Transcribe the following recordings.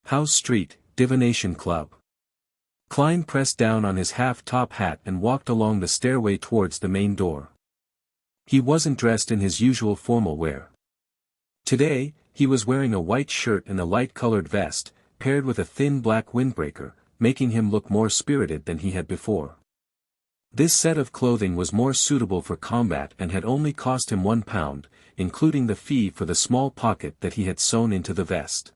House Street, Divination Club. Klein pressed down on his half-top hat and walked along the stairway towards the main door. He wasn't dressed in his usual formal wear. Today, he was wearing a white shirt and a light-colored vest, paired with a thin black windbreaker, making him look more spirited than he had before. This set of clothing was more suitable for combat and had only cost him £1, including the fee for the small pocket that he had sewn into the vest.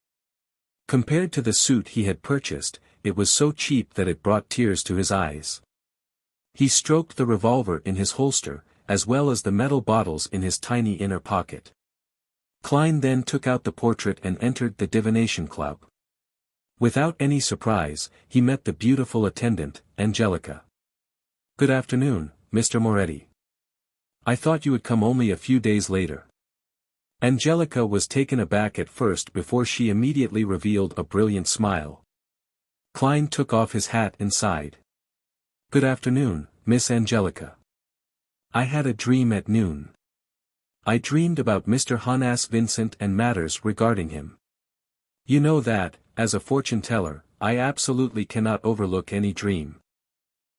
Compared to the suit he had purchased, it was so cheap that it brought tears to his eyes. He stroked the revolver in his holster, as well as the metal bottles in his tiny inner pocket. Klein then took out the portrait and entered the Divination Club. Without any surprise, he met the beautiful attendant, Angelica. "Good afternoon, Mr. Moretti. I thought you would come only a few days later." Angelica was taken aback at first before she immediately revealed a brilliant smile. Klein took off his hat and sighed. "Good afternoon, Miss Angelica. I had a dream at noon. I dreamed about Mr. Hannas Vincent and matters regarding him. You know that, as a fortune-teller, I absolutely cannot overlook any dream.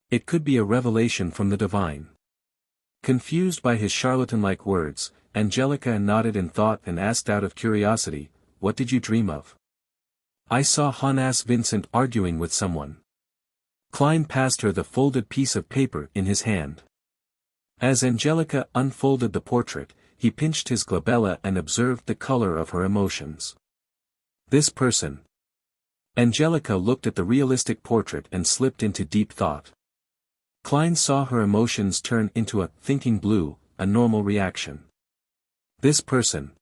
It could be a revelation from the divine." Confused by his charlatan-like words, Angelica nodded in thought and asked out of curiosity, "What did you dream of?" "I saw Hannas Vincent arguing with someone." Klein passed her the folded piece of paper in his hand. As Angelica unfolded the portrait, he pinched his glabella and observed the color of her emotions. "This person." Angelica looked at the realistic portrait and slipped into deep thought. Klein saw her emotions turn into a thinking blue, a normal reaction. "This person."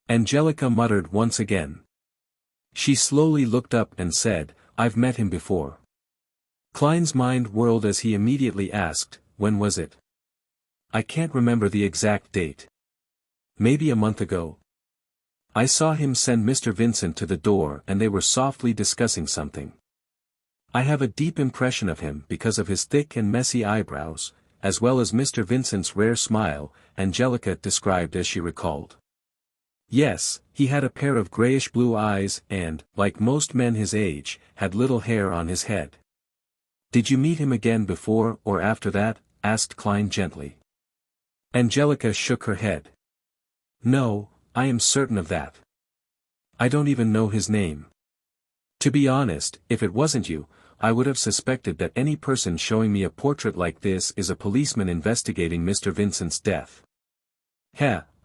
Angelica muttered once again. She slowly looked up and said, "I've met him before." Klein's mind whirled as he immediately asked, "When was it?" "I can't remember the exact date. Maybe a month ago. I saw him send Mr. Vincent to the door and they were softly discussing something. I have a deep impression of him because of his thick and messy eyebrows, as well as Mr. Vincent's rare smile," Angelica described as she recalled. "Yes, he had a pair of grayish-blue eyes and, like most men his age, had little hair on his head." "Did you meet him again before or after that?" asked Klein gently. Angelica shook her head. "No, I am certain of that. I don't even know his name. To be honest, if it wasn't you, I would have suspected that any person showing me a portrait like this is a policeman investigating Mr. Vincent's death.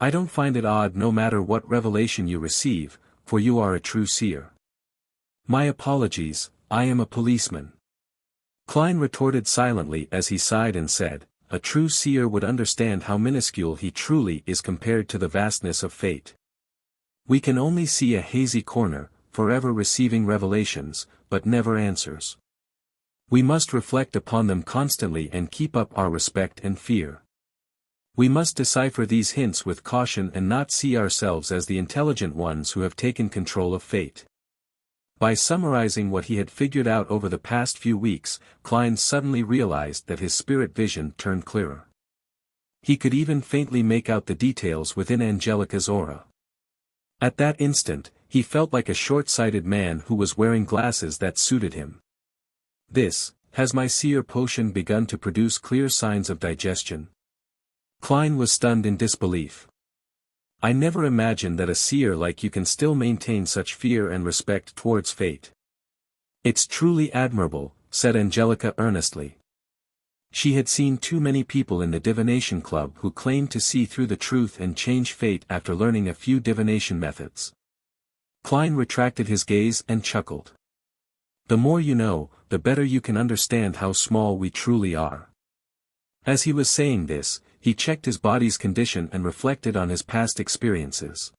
I don't find it odd no matter what revelation you receive, for you are a true seer." "My apologies, I am a policeman." Klein retorted silently as he sighed and said, "A true seer would understand how minuscule he truly is compared to the vastness of fate. We can only see a hazy corner, forever receiving revelations, but never answers. We must reflect upon them constantly and keep up our respect and fear. We must decipher these hints with caution and not see ourselves as the intelligent ones who have taken control of fate." By summarizing what he had figured out over the past few weeks, Klein suddenly realized that his spirit vision turned clearer. He could even faintly make out the details within Angelica's aura. At that instant, he felt like a short-sighted man who was wearing glasses that suited him. Has my seer potion begun to produce clear signs of digestion?" Klein was stunned in disbelief. "I never imagined that a seer like you can still maintain such fear and respect towards fate." "It's truly admirable," said Angelica earnestly. She had seen too many people in the Divination Club who claimed to see through the truth and change fate after learning a few divination methods. Klein retracted his gaze and chuckled. "The more you know, the better you can understand how small we truly are." As he was saying this, he checked his body's condition and reflected on his past experiences.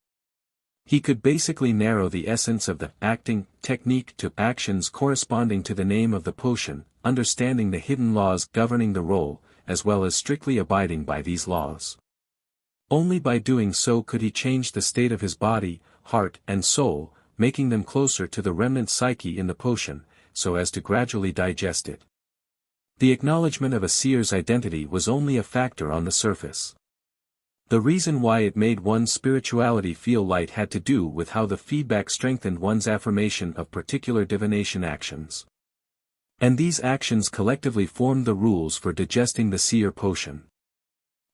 He could basically narrow the essence of the acting technique to actions corresponding to the name of the potion, understanding the hidden laws governing the role, as well as strictly abiding by these laws. Only by doing so could he change the state of his body, heart and soul, making them closer to the remnant psyche in the potion, so as to gradually digest it. The acknowledgement of a seer's identity was only a factor on the surface. The reason why it made one's spirituality feel light had to do with how the feedback strengthened one's affirmation of particular divination actions. And these actions collectively formed the rules for digesting the seer potion.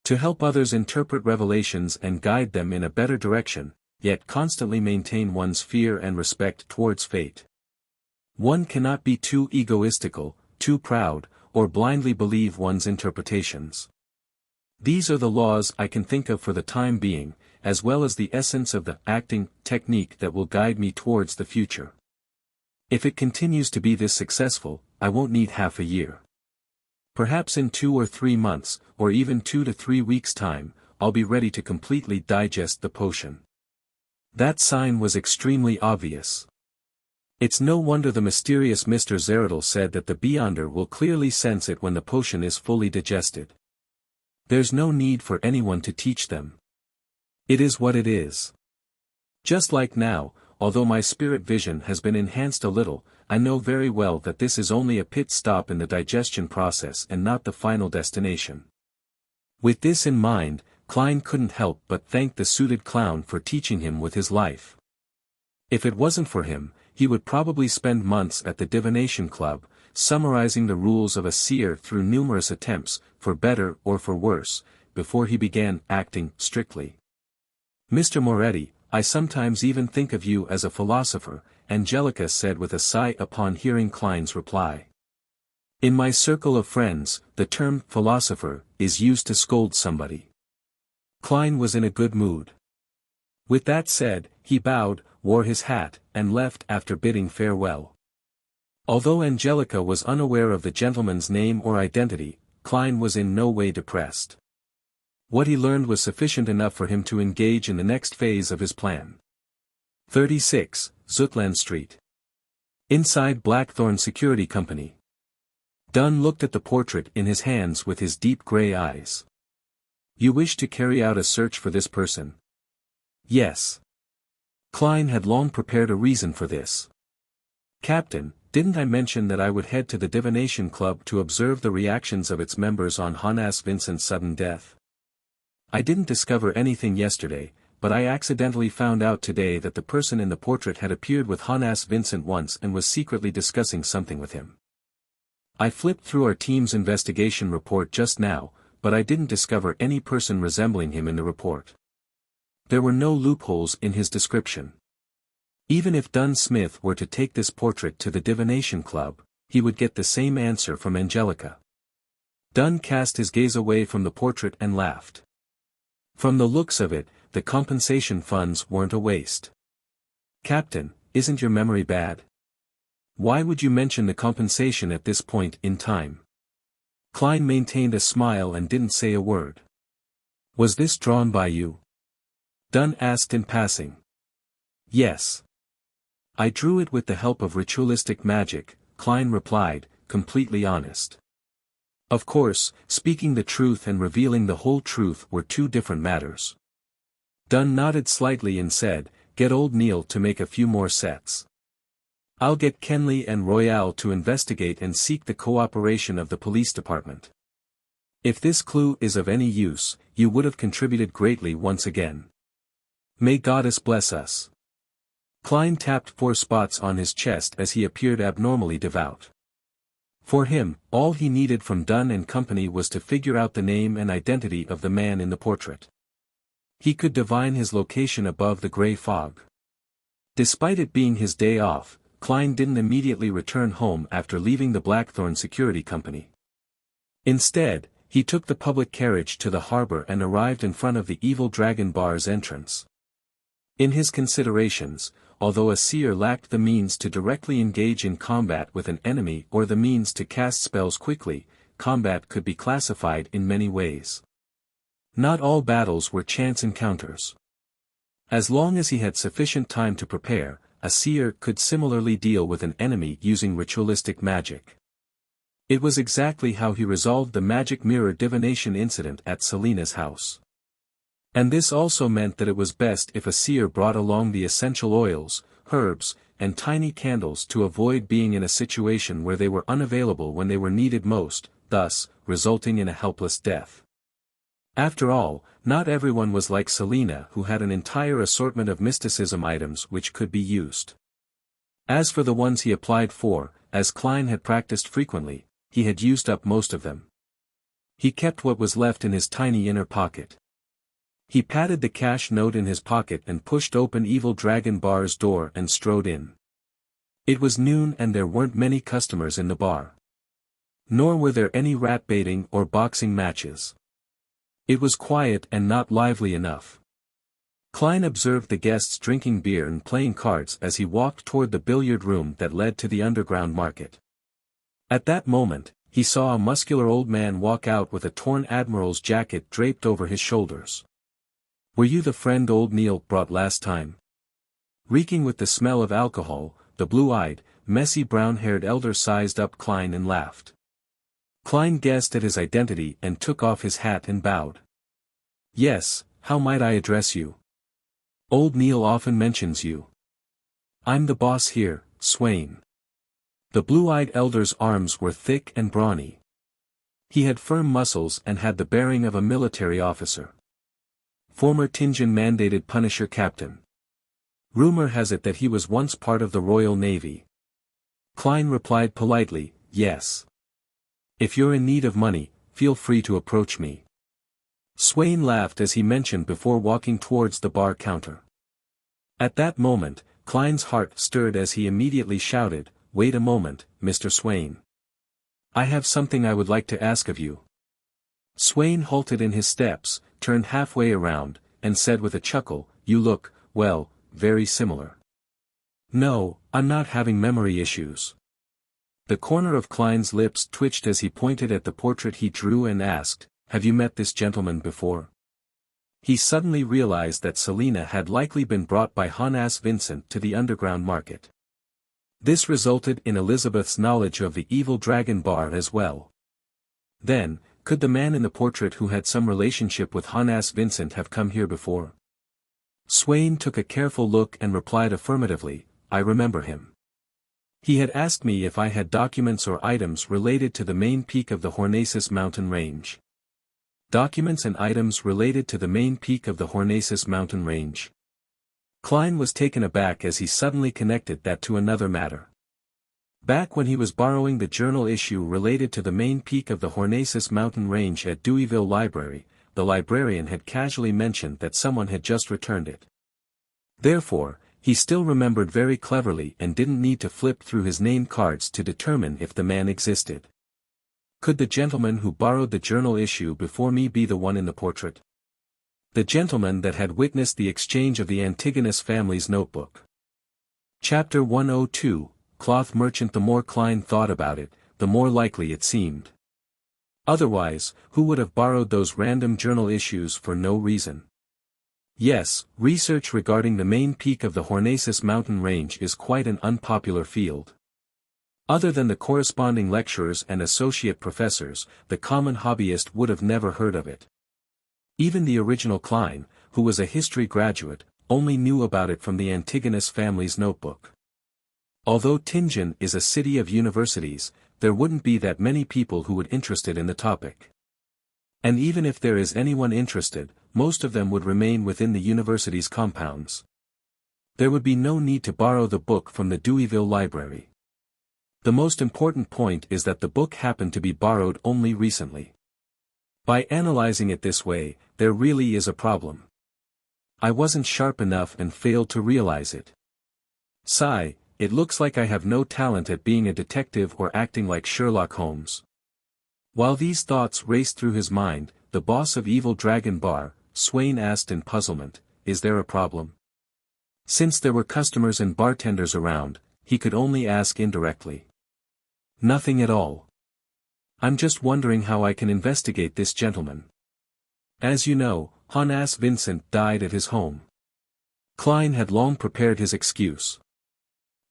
To help others interpret revelations and guide them in a better direction, yet constantly maintain one's fear and respect towards fate. One cannot be too egoistical, too proud, or blindly believe one's interpretations. These are the laws I can think of for the time being, as well as the essence of the acting technique that will guide me towards the future. If it continues to be this successful, I won't need half a year. Perhaps in 2 or 3 months, or even 2 to 3 weeks' time, I'll be ready to completely digest the potion. That sign was extremely obvious. It's no wonder the mysterious Mr. Zeradal said that the Beyonder will clearly sense it when the potion is fully digested. There's no need for anyone to teach them. It is what it is. Just like now, although my spirit vision has been enhanced a little, I know very well that this is only a pit stop in the digestion process and not the final destination. With this in mind, Klein couldn't help but thank the suited clown for teaching him with his life. If it wasn't for him, he would probably spend months at the Divination Club, summarizing the rules of a seer through numerous attempts, for better or for worse, before he began acting strictly. Mr. Moretti, I sometimes even think of you as a philosopher, Angelica said with a sigh upon hearing Klein's reply. In my circle of friends, the term philosopher is used to scold somebody. Klein was in a good mood. With that said, he bowed, wore his hat, and left after bidding farewell. Although Angelica was unaware of the gentleman's name or identity, Klein was in no way depressed. What he learned was sufficient enough for him to engage in the next phase of his plan. 36, Zutland Street. Inside Blackthorn Security Company. Dunn looked at the portrait in his hands with his deep gray eyes. You wish to carry out a search for this person? Yes. Klein had long prepared a reason for this. Captain, didn't I mention that I would head to the Divination Club to observe the reactions of its members on Hannes Vincent's sudden death? I didn't discover anything yesterday, but I accidentally found out today that the person in the portrait had appeared with Hannes Vincent once and was secretly discussing something with him. I flipped through our team's investigation report just now, but I didn't discover any person resembling him in the report. There were no loopholes in his description. Even if Dunn Smith were to take this portrait to the Divination Club, he would get the same answer from Angelica. Dunn cast his gaze away from the portrait and laughed. From the looks of it, the compensation funds weren't a waste. Captain, isn't your memory bad? Why would you mention the compensation at this point in time? Klein maintained a smile and didn't say a word. Was this drawn by you? Dunn asked in passing. Yes. I drew it with the help of ritualistic magic, Klein replied, completely honest. Of course, speaking the truth and revealing the whole truth were two different matters. Dunn nodded slightly and said, get old Neil to make a few more sets. I'll get Kenley and Royale to investigate and seek the cooperation of the police department. If this clue is of any use, you would have contributed greatly once again. May Goddess bless us. Klein tapped 4 spots on his chest as he appeared abnormally devout. For him, all he needed from Dunn and Company was to figure out the name and identity of the man in the portrait. He could divine his location above the gray fog. Despite it being his day off, Klein didn't immediately return home after leaving the Blackthorn Security Company. Instead, he took the public carriage to the harbor and arrived in front of the Evil Dragon Bar's entrance. In his considerations, although a seer lacked the means to directly engage in combat with an enemy or the means to cast spells quickly, combat could be classified in many ways. Not all battles were chance encounters. As long as he had sufficient time to prepare, a seer could similarly deal with an enemy using ritualistic magic. It was exactly how he resolved the magic mirror divination incident at Selena's house. And this also meant that it was best if a seer brought along the essential oils, herbs, and tiny candles to avoid being in a situation where they were unavailable when they were needed most, thus, resulting in a helpless death. After all, Not everyone was like Selina, who had an entire assortment of mysticism items which could be used. As for the ones he applied for, as Klein had practiced frequently, he had used up most of them. He kept what was left in his tiny inner pocket. He patted the cash note in his pocket and pushed open Evil Dragon Bar's door and strode in. It was noon and there weren't many customers in the bar. Nor were there any rat baiting or boxing matches. It was quiet and not lively enough. Klein observed the guests drinking beer and playing cards as he walked toward the billiard room that led to the underground market. At that moment, he saw a muscular old man walk out with a torn admiral's jacket draped over his shoulders. "Were you the friend old Neil brought last time?" Reeking with the smell of alcohol, the blue-eyed, messy brown-haired elder sized up Klein and laughed. Klein guessed at his identity and took off his hat and bowed. "Yes, how might I address you? Old Neil often mentions you." "I'm the boss here, Swain." The blue-eyed elder's arms were thick and brawny. He had firm muscles and had the bearing of a military officer. Former Tinjin-mandated Punisher captain. Rumor has it that he was once part of the Royal Navy. Klein replied politely, "Yes. If you're in need of money, feel free to approach me." Swain laughed as he mentioned before walking towards the bar counter. At that moment, Klein's heart stirred as he immediately shouted, "Wait a moment, Mr. Swain. I have something I would like to ask of you." Swain halted in his steps, turned halfway around, and said with a chuckle, "You look, well, very similar." "No, I'm not having memory issues." The corner of Klein's lips twitched as he pointed at the portrait he drew and asked, "Have you met this gentleman before?" He suddenly realized that Selina had likely been brought by Honas Vincent to the underground market. This resulted in Elizabeth's knowledge of the Evil Dragon Bar as well. Then, could the man in the portrait who had some relationship with Honas Vincent have come here before? Swain took a careful look and replied affirmatively, "I remember him. He had asked me if I had documents or items related to the main peak of the Hornacis mountain range." Documents and items related to the main peak of the Hornacis mountain range. Klein was taken aback as he suddenly connected that to another matter. Back when he was borrowing the journal issue related to the main peak of the Hornacis mountain range at Deweyville Library, the librarian had casually mentioned that someone had just returned it. Therefore, he still remembered very cleverly and didn't need to flip through his name cards to determine if the man existed. Could the gentleman who borrowed the journal issue before me be the one in the portrait? The gentleman that had witnessed the exchange of the Antigonus family's notebook. Chapter 102, Cloth Merchant. The more Klein thought about it, the more likely it seemed. Otherwise, who would have borrowed those random journal issues for no reason? Yes, research regarding the main peak of the Hornacis mountain range is quite an unpopular field. Other than the corresponding lecturers and associate professors, the common hobbyist would have never heard of it. Even the original Klein, who was a history graduate, only knew about it from the Antigonus family's notebook. Although Tinjin is a city of universities, there wouldn't be that many people who would be interested in the topic. And even if there is anyone interested, most of them would remain within the university's compounds. There would be no need to borrow the book from the Deweyville Library. The most important point is that the book happened to be borrowed only recently. By analyzing it this way, there really is a problem. I wasn't sharp enough and failed to realize it. Sigh, it looks like I have no talent at being a detective or acting like Sherlock Holmes. While these thoughts raced through his mind, the boss of Evil Dragon Bar, Swain, asked in puzzlement, "Is there a problem?" Since there were customers and bartenders around, he could only ask indirectly. "Nothing at all. I'm just wondering how I can investigate this gentleman. As you know, Honas Vincent died at his home." Klein had long prepared his excuse.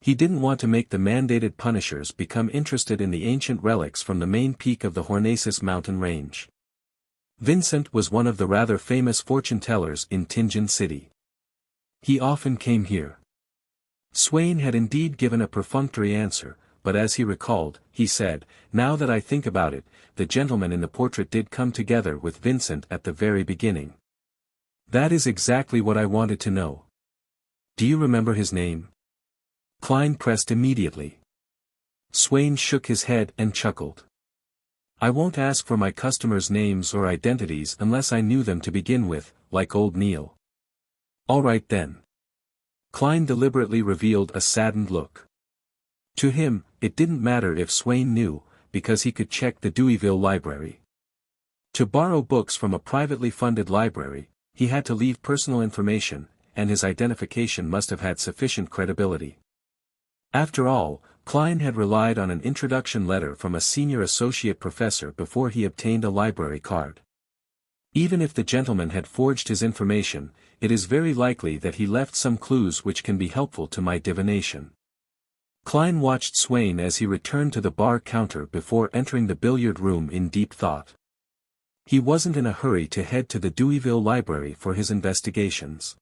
He didn't want to make the mandated punishers become interested in the ancient relics from the main peak of the Hornacis mountain range. Vincent was one of the rather famous fortune-tellers in Tinjin City. He often came here. Swain had indeed given a perfunctory answer, but as he recalled, he said, "Now that I think about it, the gentleman in the portrait did come together with Vincent at the very beginning. That is exactly what I wanted to know. Do you remember his name? Klein pressed immediately. Swain shook his head and chuckled. I won't ask for my customers' names or identities unless I knew them to begin with, like old Neil. All right then. Klein deliberately revealed a saddened look. To him, it didn't matter if Swain knew, because he could check the Deweyville library. To borrow books from a privately funded library, he had to leave personal information, and his identification must have had sufficient credibility. After all, Klein had relied on an introduction letter from a senior associate professor before he obtained a library card. Even if the gentleman had forged his information, it is very likely that he left some clues which can be helpful to my divination. Klein watched Swain as he returned to the bar counter before entering the billiard room in deep thought. He wasn't in a hurry to head to the Deweyville library for his investigations.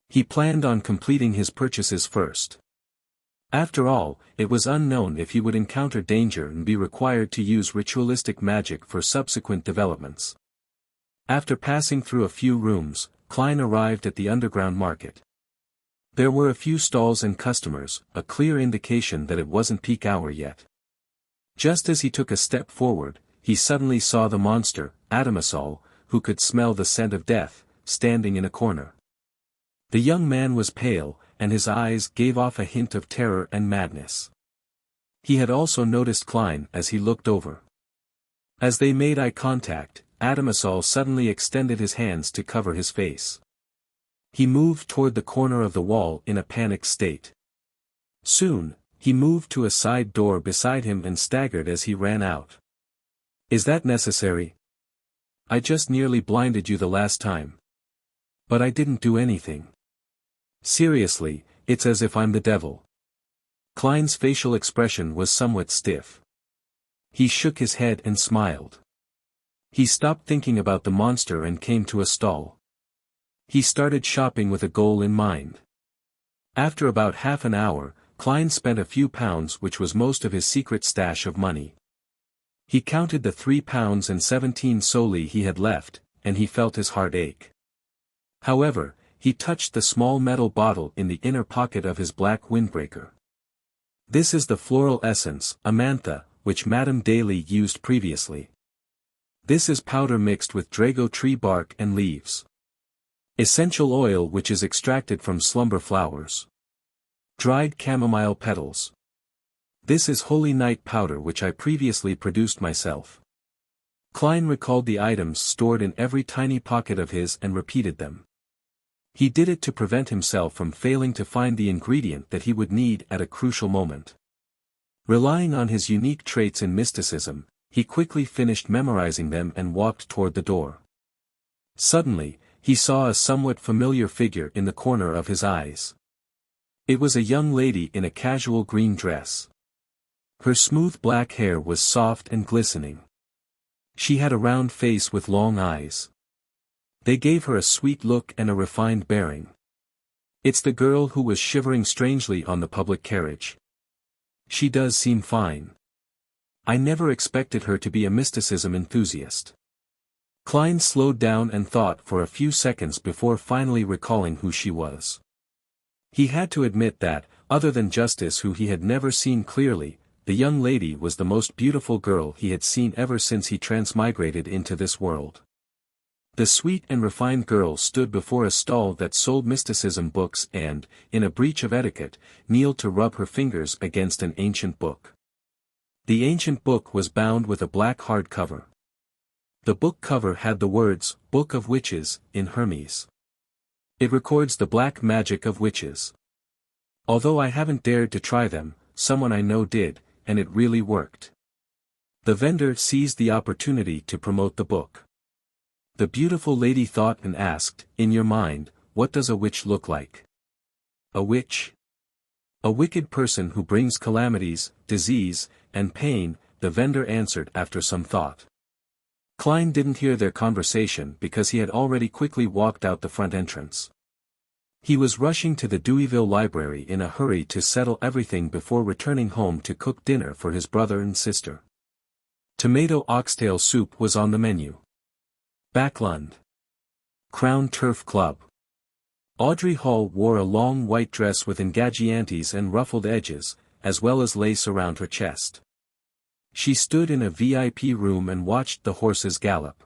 He planned on completing his purchases first. After all, it was unknown if he would encounter danger and be required to use ritualistic magic for subsequent developments. After passing through a few rooms, Klein arrived at the underground market. There were a few stalls and customers, a clear indication that it wasn't peak hour yet. Just as he took a step forward, he suddenly saw the monster, Adamasol, who could smell the scent of death, standing in a corner. The young man was pale, and his eyes gave off a hint of terror and madness. He had also noticed Klein as he looked over. As they made eye contact, Adamasol suddenly extended his hands to cover his face. He moved toward the corner of the wall in a panicked state. Soon, he moved to a side door beside him and staggered as he ran out. Is that necessary? I just nearly blinded you the last time. But I didn't do anything. Seriously, it's as if I'm the devil. Klein's facial expression was somewhat stiff. He shook his head and smiled. He stopped thinking about the monster and came to a stall. He started shopping with a goal in mind. After about half an hour, Klein spent a few pounds, which was most of his secret stash of money. He counted the 3 pounds and 17 soldi he had left, and he felt his heart ache. However, he touched the small metal bottle in the inner pocket of his black windbreaker. This is the floral essence, Amantha, which Madame Daly used previously. This is powder mixed with drago tree bark and leaves. Essential oil which is extracted from slumber flowers. Dried chamomile petals. This is holy night powder which I previously produced myself. Klein recalled the items stored in every tiny pocket of his and repeated them. He did it to prevent himself from failing to find the ingredient that he would need at a crucial moment. Relying on his unique traits in mysticism, he quickly finished memorizing them and walked toward the door. Suddenly, he saw a somewhat familiar figure in the corner of his eyes. It was a young lady in a casual green dress. Her smooth black hair was soft and glistening. She had a round face with long eyes. They gave her a sweet look and a refined bearing. It's the girl who was shivering strangely on the public carriage. She does seem fine. I never expected her to be a mysticism enthusiast. Klein slowed down and thought for a few seconds before finally recalling who she was. He had to admit that, other than Justice who he had never seen clearly, the young lady was the most beautiful girl he had seen ever since he transmigrated into this world. The sweet and refined girl stood before a stall that sold mysticism books and, in a breach of etiquette, kneeled to rub her fingers against an ancient book. The ancient book was bound with a black hard cover. The book cover had the words, Book of Witches, in Hermes. It records the black magic of witches. Although I haven't dared to try them, someone I know did, and it really worked. The vendor seized the opportunity to promote the book. The beautiful lady thought and asked, in your mind, what does a witch look like? A witch? A wicked person who brings calamities, disease, and pain, the vendor answered after some thought. Klein didn't hear their conversation because he had already quickly walked out the front entrance. He was rushing to the Deweyville library in a hurry to settle everything before returning home to cook dinner for his brother and sister. Tomato oxtail soup was on the menu. Backlund. Crown Turf Club. Audrey Hall wore a long white dress with engagiantes and ruffled edges, as well as lace around her chest. She stood in a VIP room and watched the horses gallop.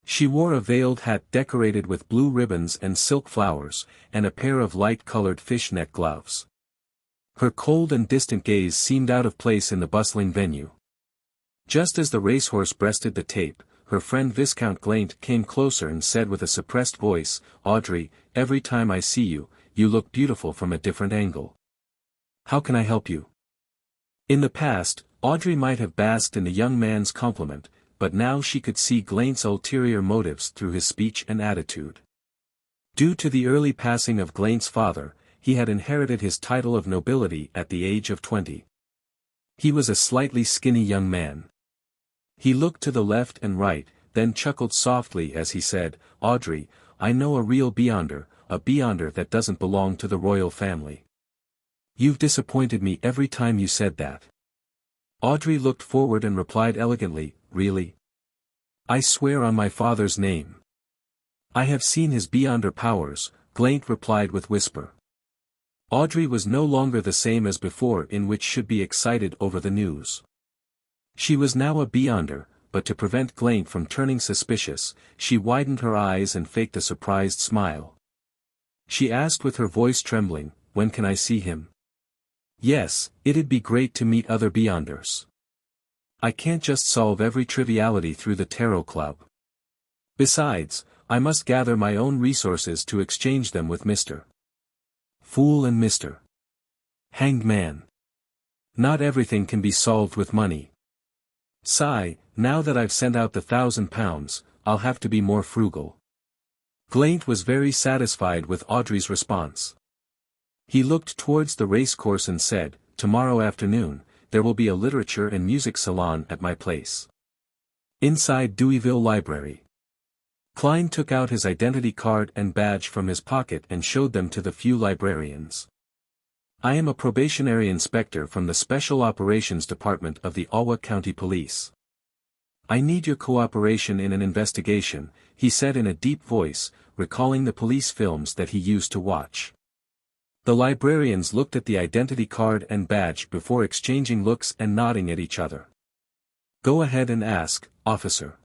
She wore a veiled hat decorated with blue ribbons and silk flowers, and a pair of light-colored fishnet gloves. Her cold and distant gaze seemed out of place in the bustling venue. Just as the racehorse breasted the tape, her friend Viscount Glaint came closer and said with a suppressed voice, "Audrey, every time I see you, you look beautiful from a different angle. How can I help you?" In the past, Audrey might have basked in the young man's compliment, but now she could see Glaint's ulterior motives through his speech and attitude. Due to the early passing of Glaint's father, he had inherited his title of nobility at the age of 20. He was a slightly skinny young man. He looked to the left and right, then chuckled softly as he said, "Audrey, I know a real Beyonder, a Beyonder that doesn't belong to the royal family." "You've disappointed me every time you said that." Audrey looked forward and replied elegantly, "Really? I swear on my father's name." "I have seen his Beyonder powers," Glaint replied with whisper. Audrey was no longer the same as before, in which should be excited over the news. She was now a Beyonder, but to prevent Glaint from turning suspicious, she widened her eyes and faked a surprised smile. She asked with her voice trembling, "When can I see him?" "Yes, it'd be great to meet other Beyonders. I can't just solve every triviality through the Tarot Club. Besides, I must gather my own resources to exchange them with Mr. Fool and Mr. Hanged Man. Not everything can be solved with money. Sigh, now that I've sent out the £1,000, I'll have to be more frugal." Glaint was very satisfied with Audrey's response. He looked towards the racecourse and said, "Tomorrow afternoon, there will be a literature and music salon at my place. Inside Deweyville Library." Klein took out his identity card and badge from his pocket and showed them to the few librarians. "I am a probationary inspector from the Special Operations Department of the Alwa County Police. I need your cooperation in an investigation," he said in a deep voice, recalling the police films that he used to watch. The librarians looked at the identity card and badge before exchanging looks and nodding at each other. "Go ahead and ask, officer."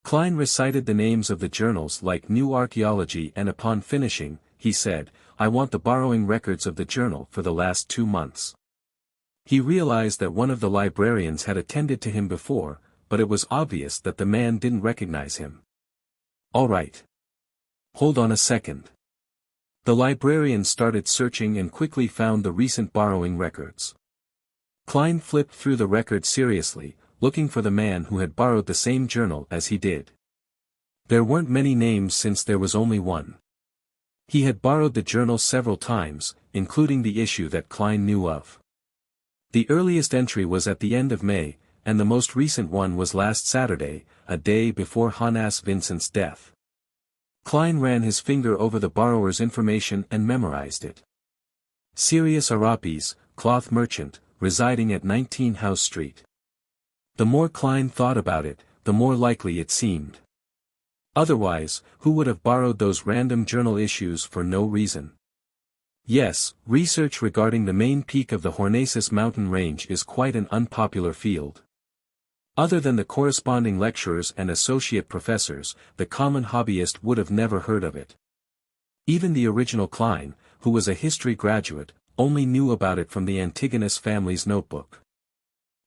Klein recited the names of the journals like New Archaeology, and upon finishing, he said, "I want the borrowing records of the journal for the last 2 months." He realized that one of the librarians had attended to him before, but it was obvious that the man didn't recognize him. "All right. Hold on a second." The librarian started searching and quickly found the recent borrowing records. Klein flipped through the records seriously, looking for the man who had borrowed the same journal as he did. There weren't many names since there was only one. He had borrowed the journal several times, including the issue that Klein knew of. The earliest entry was at the end of May, and the most recent one was last Saturday, a day before Hannes Vincent's death. Klein ran his finger over the borrower's information and memorized it. Sirius Arapis, cloth merchant, residing at 19 House Street. The more Klein thought about it, the more likely it seemed. Otherwise, who would have borrowed those random journal issues for no reason? Yes, research regarding the main peak of the Hornacis mountain range is quite an unpopular field. Other than the corresponding lecturers and associate professors, the common hobbyist would have never heard of it. Even the original Klein, who was a history graduate, only knew about it from the Antigonus family's notebook.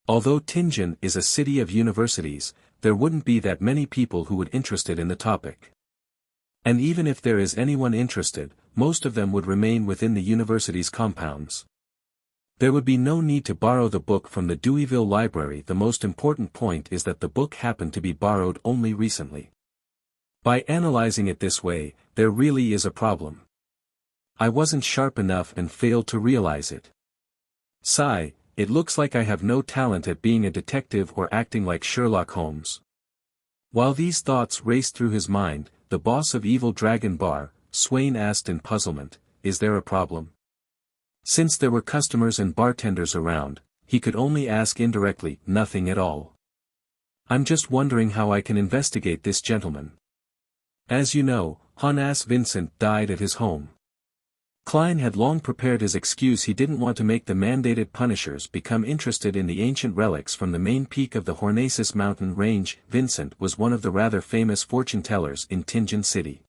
Although Tianjin is a city of universities, there wouldn't be that many people who would be interested in the topic. And even if there is anyone interested, most of them would remain within the university's compounds. There would be no need to borrow the book from the Deweyville Library. The most important point is that the book happened to be borrowed only recently. By analyzing it this way, there really is a problem. I wasn't sharp enough and failed to realize it. Sigh, it looks like I have no talent at being a detective or acting like Sherlock Holmes. While these thoughts raced through his mind, the boss of Evil Dragon Bar, Swain, asked in puzzlement, "Is there a problem?" Since there were customers and bartenders around, he could only ask indirectly, "Nothing at all. I'm just wondering how I can investigate this gentleman." As you know, Honas Vincent died at his home. Klein had long prepared his excuse. He didn't want to make the mandated punishers become interested in the ancient relics from the main peak of the Hornacis mountain range. Vincent was one of the rather famous fortune-tellers in Tingen City.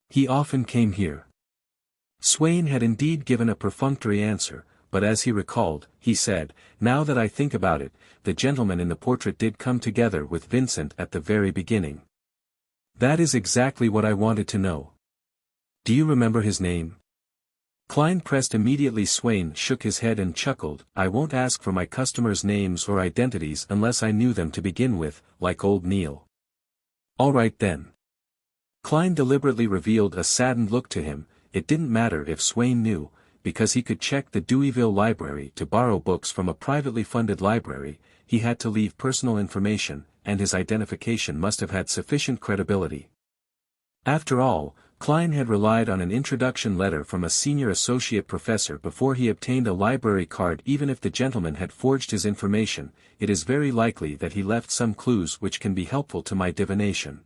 He often came here. Swain had indeed given a perfunctory answer, but as he recalled, he said, "Now that I think about it, the gentleman in the portrait did come together with Vincent at the very beginning. That is exactly what I wanted to know. Do you remember his name?" Klein pressed immediately. Swain shook his head and chuckled. "I won't ask for my customers' names or identities unless I knew them to begin with, like old Neil." "All right then." Klein deliberately revealed a saddened look to him. It didn't matter if Swain knew, because he could check the Deweyville library to borrow books from a privately funded library. He had to leave personal information, and his identification must have had sufficient credibility. After all, Klein had relied on an introduction letter from a senior associate professor before he obtained a library card. Even if the gentleman had forged his information, it is very likely that he left some clues which can be helpful to my divination.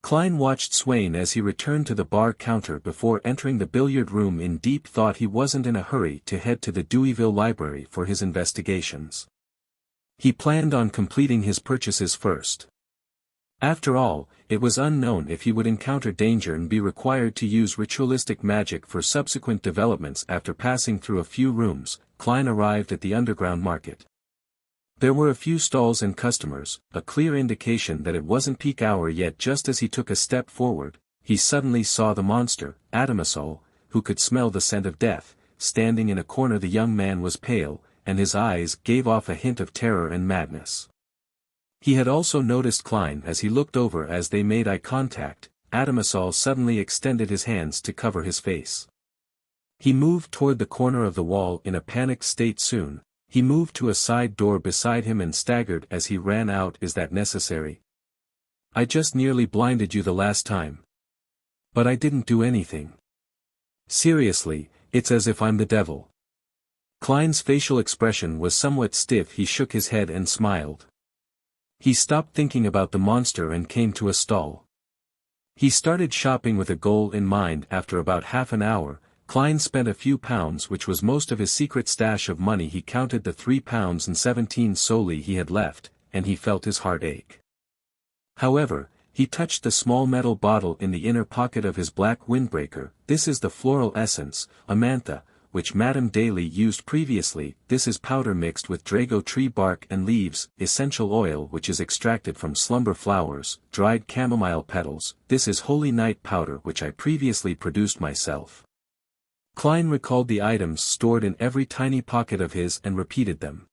Klein watched Swain as he returned to the bar counter before entering the billiard room in deep thought. He wasn't in a hurry to head to the Deweyville library for his investigations. He planned on completing his purchases first. After all, it was unknown if he would encounter danger and be required to use ritualistic magic for subsequent developments. After passing through a few rooms, Klein arrived at the underground market. There were a few stalls and customers, a clear indication that it wasn't peak hour yet. Just as he took a step forward, he suddenly saw the monster, Adamasol, who could smell the scent of death, standing in a corner. The young man was pale, and his eyes gave off a hint of terror and madness. He had also noticed Klein as he looked over. As they made eye contact, Adamasol suddenly extended his hands to cover his face. He moved toward the corner of the wall in a panicked state. Soon, he moved to a side door beside him and staggered as he ran out. "Is that necessary? I just nearly blinded you the last time. But I didn't do anything. Seriously, it's as if I'm the devil." Klein's facial expression was somewhat stiff. He shook his head and smiled. He stopped thinking about the monster and came to a stall. He started shopping with a goal in mind. After about half an hour, Klein spent a few pounds, which was most of his secret stash of money. He counted the 3 pounds and 17 soldi he had left, and he felt his heart ache. However, he touched the small metal bottle in the inner pocket of his black windbreaker. "This is the floral essence, Amantha, which Madame Daly used previously. This is powder mixed with drago tree bark and leaves, essential oil which is extracted from slumber flowers, dried chamomile petals. This is holy night powder which I previously produced myself." Klein recalled the items stored in every tiny pocket of his and repeated them.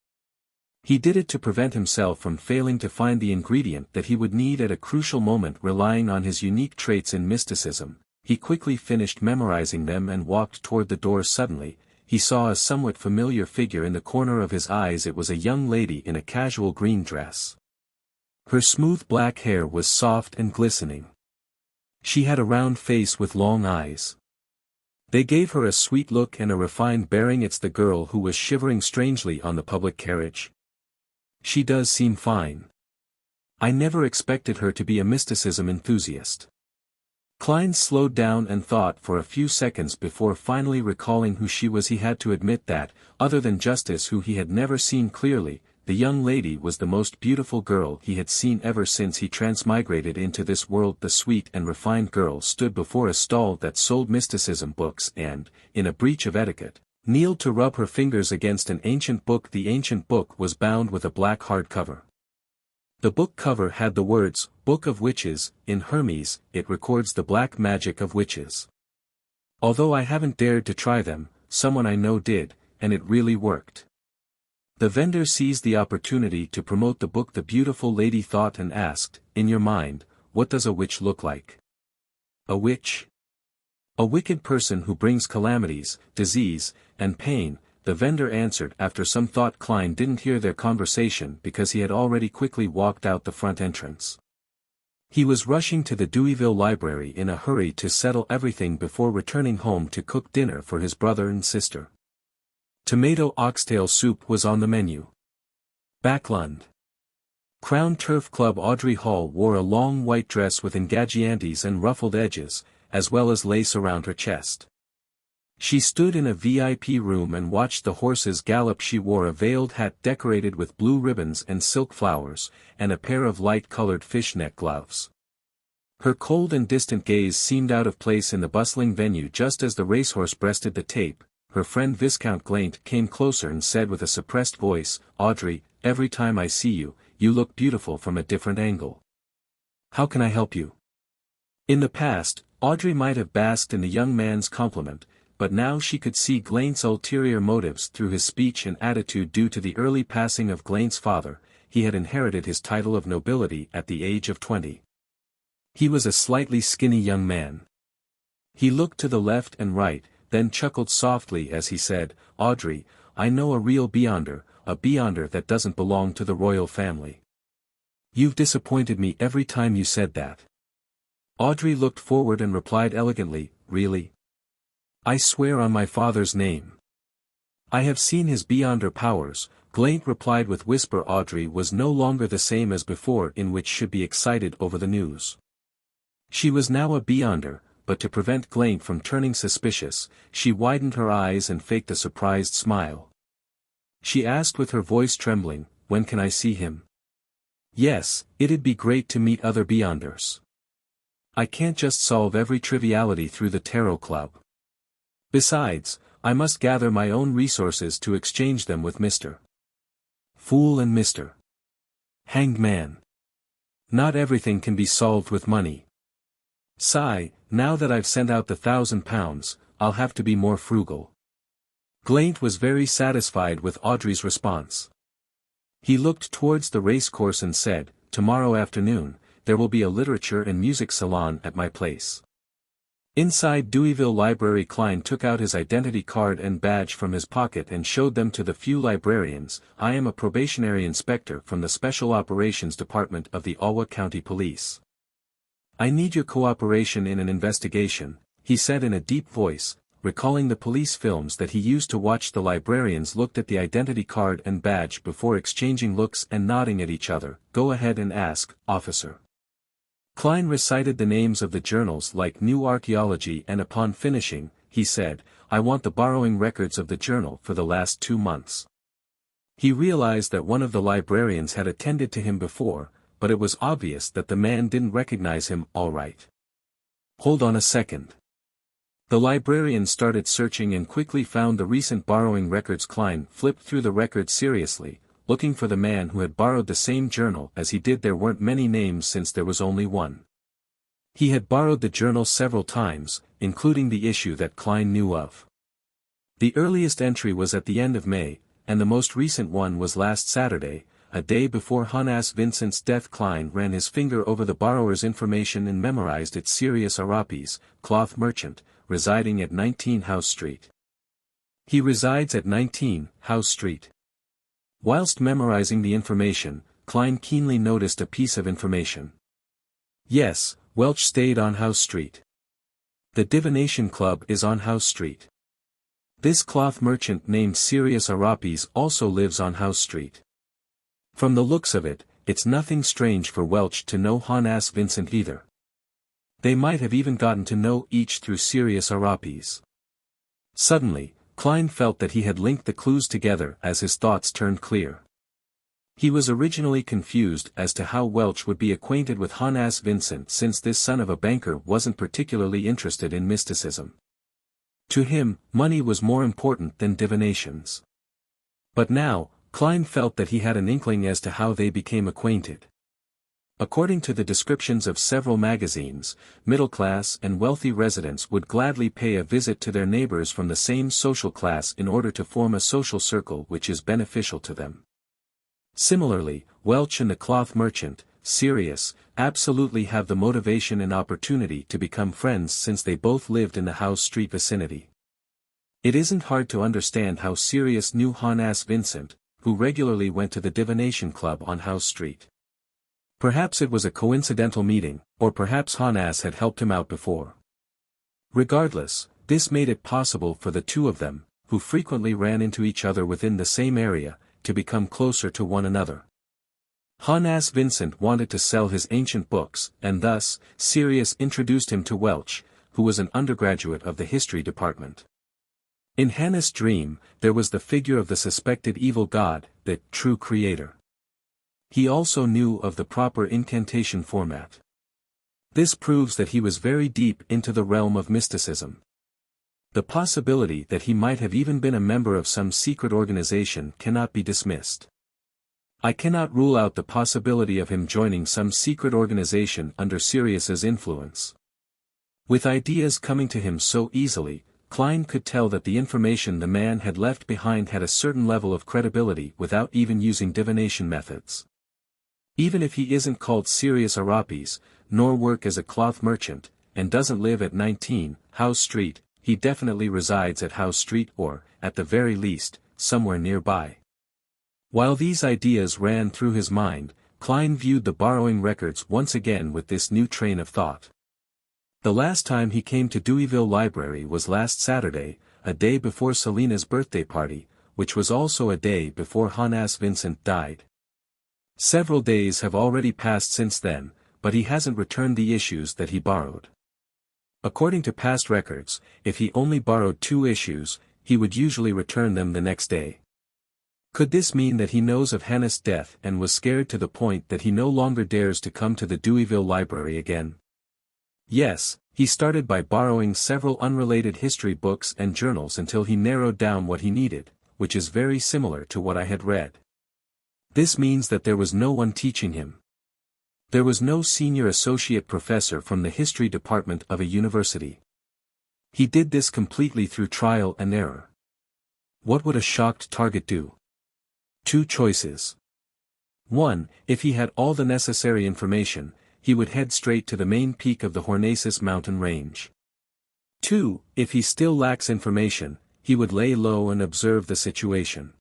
He did it to prevent himself from failing to find the ingredient that he would need at a crucial moment. Relying on his unique traits in mysticism, he quickly finished memorizing them and walked toward the door. Suddenly, he saw a somewhat familiar figure in the corner of his eyes. It was a young lady in a casual green dress. Her smooth black hair was soft and glistening. She had a round face with long eyes. They gave her a sweet look and a refined bearing. "It's the girl who was shivering strangely on the public carriage. She does seem fine. I never expected her to be a mysticism enthusiast." Klein slowed down and thought for a few seconds before finally recalling who she was. He had to admit that, other than Justice, who he had never seen clearly, the young lady was the most beautiful girl he had seen ever since he transmigrated into this world. The sweet and refined girl stood before a stall that sold mysticism books and, in a breach of etiquette, kneeled to rub her fingers against an ancient book. The ancient book was bound with a black hardcover. The book cover had the words, "Book of Witches." In Hermes, it records the black magic of witches. "Although I haven't dared to try them, someone I know did, and it really worked." The vendor seized the opportunity to promote the book. The beautiful lady thought and asked, "In your mind, what does a witch look like?" "A witch? A wicked person who brings calamities, disease, and pain," the vendor answered. After some thought, Klein didn't hear their conversation because he had already quickly walked out the front entrance. He was rushing to the Deweyville library in a hurry to settle everything before returning home to cook dinner for his brother and sister. Tomato oxtail soup was on the menu. Backlund. Crown Turf Club. Audrey Hall wore a long white dress with engagiantes and ruffled edges, as well as lace around her chest. She stood in a VIP room and watched the horses gallop. She wore a veiled hat decorated with blue ribbons and silk flowers, and a pair of light-colored fishnet gloves. Her cold and distant gaze seemed out of place in the bustling venue. Just as the racehorse breasted the tape, her friend Viscount Glaint came closer and said with a suppressed voice, "Audrey, every time I see you, you look beautiful from a different angle. How can I help you?" In the past, Audrey might have basked in the young man's compliment, but now she could see Glaint's ulterior motives through his speech and attitude. Due to the early passing of Glaint's father, he had inherited his title of nobility at the age of 20. He was a slightly skinny young man. He looked to the left and right, then chuckled softly as he said, "Audrey, I know a real Beyonder, a Beyonder that doesn't belong to the royal family. You've disappointed me every time you said that." Audrey looked forward and replied elegantly, "Really? I swear on my father's name. I have seen his Beyonder powers." Glaint replied with whisper. Audrey was no longer the same as before, in which should be excited over the news. She was now a Beyonder, but to prevent Glaint from turning suspicious, she widened her eyes and faked a surprised smile. She asked with her voice trembling, "When can I see him?" "Yes, it'd be great to meet other Beyonders. I can't just solve every triviality through the Tarot Club. Besides, I must gather my own resources to exchange them with Mr. Fool and Mr. Hanged Man. Not everything can be solved with money. Sigh, now that I've sent out the £1,000, I'll have to be more frugal." Glaint was very satisfied with Audrey's response. He looked towards the racecourse and said, "Tomorrow afternoon, there will be a literature and music salon at my place." Inside Deweyville Library, Klein took out his identity card and badge from his pocket and showed them to the few librarians. "I am a probationary inspector from the Special Operations Department of the Alwa County Police. I need your cooperation in an investigation," he said in a deep voice, recalling the police films that he used to watch. The librarians looked at the identity card and badge before exchanging looks and nodding at each other. "Go ahead and ask, officer." Klein recited the names of the journals like New Archaeology, and upon finishing, he said, "I want the borrowing records of the journal for the last 2 months." He realized that one of the librarians had attended to him before, but it was obvious that the man didn't recognize him. "All right. Hold on a second." The librarian started searching and quickly found the recent borrowing records. Klein flipped through the records seriously, looking for the man who had borrowed the same journal as he did. There weren't many names since there was only one. He had borrowed the journal several times, including the issue that Klein knew of. The earliest entry was at the end of May, and the most recent one was last Saturday, a day before Hannas Vincent's death. Klein ran his finger over the borrower's information and memorized it. Sirius Arapis, cloth merchant, residing at 19 House Street. He resides at 19 House Street. Whilst memorizing the information, Klein keenly noticed a piece of information. Yes, Welch stayed on House Street. The Divination Club is on House Street. This cloth merchant named Sirius Arapis also lives on House Street. From the looks of it, it's nothing strange for Welch to know Hannas Vincent either. They might have even gotten to know each through Sirius Arapis. Suddenly, Klein felt that he had linked the clues together as his thoughts turned clear. He was originally confused as to how Welch would be acquainted with Hannas Vincent, since this son of a banker wasn't particularly interested in mysticism. To him, money was more important than divinations. But now, Klein felt that he had an inkling as to how they became acquainted. According to the descriptions of several magazines, middle-class and wealthy residents would gladly pay a visit to their neighbors from the same social class in order to form a social circle which is beneficial to them. Similarly, Welch and the cloth merchant, Sirius, absolutely have the motivation and opportunity to become friends since they both lived in the House Street vicinity. It isn't hard to understand how Sirius knew Hannas Vincent, who regularly went to the Divination Club on House Street. Perhaps it was a coincidental meeting, or perhaps Hannas had helped him out before. Regardless, this made it possible for the two of them, who frequently ran into each other within the same area, to become closer to one another. Hannes Vincent wanted to sell his ancient books, and thus, Sirius introduced him to Welch, who was an undergraduate of the history department. In Hannes' dream, there was the figure of the suspected evil god, the true creator. He also knew of the proper incantation format. This proves that he was very deep into the realm of mysticism. The possibility that he might have even been a member of some secret organization cannot be dismissed. I cannot rule out the possibility of him joining some secret organization under Sirius's influence. With ideas coming to him so easily, Klein could tell that the information the man had left behind had a certain level of credibility without even using divination methods. Even if he isn't called Sirius Arapes, nor work as a cloth merchant, and doesn't live at 19 House Street, he definitely resides at House Street or, at the very least, somewhere nearby. While these ideas ran through his mind, Klein viewed the borrowing records once again with this new train of thought. The last time he came to Deweyville Library was last Saturday, a day before Selena's birthday party, which was also a day before Hannes Vincent died. Several days have already passed since then, but he hasn't returned the issues that he borrowed. According to past records, if he only borrowed 2 issues, he would usually return them the next day. Could this mean that he knows of Hannes' death and was scared to the point that he no longer dares to come to the Deweyville Library again? Yes, he started by borrowing several unrelated history books and journals until he narrowed down what he needed, which is very similar to what I had read. This means that there was no one teaching him. There was no senior associate professor from the history department of a university. He did this completely through trial and error. What would a shocked target do? 2 choices. 1. If he had all the necessary information, he would head straight to the main peak of the Hornaces mountain range. 2. If he still lacks information, he would lay low and observe the situation.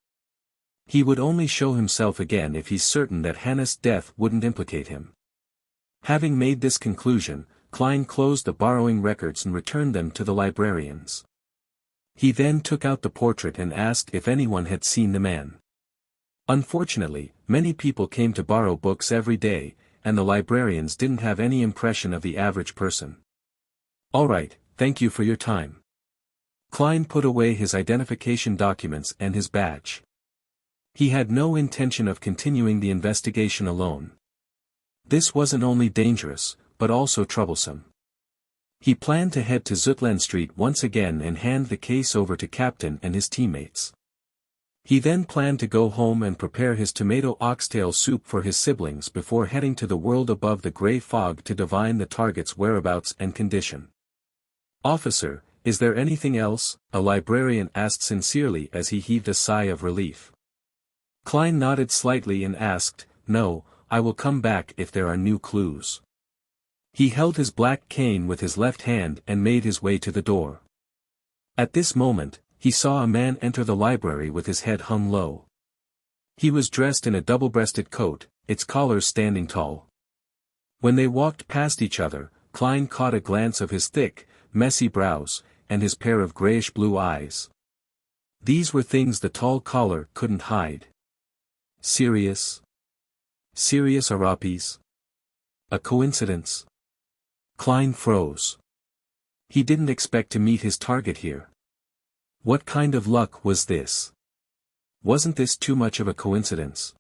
He would only show himself again if he's certain that Hannes' death wouldn't implicate him. Having made this conclusion, Klein closed the borrowing records and returned them to the librarians. He then took out the portrait and asked if anyone had seen the man. Unfortunately, many people came to borrow books every day, and the librarians didn't have any impression of the average person. All right, thank you for your time. Klein put away his identification documents and his badge. He had no intention of continuing the investigation alone. This wasn't only dangerous, but also troublesome. He planned to head to Zutland Street once again and hand the case over to Captain and his teammates. He then planned to go home and prepare his tomato oxtail soup for his siblings before heading to the world above the gray fog to divine the target's whereabouts and condition. "Officer, is there anything else?" a librarian asked sincerely as he heaved a sigh of relief. Klein nodded slightly and asked, "No, I will come back if there are new clues." He held his black cane with his left hand and made his way to the door. At this moment, he saw a man enter the library with his head hung low. He was dressed in a double-breasted coat, its collars standing tall. When they walked past each other, Klein caught a glance of his thick, messy brows, and his pair of grayish-blue eyes. These were things the tall collar couldn't hide. Sirius Arapes? A coincidence? Klein froze. He didn't expect to meet his target here. What kind of luck was this? Wasn't this too much of a coincidence?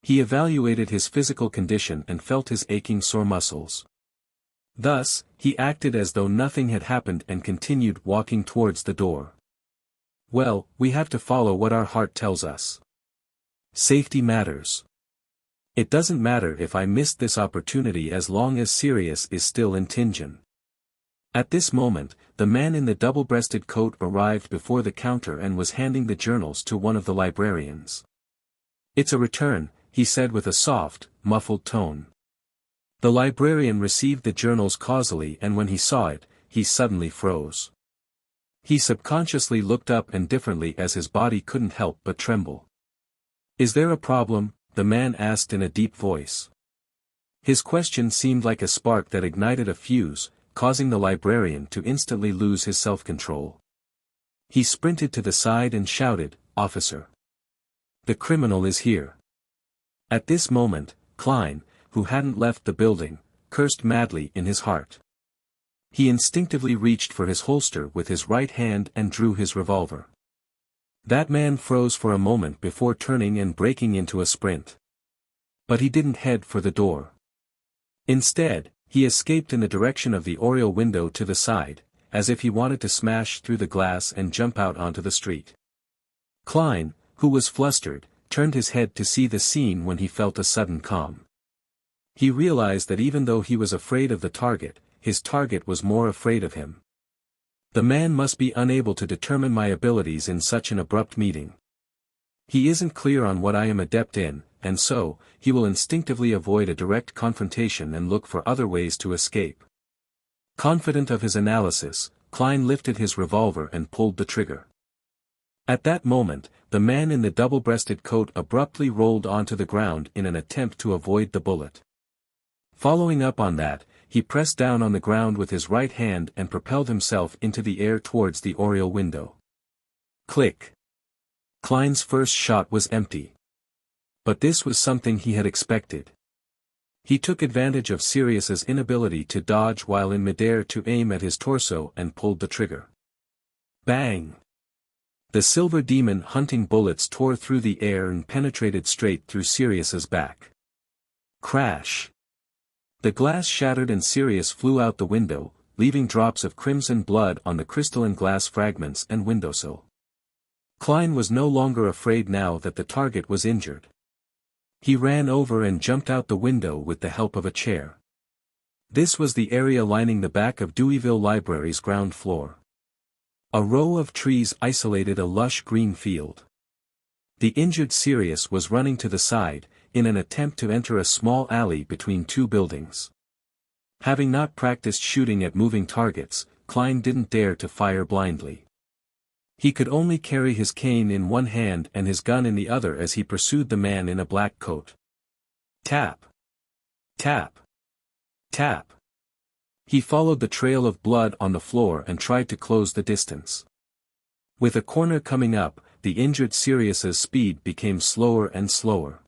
He evaluated his physical condition and felt his aching sore muscles. Thus, he acted as though nothing had happened and continued walking towards the door. Well, we have to follow what our heart tells us. Safety matters. It doesn't matter if I missed this opportunity as long as Sirius is still in Tingen. At this moment, the man in the double-breasted coat arrived before the counter and was handing the journals to one of the librarians. "It's a return," he said with a soft, muffled tone. The librarian received the journals causally, and when he saw it, he suddenly froze. He subconsciously looked up indifferently as his body couldn't help but tremble. "Is there a problem?" the man asked in a deep voice. His question seemed like a spark that ignited a fuse, causing the librarian to instantly lose his self-control. He sprinted to the side and shouted, "Officer! The criminal is here!" At this moment, Klein, who hadn't left the building, cursed madly in his heart. He instinctively reached for his holster with his right hand and drew his revolver. That man froze for a moment before turning and breaking into a sprint. But he didn't head for the door. Instead, he escaped in the direction of the oriel window to the side, as if he wanted to smash through the glass and jump out onto the street. Klein, who was flustered, turned his head to see the scene when he felt a sudden calm. He realized that even though he was afraid of the target, his target was more afraid of him. The man must be unable to determine my abilities in such an abrupt meeting. He isn't clear on what I am adept in, and so, he will instinctively avoid a direct confrontation and look for other ways to escape. Confident of his analysis, Klein lifted his revolver and pulled the trigger. At that moment, the man in the double-breasted coat abruptly rolled onto the ground in an attempt to avoid the bullet. Following up on that, he pressed down on the ground with his right hand and propelled himself into the air towards the oriel window. Click. Klein's first shot was empty. But this was something he had expected. He took advantage of Sirius's inability to dodge while in midair to aim at his torso and pulled the trigger. Bang! The silver demon hunting bullets tore through the air and penetrated straight through Sirius's back. Crash! The glass shattered and Sirius flew out the window, leaving drops of crimson blood on the crystalline glass fragments and windowsill. Klein was no longer afraid now that the target was injured. He ran over and jumped out the window with the help of a chair. This was the area lining the back of Deweyville Library's ground floor. A row of trees isolated a lush green field. The injured Sirius was running to the side, in an attempt to enter a small alley between two buildings. Having not practiced shooting at moving targets, Klein didn't dare to fire blindly. He could only carry his cane in one hand and his gun in the other as he pursued the man in a black coat. Tap! Tap! Tap! He followed the trail of blood on the floor and tried to close the distance. With a corner coming up, the injured Sirius's speed became slower and slower.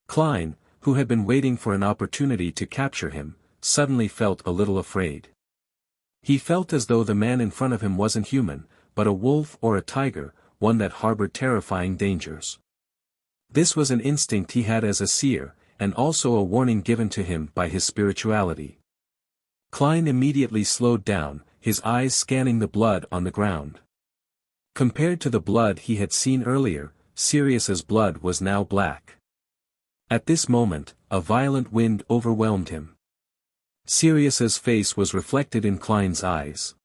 Klein, who had been waiting for an opportunity to capture him, suddenly felt a little afraid. He felt as though the man in front of him wasn't human, but a wolf or a tiger, one that harbored terrifying dangers. This was an instinct he had as a seer, and also a warning given to him by his spirituality. Klein immediately slowed down, his eyes scanning the blood on the ground. Compared to the blood he had seen earlier, Sirius's blood was now black. At this moment, a violent wind overwhelmed him. Sirius's face was reflected in Klein's eyes.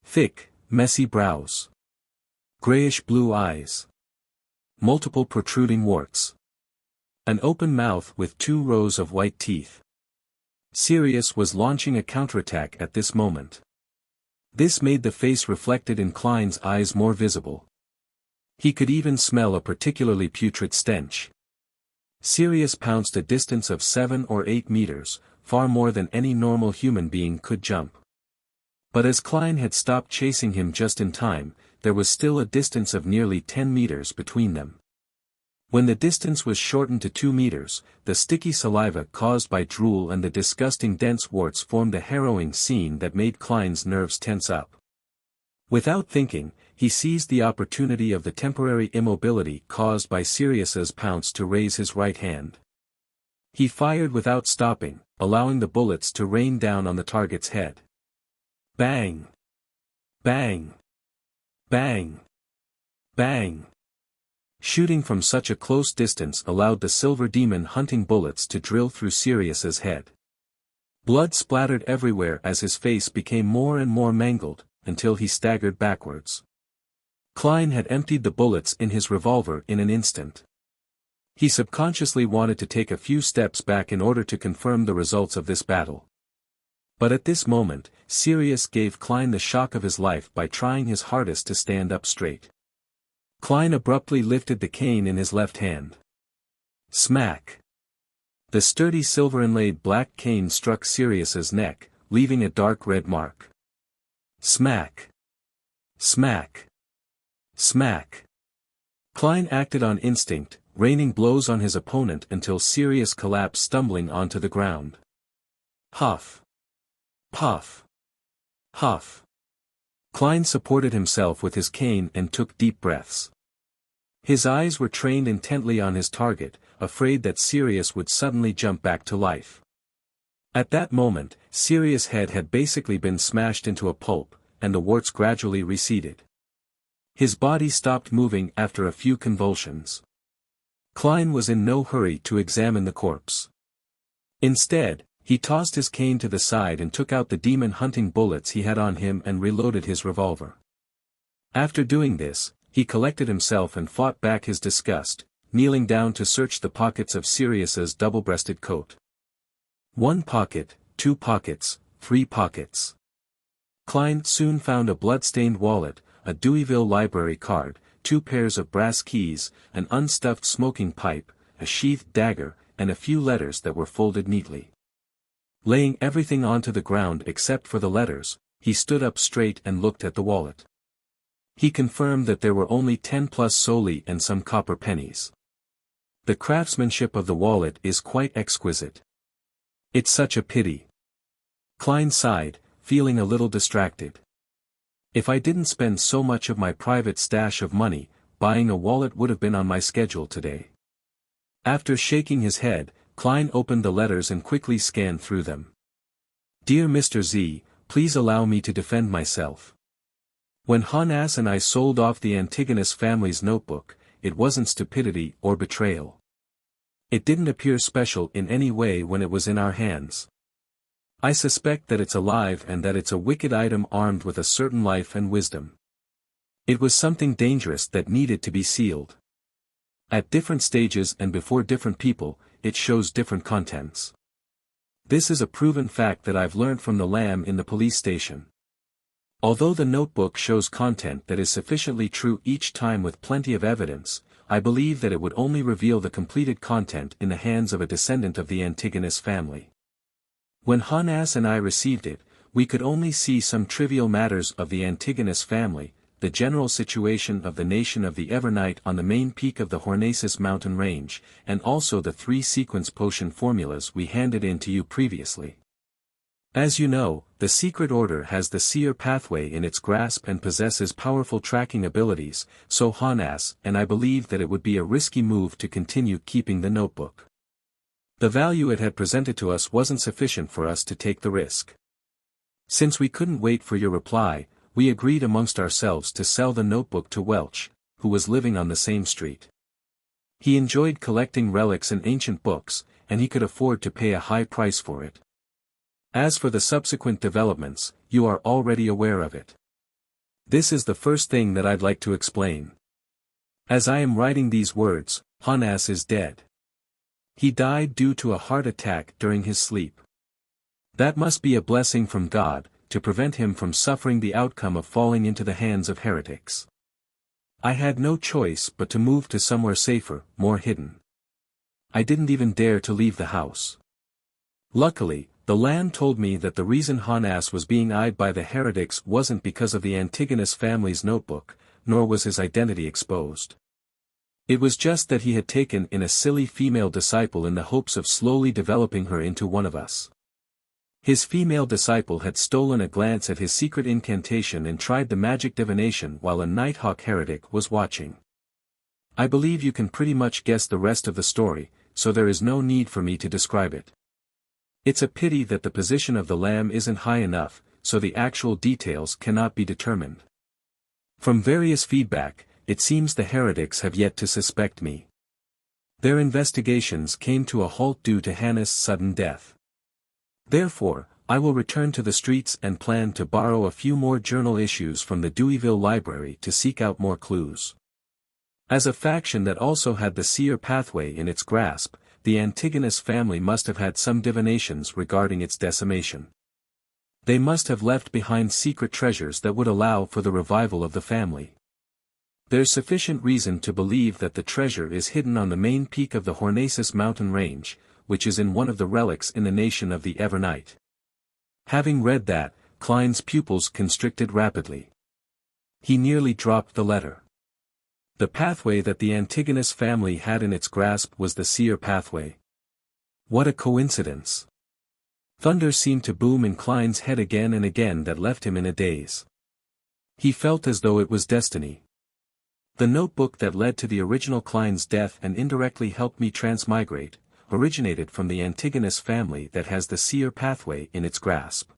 Thick, messy brows. Grayish-blue eyes. Multiple protruding warts. An open mouth with 2 rows of white teeth. Sirius was launching a counterattack at this moment. This made the face reflected in Klein's eyes more visible. He could even smell a particularly putrid stench. Sirius pounced a distance of 7 or 8 meters, far more than any normal human being could jump. But as Klein had stopped chasing him just in time, there was still a distance of nearly 10 meters between them. When the distance was shortened to 2 meters, the sticky saliva caused by drool and the disgusting dense warts formed a harrowing scene that made Klein's nerves tense up. Without thinking, he seized the opportunity of the temporary immobility caused by Sirius's pounce to raise his right hand. He fired without stopping, allowing the bullets to rain down on the target's head. Bang! Bang! Bang! Bang! Shooting from such a close distance allowed the silver demon hunting bullets to drill through Sirius's head. Blood splattered everywhere as his face became more and more mangled, until he staggered backwards. Klein had emptied the bullets in his revolver in an instant. He subconsciously wanted to take a few steps back in order to confirm the results of this battle. But at this moment, Sirius gave Klein the shock of his life by trying his hardest to stand up straight. Klein abruptly lifted the cane in his left hand. Smack! The sturdy silver-inlaid black cane struck Sirius's neck, leaving a dark red mark. Smack! Smack! Smack! Klein acted on instinct, raining blows on his opponent until Sirius collapsed stumbling onto the ground. Huff. Puff. Huff. Klein supported himself with his cane and took deep breaths. His eyes were trained intently on his target, afraid that Sirius would suddenly jump back to life. At that moment, Sirius' head had basically been smashed into a pulp, and the warts gradually receded. His body stopped moving after a few convulsions. Klein was in no hurry to examine the corpse. Instead, he tossed his cane to the side and took out the demon-hunting bullets he had on him and reloaded his revolver. After doing this, he collected himself and fought back his disgust, kneeling down to search the pockets of Sirius's double-breasted coat. 1 pocket, 2 pockets, 3 pockets. Klein soon found a blood-stained wallet, a Deweyville library card, 2 pairs of brass keys, an unstuffed smoking pipe, a sheathed dagger, and a few letters that were folded neatly. Laying everything onto the ground except for the letters, he stood up straight and looked at the wallet. He confirmed that there were only 10 plus soldi and some copper pennies. The craftsmanship of the wallet is quite exquisite. It's such a pity. Klein sighed, feeling a little distracted. If I didn't spend so much of my private stash of money, buying a wallet would have been on my schedule today. After shaking his head, Klein opened the letters and quickly scanned through them. Dear Mr. Z, please allow me to defend myself. When Hanas and I sold off the Antigonus family's notebook, it wasn't stupidity or betrayal. It didn't appear special in any way when it was in our hands. I suspect that it's alive and that it's a wicked item armed with a certain life and wisdom. It was something dangerous that needed to be sealed. At different stages and before different people, it shows different contents. This is a proven fact that I've learned from the lamb in the police station. Although the notebook shows content that is sufficiently true each time with plenty of evidence, I believe that it would only reveal the completed content in the hands of a descendant of the Antigonus family. When Hanas and I received it, we could only see some trivial matters of the Antigonus family, the general situation of the nation of the Evernight on the main peak of the Hornacis mountain range, and also the 3 sequence potion formulas we handed in to you previously. As you know, the Secret Order has the seer pathway in its grasp and possesses powerful tracking abilities, so Hanas and I believed that it would be a risky move to continue keeping the notebook. The value it had presented to us wasn't sufficient for us to take the risk. Since we couldn't wait for your reply, we agreed amongst ourselves to sell the notebook to Welch, who was living on the same street. He enjoyed collecting relics and ancient books, and he could afford to pay a high price for it. As for the subsequent developments, you are already aware of it. This is the first thing that I'd like to explain. As I am writing these words, Hanas is dead. He died due to a heart attack during his sleep. That must be a blessing from God, to prevent him from suffering the outcome of falling into the hands of heretics. I had no choice but to move to somewhere safer, more hidden. I didn't even dare to leave the house. Luckily, the land told me that the reason Hanas was being eyed by the heretics wasn't because of the Antigonus family's notebook, nor was his identity exposed. It was just that he had taken in a silly female disciple in the hopes of slowly developing her into one of us. His female disciple had stolen a glance at his secret incantation and tried the magic divination while a Nighthawk heretic was watching. I believe you can pretty much guess the rest of the story, so there is no need for me to describe it. It's a pity that the position of the lamb isn't high enough, so the actual details cannot be determined. From various feedback, it seems the heretics have yet to suspect me. Their investigations came to a halt due to Hannah's sudden death. Therefore, I will return to the streets and plan to borrow a few more journal issues from the Deweyville library to seek out more clues. As a faction that also had the seer pathway in its grasp, the Antigonus family must have had some divinations regarding its decimation. They must have left behind secret treasures that would allow for the revival of the family. There's sufficient reason to believe that the treasure is hidden on the main peak of the Hornacis mountain range, which is in one of the relics in the nation of the Evernight. Having read that, Klein's pupils constricted rapidly. He nearly dropped the letter. The pathway that the Antigonus family had in its grasp was the seer pathway. What a coincidence! Thunder seemed to boom in Klein's head again and again that left him in a daze. He felt as though it was destiny. The notebook that led to the original Klein's death and indirectly helped me transmigrate, originated from the Antigonus family that has the seer pathway in its grasp.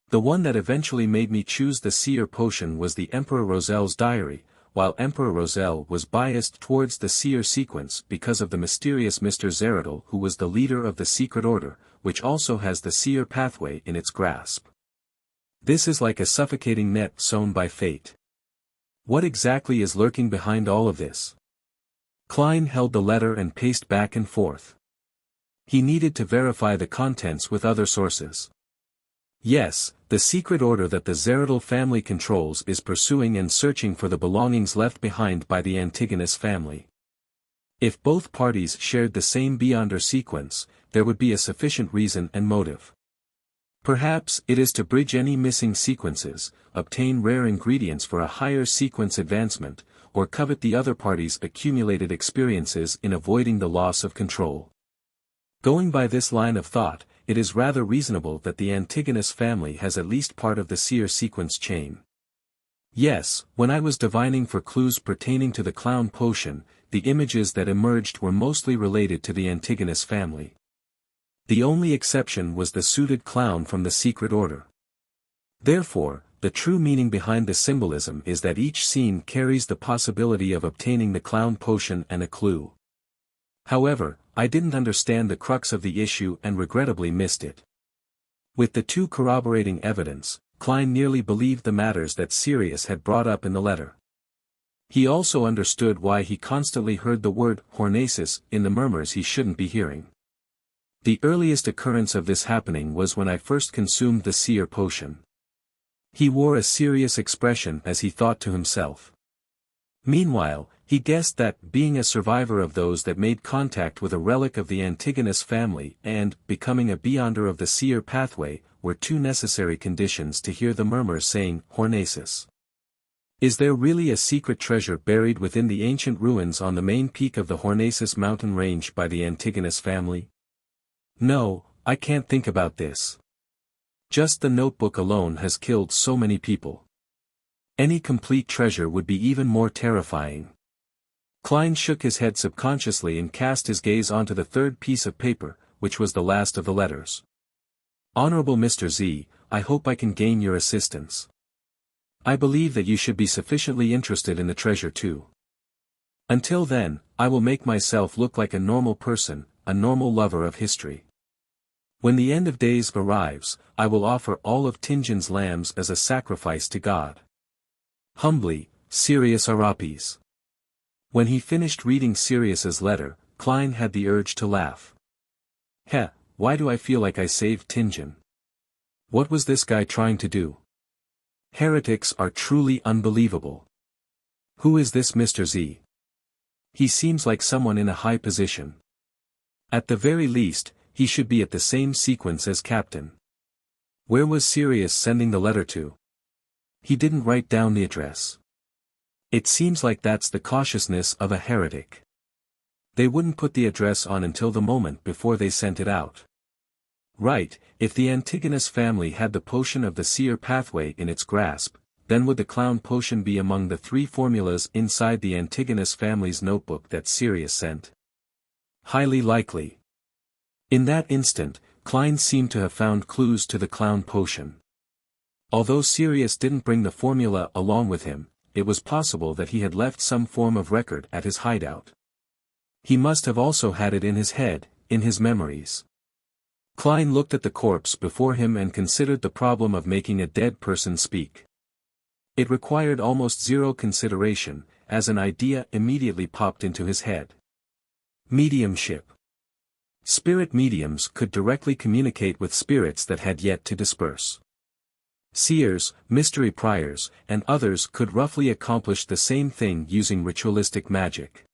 The one that eventually made me choose the seer potion was the Emperor Rosel's diary, while Emperor Rosel was biased towards the seer sequence because of the mysterious Mr. Zeradal who was the leader of the secret order, which also has the seer pathway in its grasp. This is like a suffocating net sown by fate. What exactly is lurking behind all of this? Klein held the letter and paced back and forth. He needed to verify the contents with other sources. Yes, the secret order that the Zeradal family controls is pursuing and searching for the belongings left behind by the Antigonus family. If both parties shared the same Beyonder sequence, there would be a sufficient reason and motive. Perhaps it is to bridge any missing sequences, obtain rare ingredients for a higher sequence advancement, or covet the other party's accumulated experiences in avoiding the loss of control. Going by this line of thought, it is rather reasonable that the Antigonus family has at least part of the seer sequence chain. Yes, when I was divining for clues pertaining to the clown potion, the images that emerged were mostly related to the Antigonus family. The only exception was the suited clown from the secret order. Therefore, the true meaning behind the symbolism is that each scene carries the possibility of obtaining the clown potion and a clue. However, I didn't understand the crux of the issue and regrettably missed it. With the two corroborating evidence, Klein nearly believed the matters that Sirius had brought up in the letter. He also understood why he constantly heard the word hornasis in the murmurs he shouldn't be hearing. The earliest occurrence of this happening was when I first consumed the seer potion. He wore a serious expression as he thought to himself. Meanwhile, he guessed that, being a survivor of those that made contact with a relic of the Antigonus family and, becoming a Beyonder of the seer pathway, were two necessary conditions to hear the murmurs saying, hornasis. Is there really a secret treasure buried within the ancient ruins on the main peak of the Hornasis mountain range by the Antigonus family? No, I can't think about this. Just the notebook alone has killed so many people. Any complete treasure would be even more terrifying. Klein shook his head subconsciously and cast his gaze onto the third piece of paper, which was the last of the letters. Honorable Mr. Z, I hope I can gain your assistance. I believe that you should be sufficiently interested in the treasure too. Until then, I will make myself look like a normal person, a normal lover of history. When the end of days arrives, I will offer all of Tinjin's lambs as a sacrifice to God. Humbly, Sirius Arapis. When he finished reading Sirius's letter, Klein had the urge to laugh. Heh, why do I feel like I saved Tinjin? What was this guy trying to do? Heretics are truly unbelievable. Who is this Mr. Z? He seems like someone in a high position. At the very least, he should be at the same sequence as Captain. Where was Sirius sending the letter to? He didn't write down the address. It seems like that's the cautiousness of a heretic. They wouldn't put the address on until the moment before they sent it out. Right, if the Antigonus family had the potion of the seer pathway in its grasp, then would the clown potion be among the 3 formulas inside the Antigonus family's notebook that Sirius sent? Highly likely. In that instant, Klein seemed to have found clues to the clown potion. Although Sirius didn't bring the formula along with him, it was possible that he had left some form of record at his hideout. He must have also had it in his head, in his memories. Klein looked at the corpse before him and considered the problem of making a dead person speak. It required almost zero consideration, as an idea immediately popped into his head. Mediumship. Spirit mediums could directly communicate with spirits that had yet to disperse. Seers, mystery priors, and others could roughly accomplish the same thing using ritualistic magic.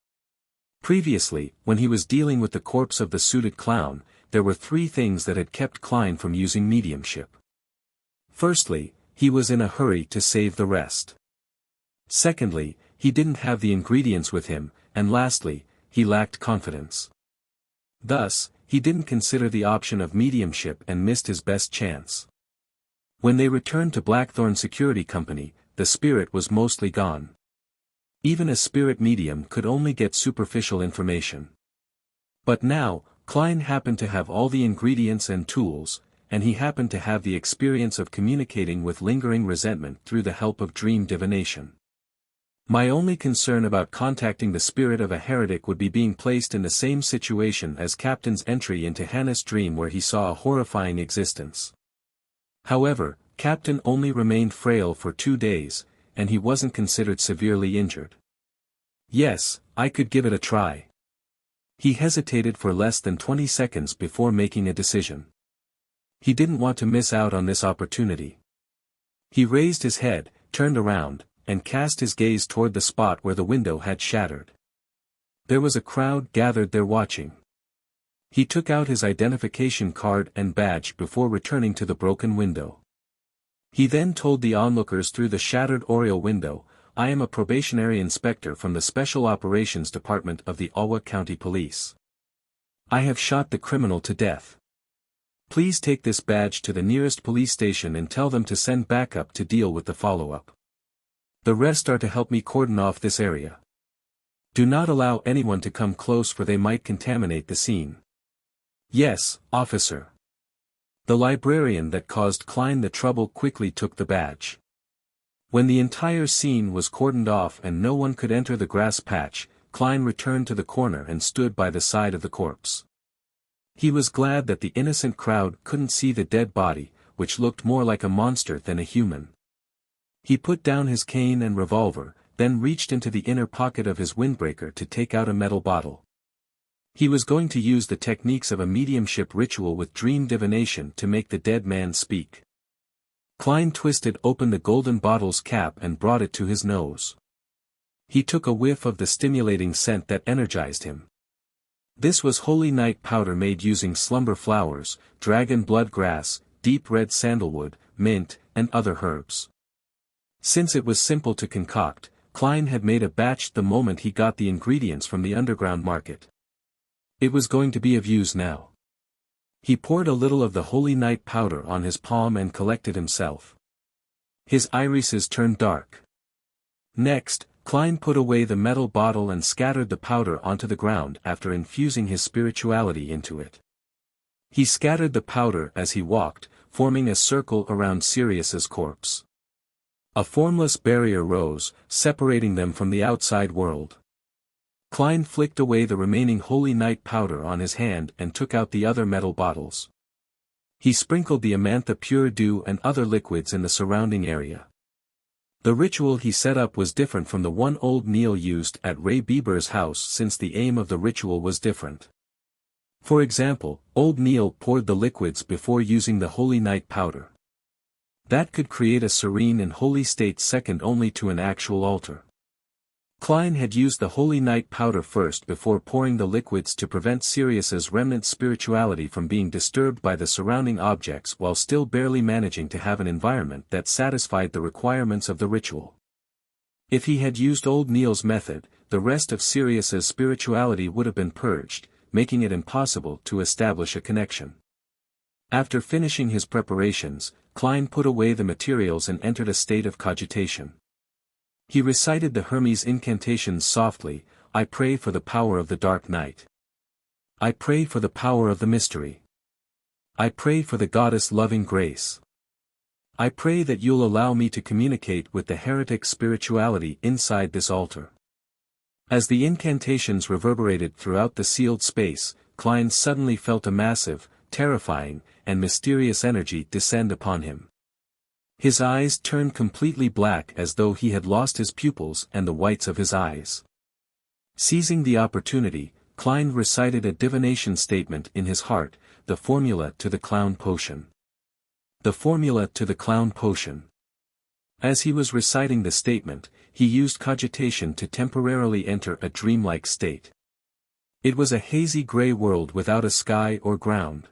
Previously, when he was dealing with the corpse of the suited clown, there were 3 things that had kept Klein from using mediumship. Firstly, he was in a hurry to save the rest. Secondly, he didn't have the ingredients with him, and lastly, he lacked confidence. Thus, he didn't consider the option of mediumship and missed his best chance. When they returned to Blackthorn Security Company, the spirit was mostly gone. Even a spirit medium could only get superficial information. But now, Klein happened to have all the ingredients and tools, and he happened to have the experience of communicating with lingering resentment through the help of dream divination. My only concern about contacting the spirit of a heretic would be being placed in the same situation as Captain's entry into Hannah's dream where he saw a horrifying existence. However, Captain only remained frail for 2 days, and he wasn't considered severely injured. Yes, I could give it a try. He hesitated for less than 20 seconds before making a decision. He didn't want to miss out on this opportunity. He raised his head, turned around, and cast his gaze toward the spot where the window had shattered. There was a crowd gathered there watching. He took out his identification card and badge before returning to the broken window. He then told the onlookers through the shattered oriel window, "I am a probationary inspector from the Special Operations Department of the Alwa County Police. I have shot the criminal to death. Please take this badge to the nearest police station and tell them to send backup to deal with the follow-up. The rest are to help me cordon off this area. Do not allow anyone to come close for they might contaminate the scene." "Yes, officer." The librarian that caused Klein the trouble quickly took the badge. When the entire scene was cordoned off and no one could enter the grass patch, Klein returned to the corner and stood by the side of the corpse. He was glad that the innocent crowd couldn't see the dead body, which looked more like a monster than a human. He put down his cane and revolver, then reached into the inner pocket of his windbreaker to take out a metal bottle. He was going to use the techniques of a mediumship ritual with dream divination to make the dead man speak. Klein twisted open the golden bottle's cap and brought it to his nose. He took a whiff of the stimulating scent that energized him. This was holy night powder made using slumber flowers, dragon blood grass, deep red sandalwood, mint, and other herbs. Since it was simple to concoct, Klein had made a batch the moment he got the ingredients from the underground market. It was going to be of use now. He poured a little of the holy night powder on his palm and collected himself. His irises turned dark. Next, Klein put away the metal bottle and scattered the powder onto the ground after infusing his spirituality into it. He scattered the powder as he walked, forming a circle around Sirius's corpse. A formless barrier rose, separating them from the outside world. Klein flicked away the remaining holy night powder on his hand and took out the other metal bottles. He sprinkled the Amantha Pure Dew and other liquids in the surrounding area. The ritual he set up was different from the one old Neil used at Ray Bieber's house since the aim of the ritual was different. For example, old Neil poured the liquids before using the holy night powder. That could create a serene and holy state second only to an actual altar. Klein had used the holy night powder first before pouring the liquids to prevent Sirius's remnant spirituality from being disturbed by the surrounding objects while still barely managing to have an environment that satisfied the requirements of the ritual. If he had used old Neil's method, the rest of Sirius's spirituality would have been purged, making it impossible to establish a connection. After finishing his preparations, Klein put away the materials and entered a state of cogitation. He recited the Hermes incantations softly. "I pray for the power of the dark night. I pray for the power of the mystery. I pray for the goddess loving grace. I pray that you'll allow me to communicate with the heretic spirituality inside this altar." As the incantations reverberated throughout the sealed space, Klein suddenly felt a massive, terrifying, and mysterious energy descend upon him. His eyes turned completely black as though he had lost his pupils and the whites of his eyes. Seizing the opportunity, Klein recited a divination statement in his heart, the formula to the clown potion. The formula to the clown potion. As he was reciting the statement, he used cogitation to temporarily enter a dreamlike state. It was a hazy gray world without a sky or ground.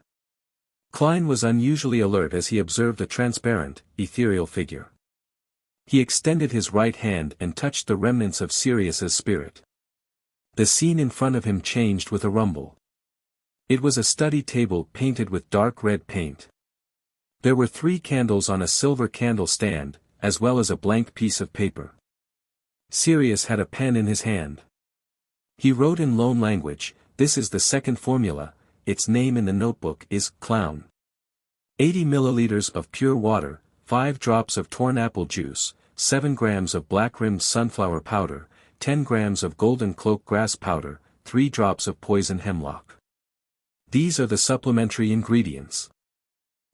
Klein was unusually alert as he observed a transparent, ethereal figure. He extended his right hand and touched the remnants of Sirius's spirit. The scene in front of him changed with a rumble. It was a study table painted with dark red paint. There were 3 candles on a silver candle stand, as well as a blank piece of paper. Sirius had a pen in his hand. He wrote in Lone language, "This is the second formula, its name in the notebook is Clown. 80 milliliters of pure water, 5 drops of torn apple juice, 7 grams of black-rimmed sunflower powder, 10 grams of golden cloak grass powder, 3 drops of poison hemlock. These are the supplementary ingredients.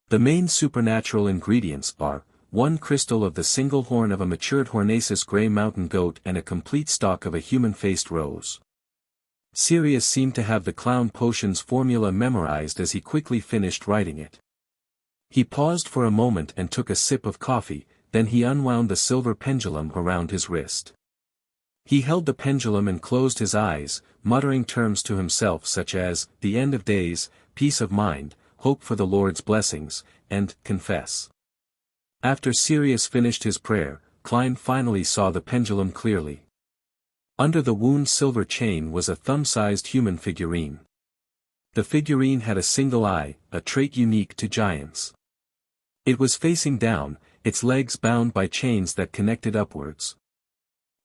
The main supernatural ingredients are 1 crystal of the single horn of a matured Hornaceous gray mountain goat and a complete stalk of a human-faced rose." Sirius seemed to have the clown potion's formula memorized as he quickly finished writing it. He paused for a moment and took a sip of coffee, then he unwound the silver pendulum around his wrist. He held the pendulum and closed his eyes, muttering terms to himself such as, "the end of days, peace of mind, hope for the Lord's blessings," and "confess." After Sirius finished his prayer, Klein finally saw the pendulum clearly. Under the wound silver chain was a thumb-sized human figurine. The figurine had a single eye, a trait unique to giants. It was facing down, its legs bound by chains that connected upwards.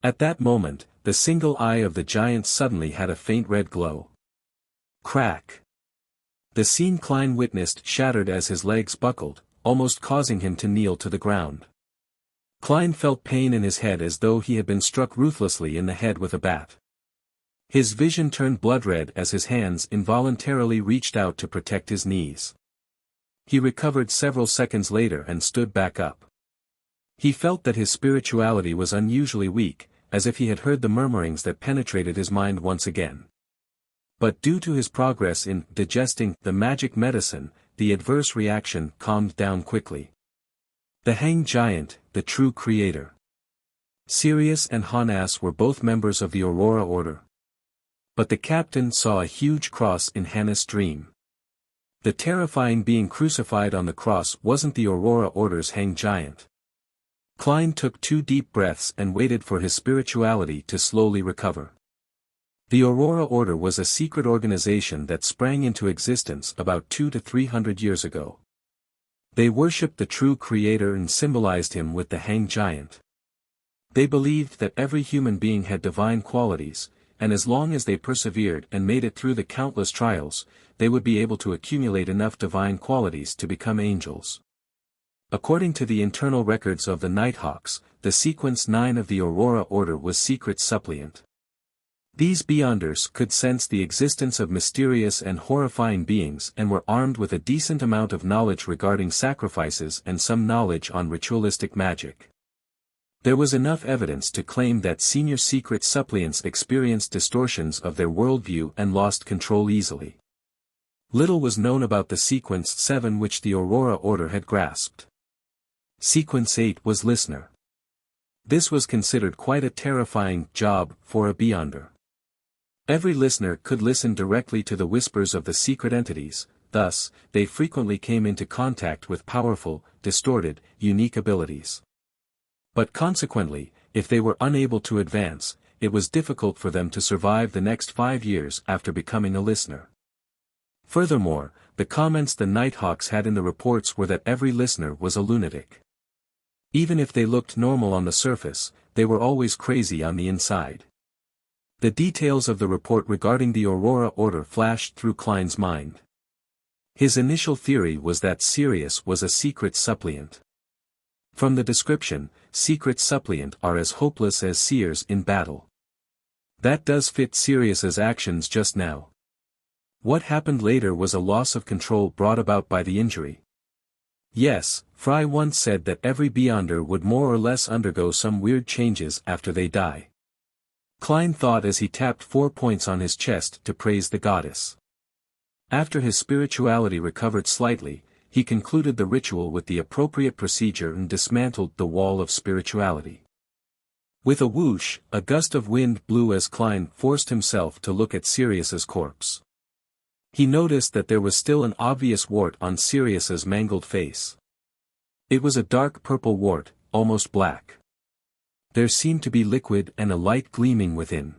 At that moment, the single eye of the giant suddenly had a faint red glow. Crack! The scene Klein witnessed shattered as his legs buckled, almost causing him to kneel to the ground. Klein felt pain in his head as though he had been struck ruthlessly in the head with a bat. His vision turned blood-red as his hands involuntarily reached out to protect his knees. He recovered several seconds later and stood back up. He felt that his spirituality was unusually weak, as if he had heard the murmurings that penetrated his mind once again. But due to his progress in digesting the magic medicine, the adverse reaction calmed down quickly. The Hanged Giant, the true creator. Sirius and Hanas were both members of the Aurora Order. But the captain saw a huge cross in Hannes' dream. The terrifying being crucified on the cross wasn't the Aurora Order's Hanged Giant. Klein took 2 deep breaths and waited for his spirituality to slowly recover. The Aurora Order was a secret organization that sprang into existence about 200 to 300 years ago. They worshipped the true creator and symbolized him with the Hanged Giant. They believed that every human being had divine qualities, and as long as they persevered and made it through the countless trials, they would be able to accumulate enough divine qualities to become angels. According to the internal records of the Nighthawks, the sequence 9 of the Aurora Order was Secret Suppliant. These Beyonders could sense the existence of mysterious and horrifying beings and were armed with a decent amount of knowledge regarding sacrifices and some knowledge on ritualistic magic. There was enough evidence to claim that senior Secret Suppliants experienced distortions of their worldview and lost control easily. Little was known about the Sequence 7 which the Aurora Order had grasped. Sequence 8 was Listener. This was considered quite a terrifying job for a Beyonder. Every listener could listen directly to the whispers of the secret entities, thus, they frequently came into contact with powerful, distorted, unique abilities. But consequently, if they were unable to advance, it was difficult for them to survive the next 5 years after becoming a listener. Furthermore, the comments the Nighthawks had in the reports were that every listener was a lunatic. Even if they looked normal on the surface, they were always crazy on the inside. The details of the report regarding the Aurora Order flashed through Klein's mind. His initial theory was that Sirius was a secret suppliant. From the description, secret suppliant are as hopeless as seers in battle. That does fit Sirius's actions just now. What happened later was a loss of control brought about by the injury. Yes, Fry once said that every Beyonder would more or less undergo some weird changes after they die. Klein thought as he tapped 4 points on his chest to praise the goddess. After his spirituality recovered slightly, he concluded the ritual with the appropriate procedure and dismantled the wall of spirituality. With a whoosh, a gust of wind blew as Klein forced himself to look at Sirius's corpse. He noticed that there was still an obvious wart on Sirius's mangled face. It was a dark purple wart, almost black. There seemed to be liquid and a light gleaming within.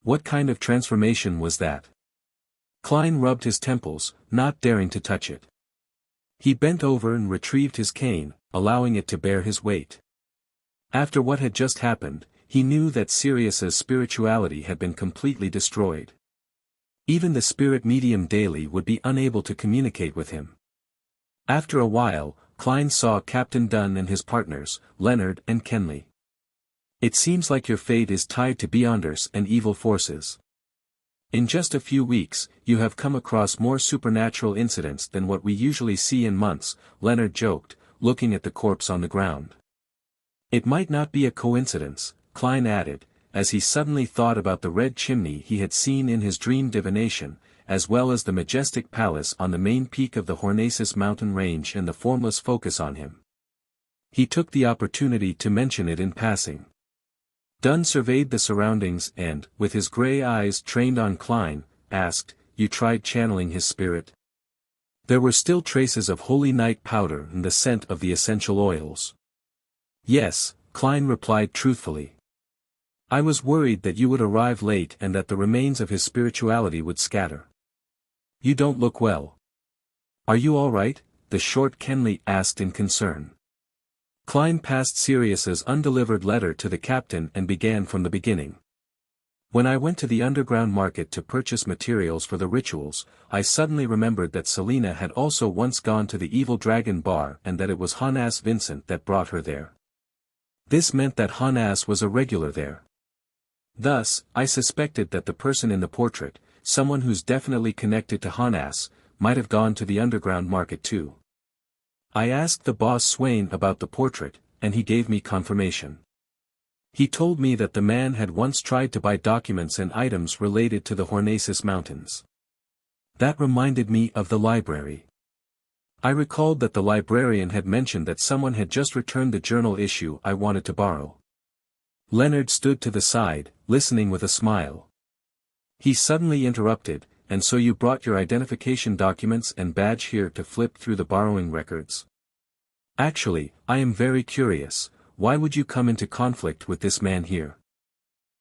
What kind of transformation was that? Klein rubbed his temples, not daring to touch it. He bent over and retrieved his cane, allowing it to bear his weight. After what had just happened, he knew that Sirius's spirituality had been completely destroyed. Even the spirit medium daily would be unable to communicate with him. After a while, Klein saw Captain Dunn and his partners, Leonard and Kenley. It seems like your fate is tied to Beyonders and evil forces. In just a few weeks, you have come across more supernatural incidents than what we usually see in months, Leonard joked, looking at the corpse on the ground. It might not be a coincidence, Klein added, as he suddenly thought about the red chimney he had seen in his dream divination, as well as the majestic palace on the main peak of the Hornaces mountain range and the formless focus on him. He took the opportunity to mention it in passing. Dunn surveyed the surroundings and, with his gray eyes trained on Klein, asked, "You tried channeling his spirit?" There were still traces of holy night powder and the scent of the essential oils. "Yes," Klein replied truthfully. "I was worried that you would arrive late and that the remains of his spirituality would scatter." "You don't look well. Are you all right?" the short Kenley asked in concern. Klein passed Sirius's undelivered letter to the captain and began from the beginning. "When I went to the underground market to purchase materials for the rituals, I suddenly remembered that Selina had also once gone to the Evil Dragon bar and that it was Honas Vincent that brought her there. This meant that Honas was a regular there. Thus, I suspected that the person in the portrait, someone who's definitely connected to Honas, might have gone to the underground market too. I asked the boss Swain about the portrait, and he gave me confirmation. He told me that the man had once tried to buy documents and items related to the Hornaces Mountains. That reminded me of the library. I recalled that the librarian had mentioned that someone had just returned the journal issue I wanted to borrow." Leonard stood to the side, listening with a smile. He suddenly interrupted, "And so you brought your identification documents and badge here to flip through the borrowing records? Actually, I am very curious, why would you come into conflict with this man here?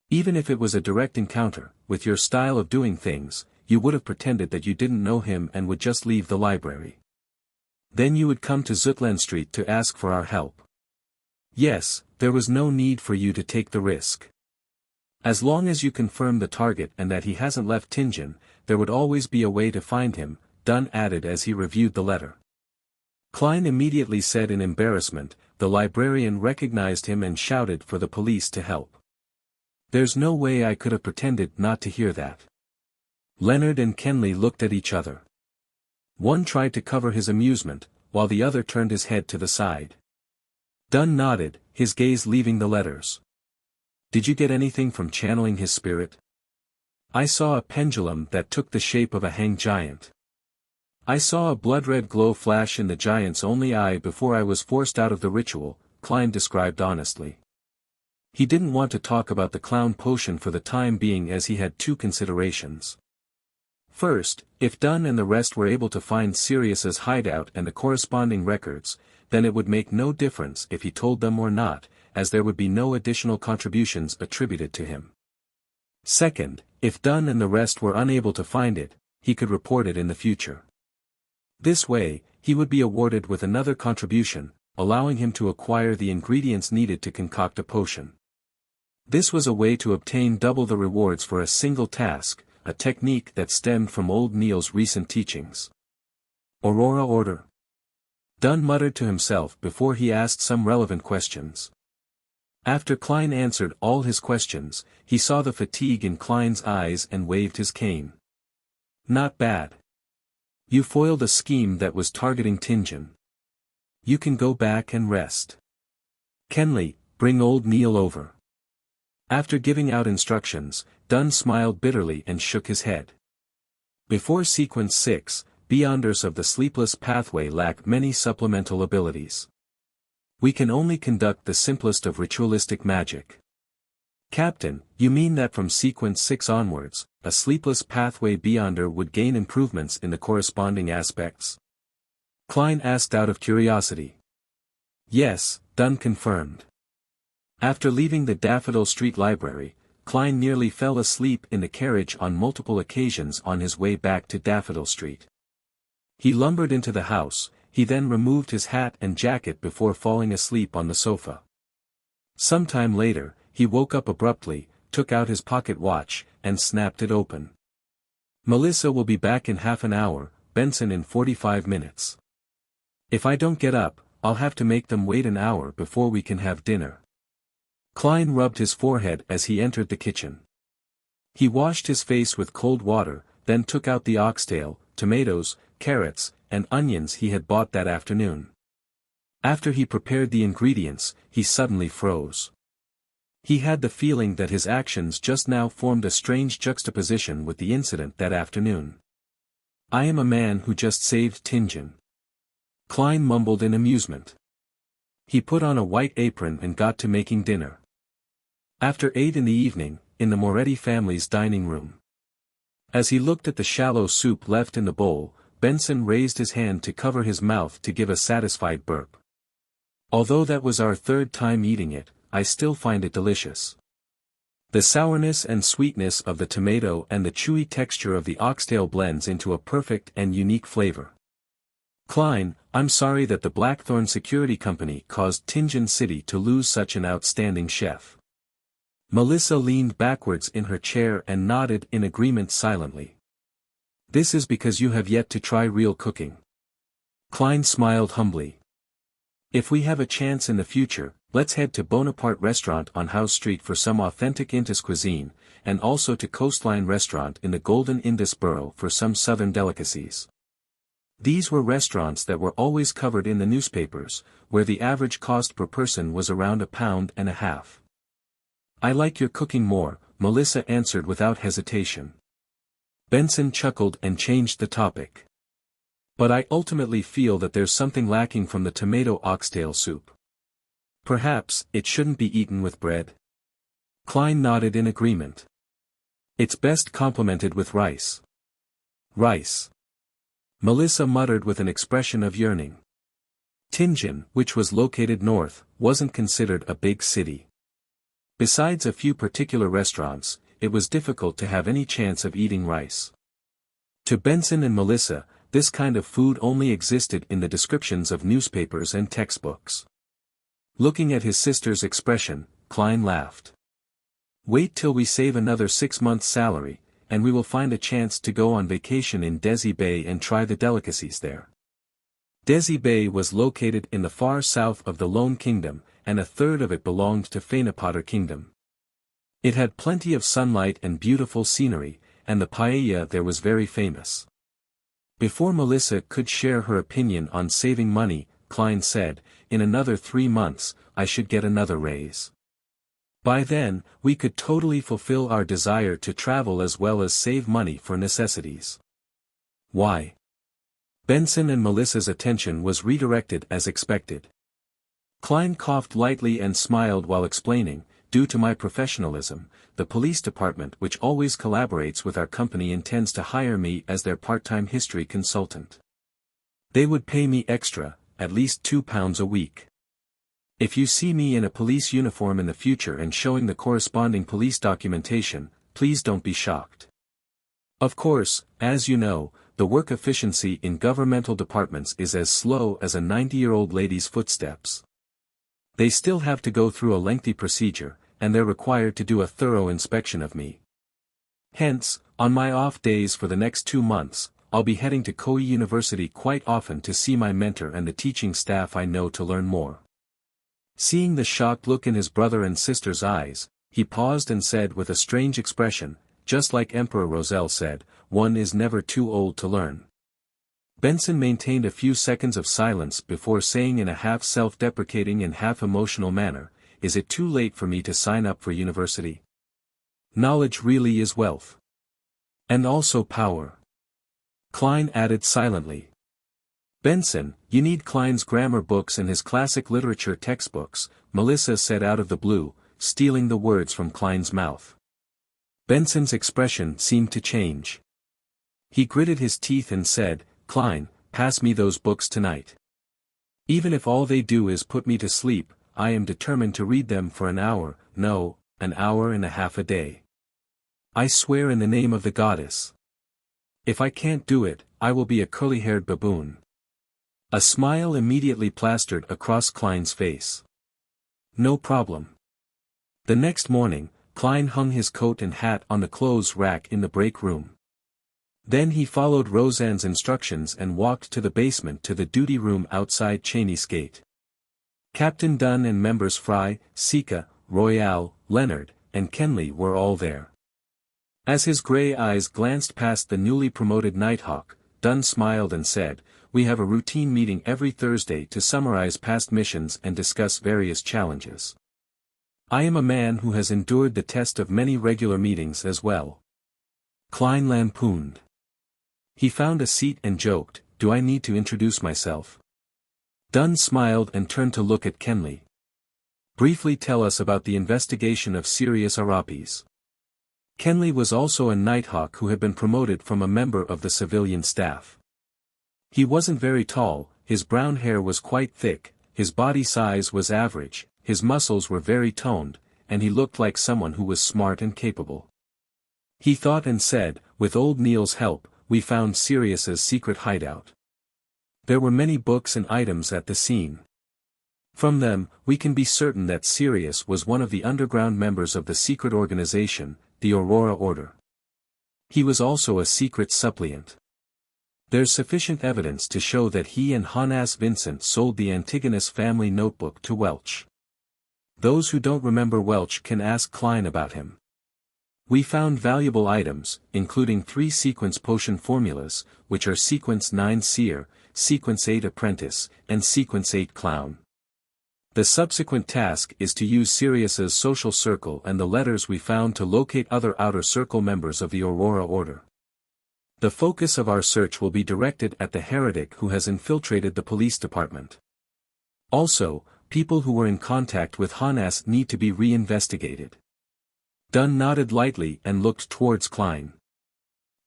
Even if it was a direct encounter, with your style of doing things, you would have pretended that you didn't know him and would just leave the library. Then you would come to Zutland Street to ask for our help. Yes, there was no need for you to take the risk. As long as you confirm the target and that he hasn't left Tingen, there would always be a way to find him," Dunn added as he reviewed the letter. Klein immediately said in embarrassment. The librarian recognized him and shouted for the police to help. "There's no way I could have pretended not to hear that." Leonard and Kenley looked at each other. One tried to cover his amusement, while the other turned his head to the side. Dunn nodded, his gaze leaving the letters. "Did you get anything from channeling his spirit?" "I saw a pendulum that took the shape of a hanged giant. I saw a blood-red glow flash in the giant's only eye before I was forced out of the ritual," Klein described honestly. He didn't want to talk about the clown potion for the time being as he had two considerations. First, if Dunn and the rest were able to find Sirius's hideout and the corresponding records, then it would make no difference if he told them or not, as there would be no additional contributions attributed to him. Second, if Dunn and the rest were unable to find it, he could report it in the future. This way, he would be awarded with another contribution, allowing him to acquire the ingredients needed to concoct a potion. This was a way to obtain double the rewards for a single task, a technique that stemmed from old Neil's recent teachings. "Aurora Order?" Dunn muttered to himself before he asked some relevant questions. After Klein answered all his questions, he saw the fatigue in Klein's eyes and waved his cane. "Not bad. You foiled a scheme that was targeting Tingen. You can go back and rest. Kenley, bring old Neil over." After giving out instructions, Dunn smiled bitterly and shook his head. Before Sequence 6, Beyonders of the Sleepless Pathway lack many supplemental abilities. We can only conduct the simplest of ritualistic magic. "Captain, you mean that from Sequence 6 onwards, a Sleepless Pathway Beyonder would gain improvements in the corresponding aspects?" Klein asked out of curiosity. "Yes," Dunn confirmed. After leaving the Daffodil Street Library, Klein nearly fell asleep in the carriage on multiple occasions on his way back to Daffodil Street. He lumbered into the house, he then removed his hat and jacket before falling asleep on the sofa. Some time later, he woke up abruptly, took out his pocket watch, and snapped it open. "Melissa will be back in half an hour, Benson in 45 minutes. If I don't get up, I'll have to make them wait an hour before we can have dinner." Klein rubbed his forehead as he entered the kitchen. He washed his face with cold water, then took out the oxtail, tomatoes, carrots, and onions he had bought that afternoon. After he prepared the ingredients, he suddenly froze. He had the feeling that his actions just now formed a strange juxtaposition with the incident that afternoon. "I am a man who just saved Tingen," Klein mumbled in amusement. He put on a white apron and got to making dinner. After 8 in the evening, in the Moretti family's dining room. As he looked at the shallow soup left in the bowl, Benson raised his hand to cover his mouth to give a satisfied burp. "Although that was our third time eating it, I still find it delicious. The sourness and sweetness of the tomato and the chewy texture of the oxtail blends into a perfect and unique flavor. Klein, I'm sorry that the Blackthorn Security Company caused Tingen City to lose such an outstanding chef." Melissa leaned backwards in her chair and nodded in agreement silently. "This is because you have yet to try real cooking." Klein smiled humbly. "If we have a chance in the future, let's head to Bonaparte Restaurant on House Street for some authentic Indus cuisine, and also to Coastline Restaurant in the Golden Indus Borough for some southern delicacies." These were restaurants that were always covered in the newspapers, where the average cost per person was around £1.50. "I like your cooking more," Melissa answered without hesitation. Benson chuckled and changed the topic. "But I ultimately feel that there's something lacking from the tomato oxtail soup. Perhaps it shouldn't be eaten with bread." Klein nodded in agreement. "It's best complemented with rice." "Rice," Melissa muttered with an expression of yearning. Tingen, which was located north, wasn't considered a big city. Besides a few particular restaurants, it was difficult to have any chance of eating rice. To Benson and Melissa, this kind of food only existed in the descriptions of newspapers and textbooks. Looking at his sister's expression, Klein laughed. "Wait till we save another 6 months' salary, and we will find a chance to go on vacation in Desi Bay and try the delicacies there." Desi Bay was located in the far south of the Lone Kingdom, and a third of it belonged to Fainapotter Kingdom. It had plenty of sunlight and beautiful scenery, and the paella there was very famous. Before Melissa could share her opinion on saving money, Klein said, "In another 3 months, I should get another raise. By then, we could totally fulfill our desire to travel as well as save money for necessities." "Why?" Benson and Melissa's attention was redirected as expected. Klein coughed lightly and smiled while explaining, "Due to my professionalism, the police department which always collaborates with our company intends to hire me as their part-time history consultant. They would pay me extra, at least £2 a week. If you see me in a police uniform in the future and showing the corresponding police documentation, please don't be shocked. Of course, as you know, the work efficiency in governmental departments is as slow as a 90-year-old lady's footsteps. They still have to go through a lengthy procedure, and they're required to do a thorough inspection of me. Hence, on my off days for the next 2 months, I'll be heading to Koei University quite often to see my mentor and the teaching staff I know to learn more." Seeing the shocked look in his brother and sister's eyes, he paused and said with a strange expression, just like Emperor Roselle said, "One is never too old to learn." Benson maintained a few seconds of silence before saying in a half self-deprecating and half emotional manner, "Is it too late for me to sign up for university? Knowledge really is wealth. And also power." Klein added silently. "Benson, you need Klein's grammar books and his classic literature textbooks," Melissa said out of the blue, stealing the words from Klein's mouth. Benson's expression seemed to change. He gritted his teeth and said, "Klein, pass me those books tonight. Even if all they do is put me to sleep, I am determined to read them for an hour, no, an hour and a half a day. I swear in the name of the goddess. If I can't do it, I will be a curly-haired baboon. A smile immediately plastered across Klein's face. No problem. The next morning, Klein hung his coat and hat on the clothes rack in the break room. Then he followed Roseanne's instructions and walked to the basement to the duty room outside Cheney's gate. Captain Dunn and members Fry, Sika, Royale, Leonard, and Kenley were all there. As his gray eyes glanced past the newly promoted Nighthawk, Dunn smiled and said, "We have a routine meeting every Thursday to summarize past missions and discuss various challenges. I am a man who has endured the test of many regular meetings as well." Klein lampooned. He found a seat and joked, "Do I need to introduce myself?" Dunn smiled and turned to look at Kenley. "Briefly tell us about the investigation of Sirius Arapis." Kenley was also a Nighthawk who had been promoted from a member of the civilian staff. He wasn't very tall, his brown hair was quite thick, his body size was average, his muscles were very toned, and he looked like someone who was smart and capable. He thought and said, "With old Neil's help, we found Sirius's secret hideout. There were many books and items at the scene. From them, we can be certain that Sirius was one of the underground members of the secret organization, the Aurora Order. He was also a secret suppliant. There's sufficient evidence to show that he and Honas Vincent sold the Antigonus family notebook to Welch. Those who don't remember Welch can ask Klein about him. We found valuable items, including 3 sequence potion formulas, which are Sequence 9 Seer, Sequence 8 Apprentice, and Sequence 8 Clown. The subsequent task is to use Sirius's social circle and the letters we found to locate other outer circle members of the Aurora Order. The focus of our search will be directed at the heretic who has infiltrated the police department. Also, people who were in contact with Honas need to be re-investigated." Dunn nodded lightly and looked towards Klein.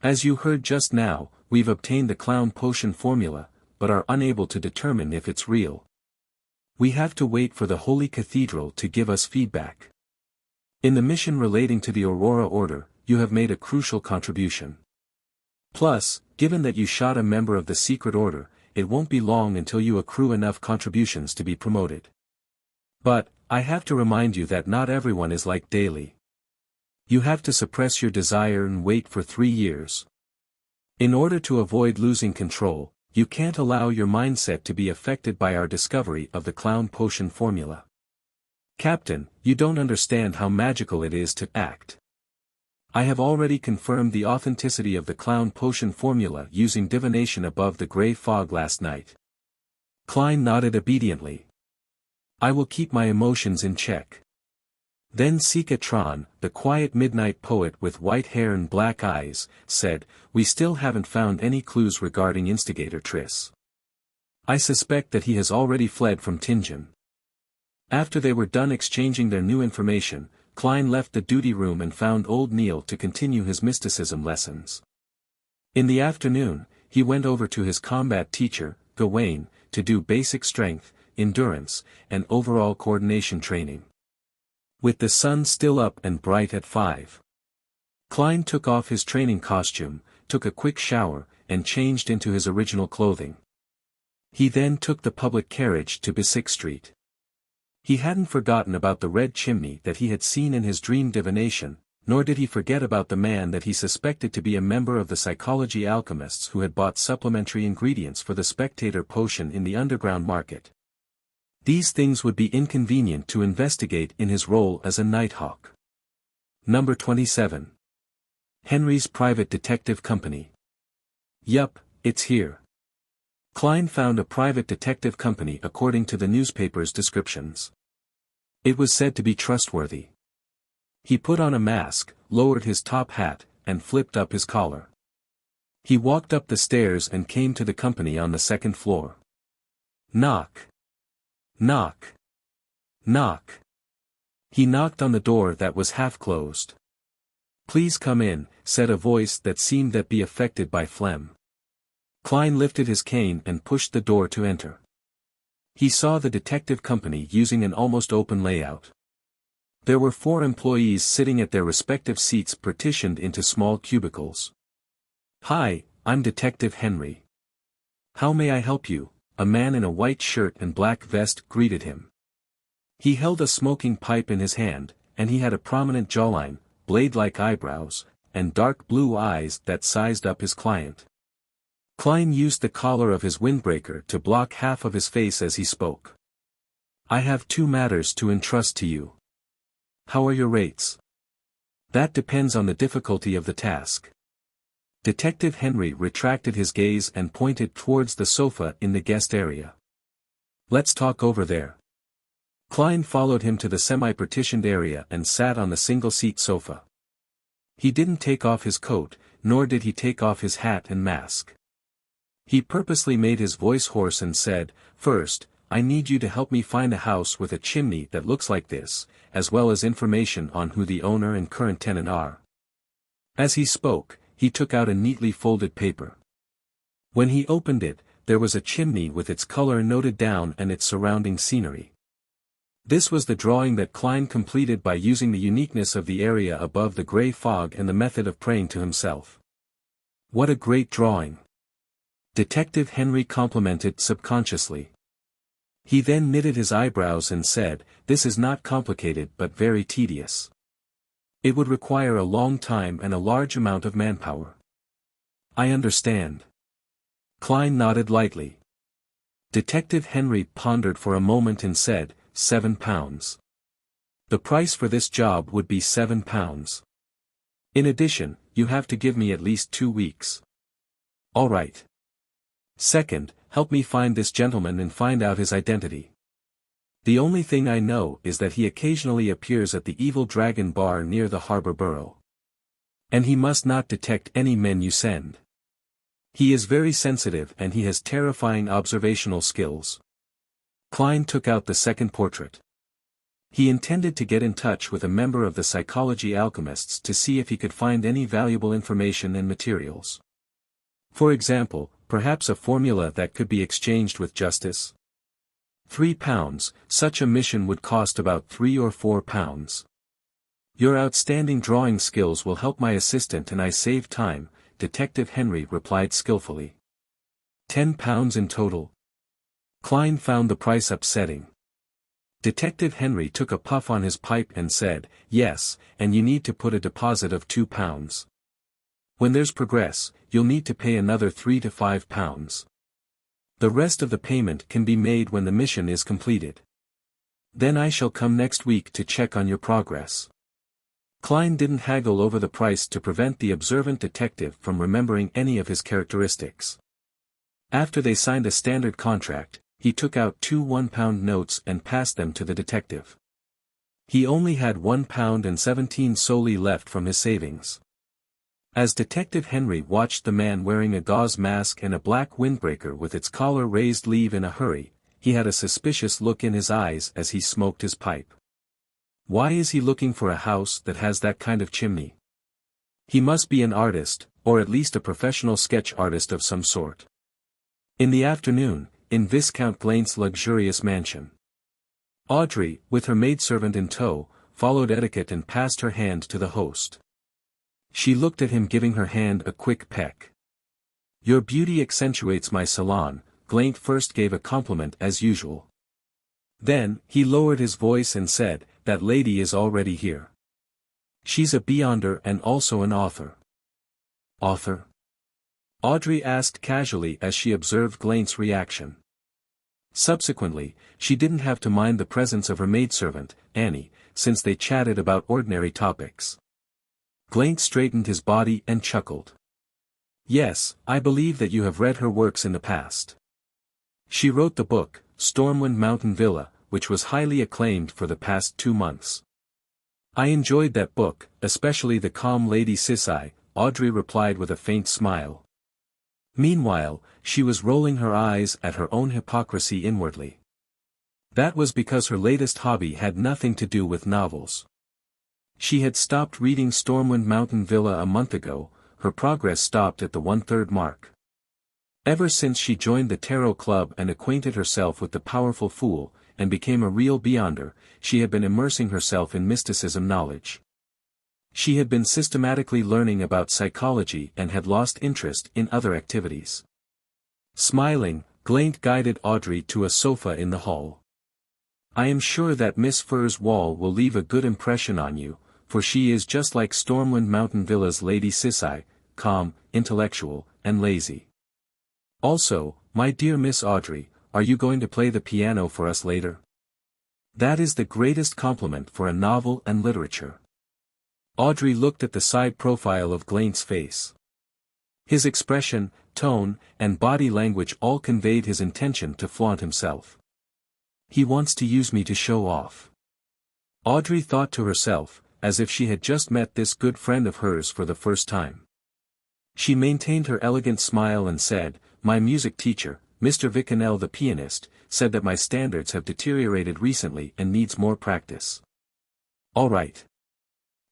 "As you heard just now, we've obtained the clown potion formula, but are unable to determine if it's real. We have to wait for the Holy Cathedral to give us feedback. In the mission relating to the Aurora Order, you have made a crucial contribution. Plus, given that you shot a member of the secret order, it won't be long until you accrue enough contributions to be promoted. But, I have to remind you that not everyone is like Daly. You have to suppress your desire and wait for 3 years. In order to avoid losing control, you can't allow your mindset to be affected by our discovery of the clown potion formula. Captain, you don't understand how magical it is to act. I have already confirmed the authenticity of the clown potion formula using divination above the gray fog last night." Klein nodded obediently. "I will keep my emotions in check." Then Sika Tron, the quiet midnight poet with white hair and black eyes, said, "We still haven't found any clues regarding instigator Triss. I suspect that he has already fled from Tingen." After they were done exchanging their new information, Klein left the duty room and found old Neil to continue his mysticism lessons. In the afternoon, he went over to his combat teacher, Gawain, to do basic strength, endurance, and overall coordination training. With the sun still up and bright at 5. Klein took off his training costume, took a quick shower, and changed into his original clothing. He then took the public carriage to Bisick Street. He hadn't forgotten about the red chimney that he had seen in his dream divination, nor did he forget about the man that he suspected to be a member of the psychology alchemists who had bought supplementary ingredients for the spectator potion in the underground market. These things would be inconvenient to investigate in his role as a Nighthawk. Number 27. Henry's Private Detective Company. Yup, it's here. Klein found a private detective company according to the newspaper's descriptions. It was said to be trustworthy. He put on a mask, lowered his top hat, and flipped up his collar. He walked up the stairs and came to the company on the 2nd floor. Knock. Knock. Knock. He knocked on the door that was half closed. "Please come in," said a voice that seemed to be affected by phlegm. Klein lifted his cane and pushed the door to enter. He saw the detective company using an almost open layout. There were 4 employees sitting at their respective seats partitioned into small cubicles. "Hi, I'm Detective Henry. How may I help you?" A man in a white shirt and black vest greeted him. He held a smoking pipe in his hand, and he had a prominent jawline, blade-like eyebrows, and dark blue eyes that sized up his client. Klein used the collar of his windbreaker to block half of his face as he spoke. "I have 2 matters to entrust to you. How are your rates?" "That depends on the difficulty of the task." Detective Henry retracted his gaze and pointed towards the sofa in the guest area. "Let's talk over there." Klein followed him to the semi-partitioned area and sat on the single-seat sofa. He didn't take off his coat, nor did he take off his hat and mask. He purposely made his voice hoarse and said, "First, I need you to help me find a house with a chimney that looks like this, as well as information on who the owner and current tenant are." As he spoke, he took out a neatly folded paper. When he opened it, there was a chimney with its color noted down and its surrounding scenery. This was the drawing that Klein completed by using the uniqueness of the area above the gray fog and the method of praying to himself. "What a great drawing!" Detective Henry complimented subconsciously. He then knitted his eyebrows and said, "This is not complicated but very tedious. It would require a long time and a large amount of manpower." "I understand." Klein nodded lightly. Detective Henry pondered for a moment and said, £7. "The price for this job would be £7. In addition, you have to give me at least 2 weeks. "All right. Second, help me find this gentleman and find out his identity. The only thing I know is that he occasionally appears at the Evil Dragon bar near the harbor borough. And he must not detect any men you send. He is very sensitive and he has terrifying observational skills." Klein took out the second portrait. He intended to get in touch with a member of the psychology alchemists to see if he could find any valuable information and materials. For example, perhaps a formula that could be exchanged with justice. £3, such a mission would cost about £3 or £4. "Your outstanding drawing skills will help my assistant and I save time," Detective Henry replied skillfully. £10 in total. Klein found the price upsetting. Detective Henry took a puff on his pipe and said, "Yes, and you need to put a deposit of £2. When there's progress, you'll need to pay another £3 to £5. The rest of the payment can be made when the mission is completed. Then I shall come next week to check on your progress." Klein didn't haggle over the price to prevent the observant detective from remembering any of his characteristics. After they signed a standard contract, he took out 2 £1 notes and passed them to the detective. He only had £1.17 solely left from his savings. As Detective Henry watched the man wearing a gauze mask and a black windbreaker with its collar raised leave in a hurry, he had a suspicious look in his eyes as he smoked his pipe. Why is he looking for a house that has that kind of chimney? He must be an artist, or at least a professional sketch artist of some sort. In the afternoon, in Viscount Glaint's luxurious mansion, Audrey, with her maidservant in tow, followed etiquette and passed her hand to the host. She looked at him, giving her hand a quick peck. "Your beauty accentuates my salon," Glaint first gave a compliment as usual. Then, he lowered his voice and said, "That lady is already here. She's a beyonder and also an author." "Author?" Audrey asked casually as she observed Glaint's reaction. Subsequently, she didn't have to mind the presence of her maidservant, Annie, since they chatted about ordinary topics. Glaint straightened his body and chuckled. "Yes, I believe that you have read her works in the past. She wrote the book, Stormwind Mountain Villa, which was highly acclaimed for the past 2 months. I enjoyed that book, especially The Calm Lady Sisai," Audrey replied with a faint smile. Meanwhile, she was rolling her eyes at her own hypocrisy inwardly. That was because her latest hobby had nothing to do with novels. She had stopped reading Stormwind Mountain Villa a month ago. Her progress stopped at the 1/3 mark. Ever since she joined the tarot club and acquainted herself with the powerful Fool, and became a real beyonder, she had been immersing herself in mysticism knowledge. She had been systematically learning about psychology and had lost interest in other activities. Smiling, Glaint guided Audrey to a sofa in the hall. "I am sure that Miss Fur's wall will leave a good impression on you, for she is just like Stormwind Mountain Villa's Lady Sissai, calm, intellectual, and lazy. Also, my dear Miss Audrey, are you going to play the piano for us later? That is the greatest compliment for a novel and literature." Audrey looked at the side profile of Glaint's face. His expression, tone, and body language all conveyed his intention to flaunt himself. "He wants to use me to show off." Audrey thought to herself, as if she had just met this good friend of hers for the first time. She maintained her elegant smile and said, "My music teacher, Mr. Vicanel the pianist, said that my standards have deteriorated recently and needs more practice." "All right."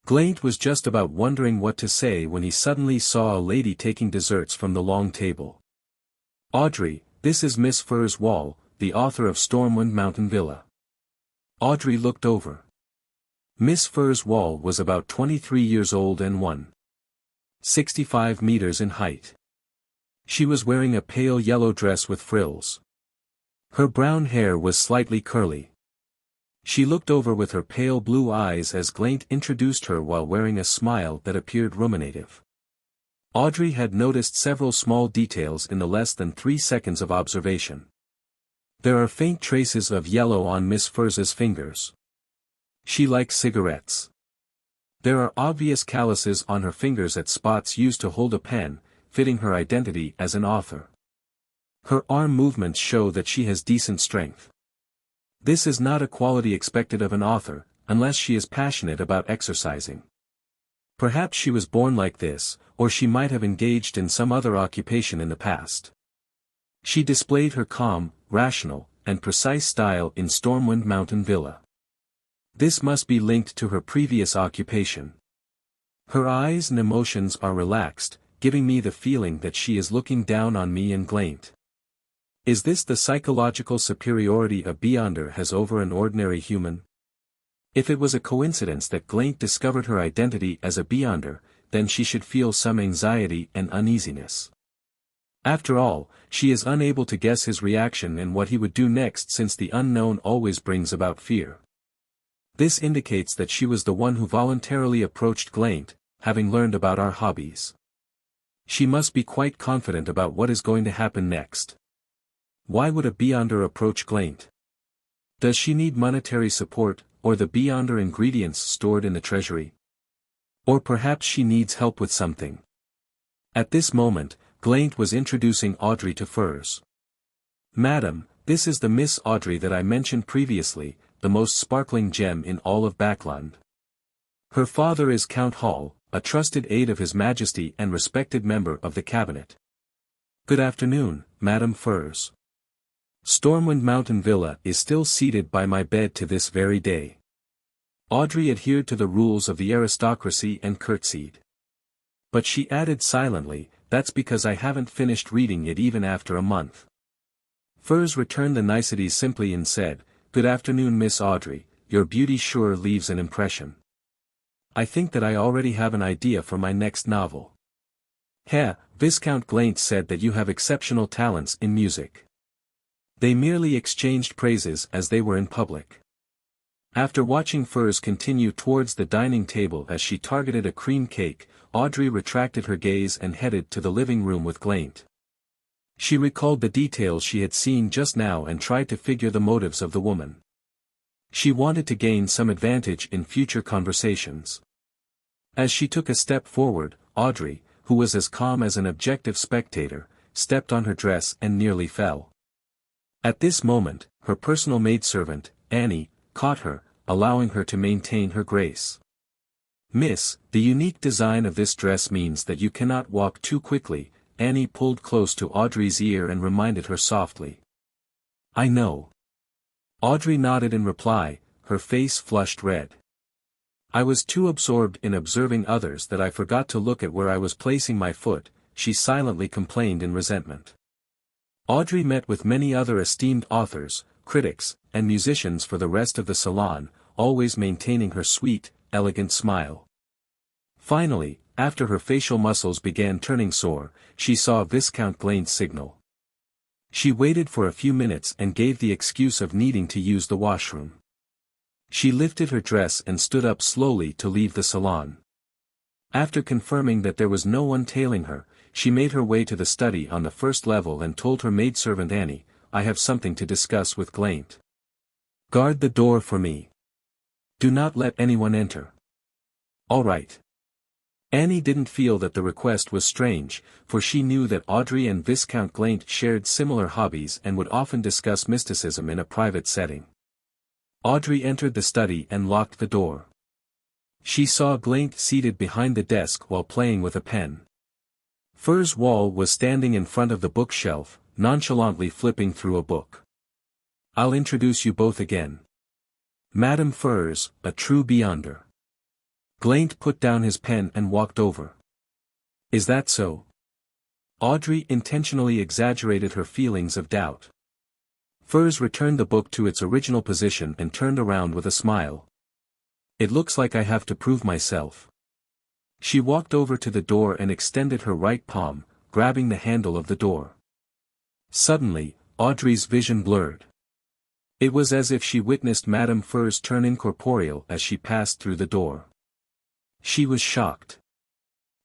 Glaint was just about wondering what to say when he suddenly saw a lady taking desserts from the long table. "Audrey, this is Miss Fur's wall, the author of Stormwind Mountain Villa." Audrey looked over. Miss Fur's wall was about 23 years old and 1.65 meters in height. She was wearing a pale yellow dress with frills. Her brown hair was slightly curly. She looked over with her pale blue eyes as Glaint introduced her while wearing a smile that appeared ruminative. Audrey had noticed several small details in the less than 3 seconds of observation. There are faint traces of yellow on Miss Fur's fingers. She likes cigarettes. There are obvious calluses on her fingers at spots used to hold a pen, fitting her identity as an author. Her arm movements show that she has decent strength. This is not a quality expected of an author, unless she is passionate about exercising. Perhaps she was born like this, or she might have engaged in some other occupation in the past. She displayed her calm, rational, and precise style in Stormwind Mountain Villa. This must be linked to her previous occupation. Her eyes and emotions are relaxed, giving me the feeling that she is looking down on me and Glaint. Is this the psychological superiority a beyonder has over an ordinary human? If it was a coincidence that Glaint discovered her identity as a beyonder, then she should feel some anxiety and uneasiness. After all, she is unable to guess his reaction and what he would do next, since the unknown always brings about fear. This indicates that she was the one who voluntarily approached Glaint, having learned about our hobbies. She must be quite confident about what is going to happen next. Why would a beyonder approach Glaint? Does she need monetary support, or the beyonder ingredients stored in the treasury? Or perhaps she needs help with something. At this moment, Glaint was introducing Audrey to Furs. "Madam, this is the Miss Audrey that I mentioned previously, the most sparkling gem in all of Backland. Her father is Count Hall, a trusted aide of His Majesty and respected member of the cabinet. Good afternoon, Madam Furs. Stormwind Mountain Villa is still seated by my bed to this very day." Audrey adhered to the rules of the aristocracy and curtsied. But she added silently, "That's because I haven't finished reading it even after a month." Furs returned the niceties simply and said, "Good afternoon, Miss Audrey, your beauty sure leaves an impression. I think that I already have an idea for my next novel." Viscount Glaint said that you have exceptional talents in music." They merely exchanged praises as they were in public. After watching Furs continue towards the dining table as she targeted a cream cake, Audrey retracted her gaze and headed to the living room with Glaint. She recalled the details she had seen just now and tried to figure the motives of the woman. She wanted to gain some advantage in future conversations. As she took a step forward, Audrey, who was as calm as an objective spectator, stepped on her dress and nearly fell. At this moment, her personal maidservant, Annie, caught her, allowing her to maintain her grace. "Miss, the unique design of this dress means that you cannot walk too quickly," Annie pulled close to Audrey's ear and reminded her softly. "I know." Audrey nodded in reply, her face flushed red. "I was too absorbed in observing others that I forgot to look at where I was placing my foot," she silently complained in resentment. Audrey met with many other esteemed authors, critics, and musicians for the rest of the salon, always maintaining her sweet, elegant smile. Finally, after her facial muscles began turning sore, she saw Viscount Glaint's signal. She waited for a few minutes and gave the excuse of needing to use the washroom. She lifted her dress and stood up slowly to leave the salon. After confirming that there was no one tailing her, she made her way to the study on the first level and told her maidservant Annie, "I have something to discuss with Glaint. Guard the door for me. Do not let anyone enter." "All right." Annie didn't feel that the request was strange, for she knew that Audrey and Viscount Glaint shared similar hobbies and would often discuss mysticism in a private setting. Audrey entered the study and locked the door. She saw Glaint seated behind the desk while playing with a pen. Furs Wall was standing in front of the bookshelf, nonchalantly flipping through a book. "I'll introduce you both again. Madame Furs, a true beyonder." Glaint put down his pen and walked over. "Is that so?" Audrey intentionally exaggerated her feelings of doubt. Furs returned the book to its original position and turned around with a smile. "It looks like I have to prove myself." She walked over to the door and extended her right palm, grabbing the handle of the door. Suddenly, Audrey's vision blurred. It was as if she witnessed Madame Furs turn incorporeal as she passed through the door. She was shocked.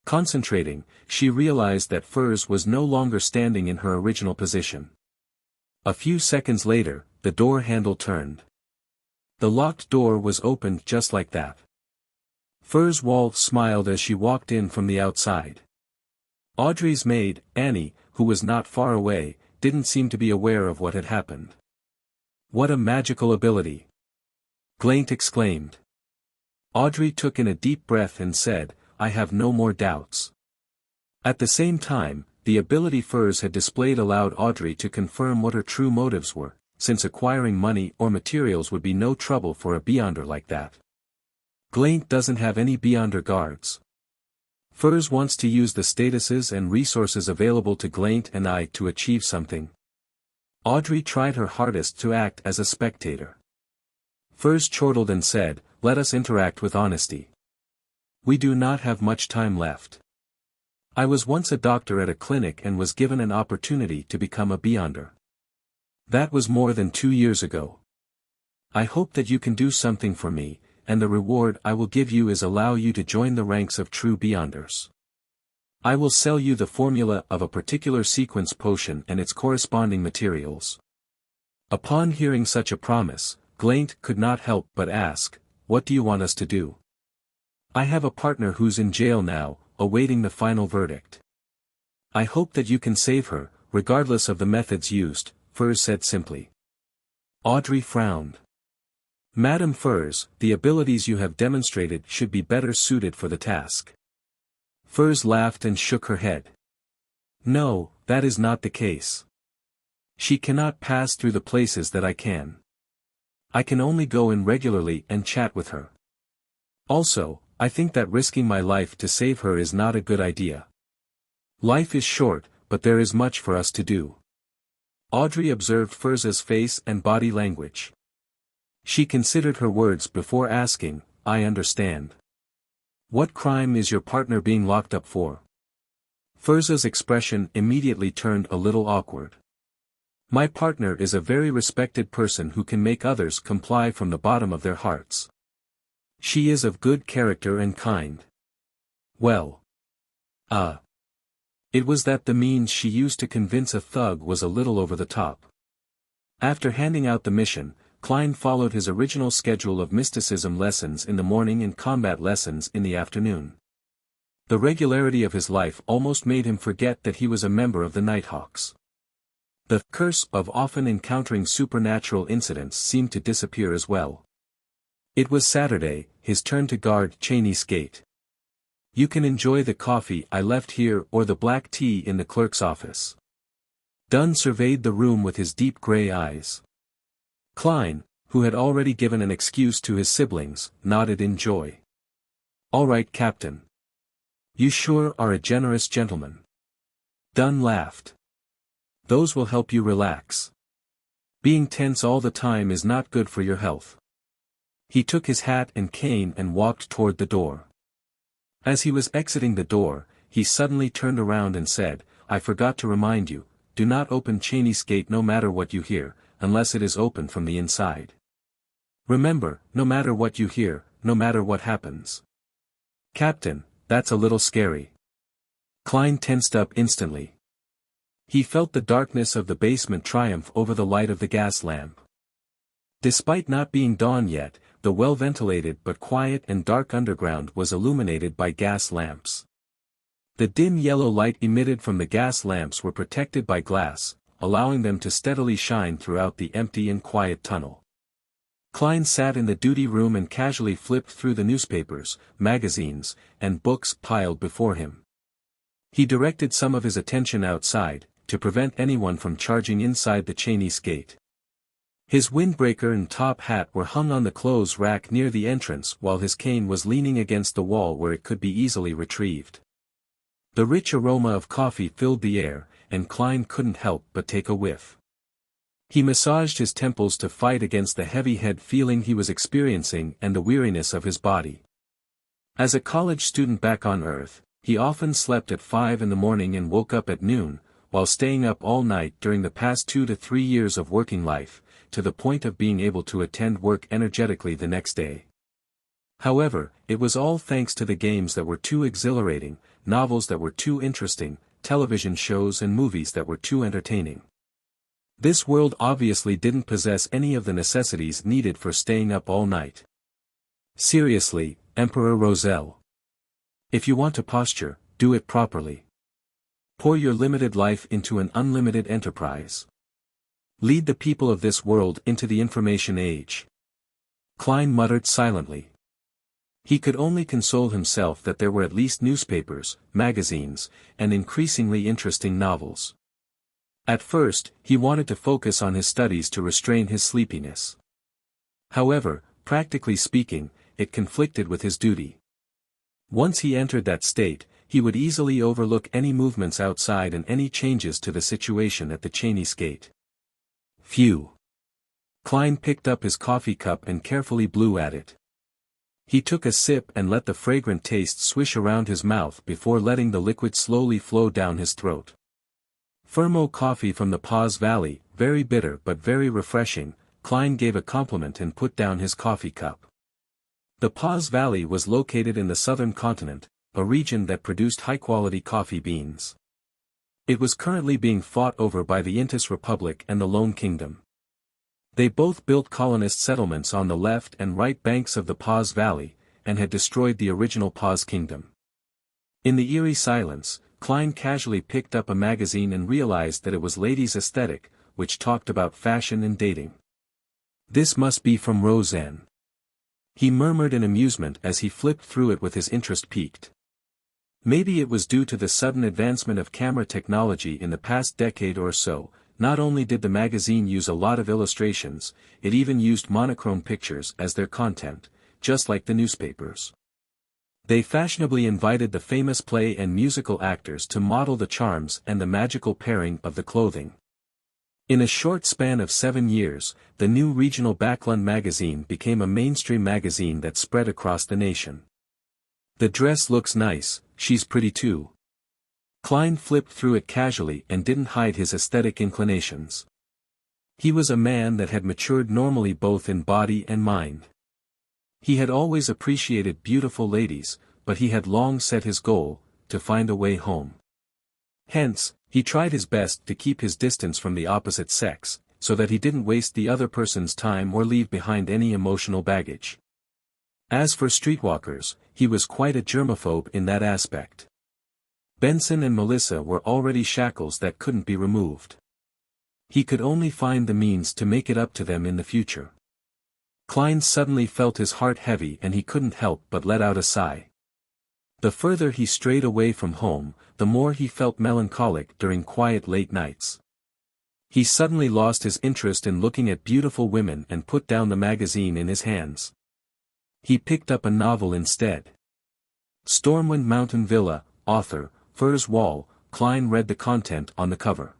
Concentrating, she realized that Furs was no longer standing in her original position. A few seconds later, the door handle turned. The locked door was opened just like that. Furs Wall smiled as she walked in from the outside. Audrey's maid, Annie, who was not far away, didn't seem to be aware of what had happened. "What a magical ability!" Glaint exclaimed. Audrey took in a deep breath and said, "I have no more doubts." At the same time, the ability Furs had displayed allowed Audrey to confirm what her true motives were, since acquiring money or materials would be no trouble for a beyonder like that. Glaint doesn't have any beyonder guards. Furs wants to use the statuses and resources available to Glaint and I to achieve something. Audrey tried her hardest to act as a spectator. Furs chortled and said, "Let us interact with honesty. We do not have much time left. I was once a doctor at a clinic and was given an opportunity to become a beyonder. That was more than 2 years ago. I hope that you can do something for me, and the reward I will give you is allow you to join the ranks of true beyonders. I will sell you the formula of a particular sequence potion and its corresponding materials." Upon hearing such a promise, Glaint could not help but ask, "What do you want us to do?" "I have a partner who's in jail now, awaiting the final verdict. I hope that you can save her, regardless of the methods used," Furs said simply. Audrey frowned. "Madame Furs, the abilities you have demonstrated should be better suited for the task." Furs laughed and shook her head. "No, that is not the case. She cannot pass through the places that I can. I can only go in regularly and chat with her. Also, I think that risking my life to save her is not a good idea. Life is short, but there is much for us to do." Audrey observed Furs's face and body language. She considered her words before asking, "I understand. What crime is your partner being locked up for?" Furs's expression immediately turned a little awkward. "My partner is a very respected person who can make others comply from the bottom of their hearts. She is of good character and kind." "Well. It was that the means she used to convince a thug was a little over the top." After handing out the mission, Klein followed his original schedule of mysticism lessons in the morning and combat lessons in the afternoon. The regularity of his life almost made him forget that he was a member of the Nighthawks. The curse of often encountering supernatural incidents seemed to disappear as well. It was Saturday, his turn to guard Cheney's gate. "You can enjoy the coffee I left here or the black tea in the clerk's office." Dunn surveyed the room with his deep gray eyes. Klein, who had already given an excuse to his siblings, nodded in joy. "All right, Captain. You sure are a generous gentleman." Dunn laughed. Those will help you relax. Being tense all the time is not good for your health. He took his hat and cane and walked toward the door. As he was exiting the door, he suddenly turned around and said, "I forgot to remind you, do not open Cheney's gate no matter what you hear, unless it is open from the inside. Remember, no matter what you hear, no matter what happens." "Captain, that's a little scary." Klein tensed up instantly. He felt the darkness of the basement triumph over the light of the gas lamp. Despite not being dawn yet, the well-ventilated but quiet and dark underground was illuminated by gas lamps. The dim yellow light emitted from the gas lamps were protected by glass, allowing them to steadily shine throughout the empty and quiet tunnel. Klein sat in the duty room and casually flipped through the newspapers, magazines, and books piled before him. He directed some of his attention outside, to prevent anyone from charging inside the Cheney's gate. His windbreaker and top hat were hung on the clothes rack near the entrance while his cane was leaning against the wall where it could be easily retrieved. The rich aroma of coffee filled the air, and Klein couldn't help but take a whiff. He massaged his temples to fight against the heavy head feeling he was experiencing and the weariness of his body. As a college student back on Earth, he often slept at 5 in the morning and woke up at noon, while staying up all night during the past 2 to 3 years of working life, to the point of being able to attend work energetically the next day. However, it was all thanks to the games that were too exhilarating, novels that were too interesting, television shows and movies that were too entertaining. This world obviously didn't possess any of the necessities needed for staying up all night. Seriously, Emperor Roselle. If you want to posture, do it properly. Pour your limited life into an unlimited enterprise. Lead the people of this world into the information age. Klein muttered silently. He could only console himself that there were at least newspapers, magazines, and increasingly interesting novels. At first, he wanted to focus on his studies to restrain his sleepiness. However, practically speaking, it conflicted with his duty. Once he entered that state, he would easily overlook any movements outside and any changes to the situation at the Cheney's gate. Phew. Klein picked up his coffee cup and carefully blew at it. He took a sip and let the fragrant taste swish around his mouth before letting the liquid slowly flow down his throat. Fermo coffee from the Paz Valley, very bitter but very refreshing. Klein gave a compliment and put down his coffee cup. The Paz Valley was located in the southern continent, a region that produced high-quality coffee beans. It was currently being fought over by the Intis Republic and the Lone Kingdom. They both built colonist settlements on the left and right banks of the Paz Valley, and had destroyed the original Paz Kingdom. In the eerie silence, Klein casually picked up a magazine and realized that it was Ladies' Aesthetic, which talked about fashion and dating. This must be from Roseanne. He murmured in amusement as he flipped through it with his interest piqued. Maybe it was due to the sudden advancement of camera technology in the past decade or so. Not only did the magazine use a lot of illustrations, it even used monochrome pictures as their content, just like the newspapers. They fashionably invited the famous play and musical actors to model the charms and the magical pairing of the clothing. In a short span of 7 years, the new regional Backlund magazine became a mainstream magazine that spread across the nation. The dress looks nice, she's pretty too. Klein flipped through it casually and didn't hide his aesthetic inclinations. He was a man that had matured normally both in body and mind. He had always appreciated beautiful ladies, but he had long set his goal, to find a way home. Hence, he tried his best to keep his distance from the opposite sex, so that he didn't waste the other person's time or leave behind any emotional baggage. As for streetwalkers, he was quite a germaphobe in that aspect. Benson and Melissa were already shackles that couldn't be removed. He could only find the means to make it up to them in the future. Klein suddenly felt his heart heavy and he couldn't help but let out a sigh. The further he strayed away from home, the more he felt melancholic during quiet late nights. He suddenly lost his interest in looking at beautiful women and put down the magazine in his hands. He picked up a novel instead. Stormwind Mountain Villa, author, Furs Wall. Klein read the content on the cover.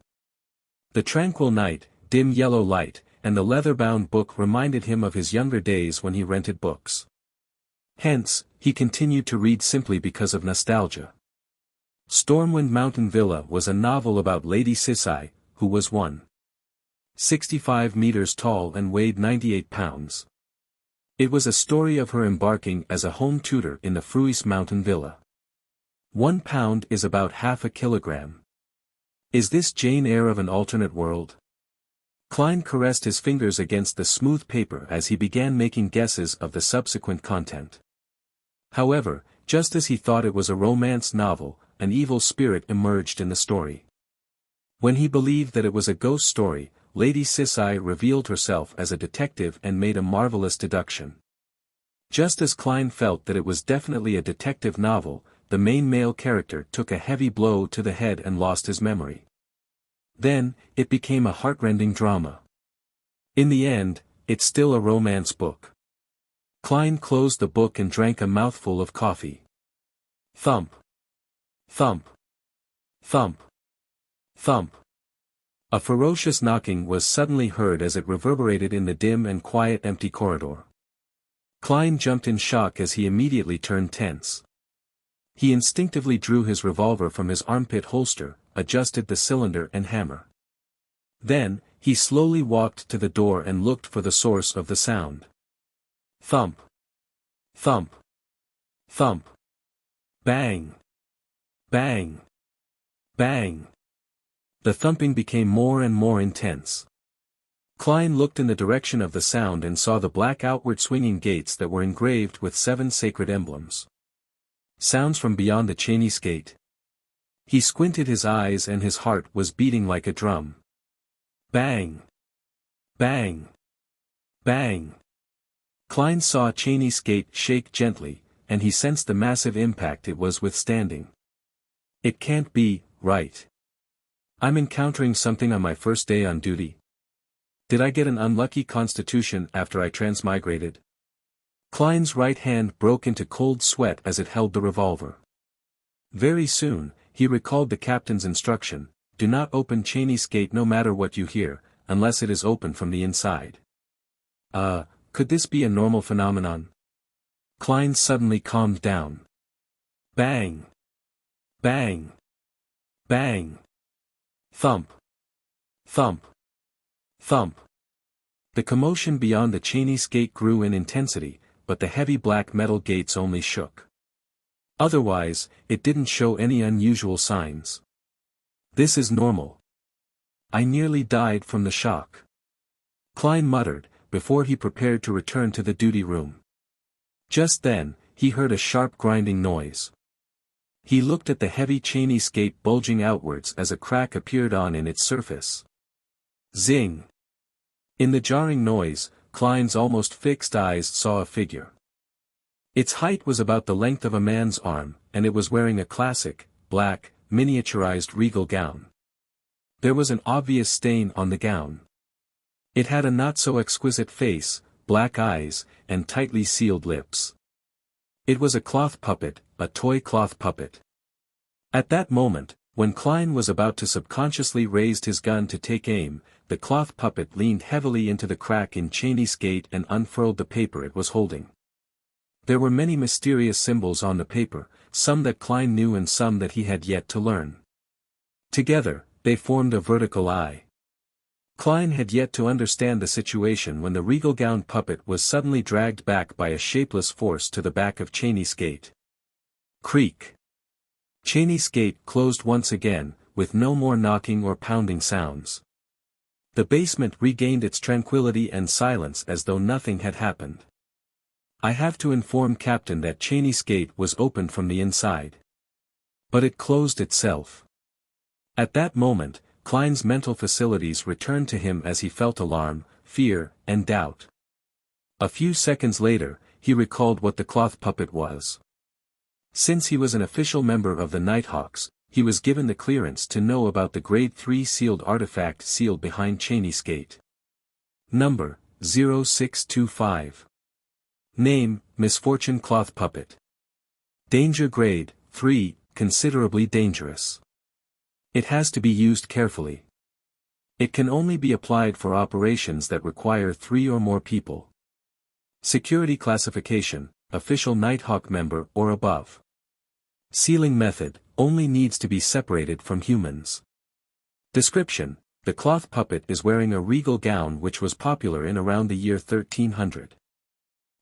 The tranquil night, dim yellow light, and the leather-bound book reminded him of his younger days when he rented books. Hence, he continued to read simply because of nostalgia. Stormwind Mountain Villa was a novel about Lady Sisai, who was 165 meters tall and weighed 98 pounds. It was a story of her embarking as a home tutor in the Fruis Mountain Villa. 1 pound is about half a kilogram. Is this Jane Eyre of an alternate world? Klein caressed his fingers against the smooth paper as he began making guesses of the subsequent content. However, just as he thought it was a romance novel, an evil spirit emerged in the story. When he believed that it was a ghost story, Lady Sisai revealed herself as a detective and made a marvelous deduction. Just as Klein felt that it was definitely a detective novel, the main male character took a heavy blow to the head and lost his memory. Then, it became a heartrending drama. In the end, it's still a romance book. Klein closed the book and drank a mouthful of coffee. Thump. Thump. Thump. Thump. A ferocious knocking was suddenly heard as it reverberated in the dim and quiet empty corridor. Klein jumped in shock as he immediately turned tense. He instinctively drew his revolver from his armpit holster, adjusted the cylinder and hammer. Then, he slowly walked to the door and looked for the source of the sound. Thump. Thump. Thump. Bang. Bang. Bang. The thumping became more and more intense. Klein looked in the direction of the sound and saw the black outward swinging gates that were engraved with 7 sacred emblems. Sounds from beyond the Chinese gate. He squinted his eyes and his heart was beating like a drum. Bang! Bang! Bang! Klein saw Chinese gate shake gently, and he sensed the massive impact it was withstanding. It can't be, right? I'm encountering something on my first day on duty. Did I get an unlucky constitution after I transmigrated? Klein's right hand broke into cold sweat as it held the revolver. Very soon, he recalled the captain's instruction, do not open Chinese gate no matter what you hear, unless it is open from the inside. Could this be a normal phenomenon? Klein suddenly calmed down. Bang! Bang! Bang! Thump! Thump! Thump! The commotion beyond the Chinese gate grew in intensity, but the heavy black metal gates only shook. Otherwise, it didn't show any unusual signs. This is normal. I nearly died from the shock. Klein muttered, before he prepared to return to the duty room. Just then, he heard a sharp grinding noise. He looked at the heavy Chinese gate bulging outwards as a crack appeared in its surface. Zing! In the jarring noise, Klein's almost fixed eyes saw a figure. Its height was about the length of a man's arm, and it was wearing a classic, black, miniaturized regal gown. There was an obvious stain on the gown. It had a not-so-exquisite face, black eyes, and tightly sealed lips. It was a cloth puppet, a toy cloth puppet. At that moment, when Klein was about to subconsciously raise his gun to take aim, the cloth puppet leaned heavily into the crack in Chinese gate and unfurled the paper it was holding. There were many mysterious symbols on the paper, some that Klein knew and some that he had yet to learn. Together, they formed a vertical eye. Klein had yet to understand the situation when the regal-gowned puppet was suddenly dragged back by a shapeless force to the back of Chinese gate. Creak. Chinese gate closed once again, with no more knocking or pounding sounds. The basement regained its tranquility and silence as though nothing had happened. I have to inform Captain that Chinese gate was opened from the inside. But it closed itself. At that moment, Klein's mental facilities returned to him as he felt alarm, fear, and doubt. A few seconds later, he recalled what the cloth puppet was. Since he was an official member of the Nighthawks, he was given the clearance to know about the Grade 3 sealed artifact sealed behind Chinese gate. Number, 0625. Name, Misfortune Cloth Puppet. Danger Grade, 3, considerably dangerous. It has to be used carefully. It can only be applied for operations that require 3 or more people. Security classification, official Nighthawk member or above. Sealing method, only needs to be separated from humans. Description: the cloth puppet is wearing a regal gown which was popular in around the year 1300.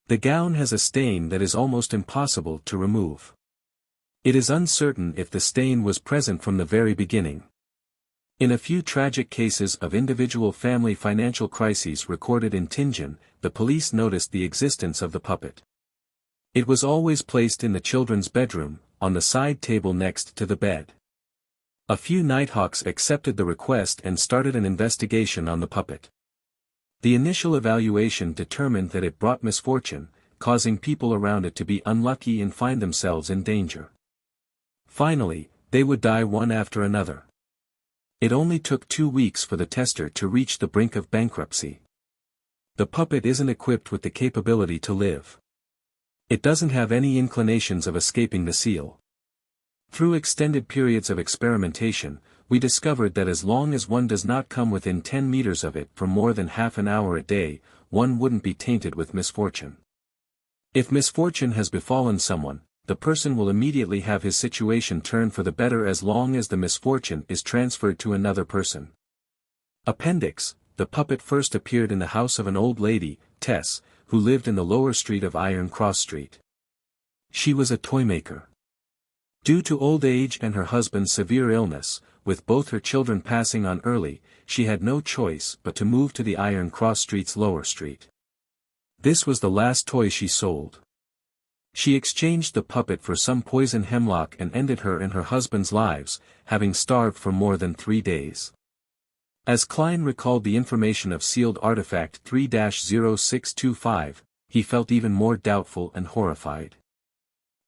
The gown has a stain that is almost impossible to remove. It is uncertain if the stain was present from the very beginning. In a few tragic cases of individual family financial crises recorded in Tianjin, the police noticed the existence of the puppet. It was always placed in the children's bedroom, on the side table next to the bed. A few Nighthawks accepted the request and started an investigation on the puppet. The initial evaluation determined that it brought misfortune, causing people around it to be unlucky and find themselves in danger. Finally, they would die one after another. It only took 2 weeks for the tester to reach the brink of bankruptcy. The puppet isn't equipped with the capability to live. It doesn't have any inclinations of escaping the seal. Through extended periods of experimentation, we discovered that as long as one does not come within 10 meters of it for more than half an hour a day, one wouldn't be tainted with misfortune. If misfortune has befallen someone, the person will immediately have his situation turn for the better as long as the misfortune is transferred to another person. Appendix: the puppet first appeared in the house of an old lady, Tess, who lived in the lower street of Iron Cross Street. She was a toymaker. Due to old age and her husband's severe illness, with both her children passing on early, she had no choice but to move to the Iron Cross Street's lower street. This was the last toy she sold. She exchanged the puppet for some poison hemlock and ended her and her husband's lives, having starved for more than 3 days. As Klein recalled the information of sealed artifact 3-0625, he felt even more doubtful and horrified.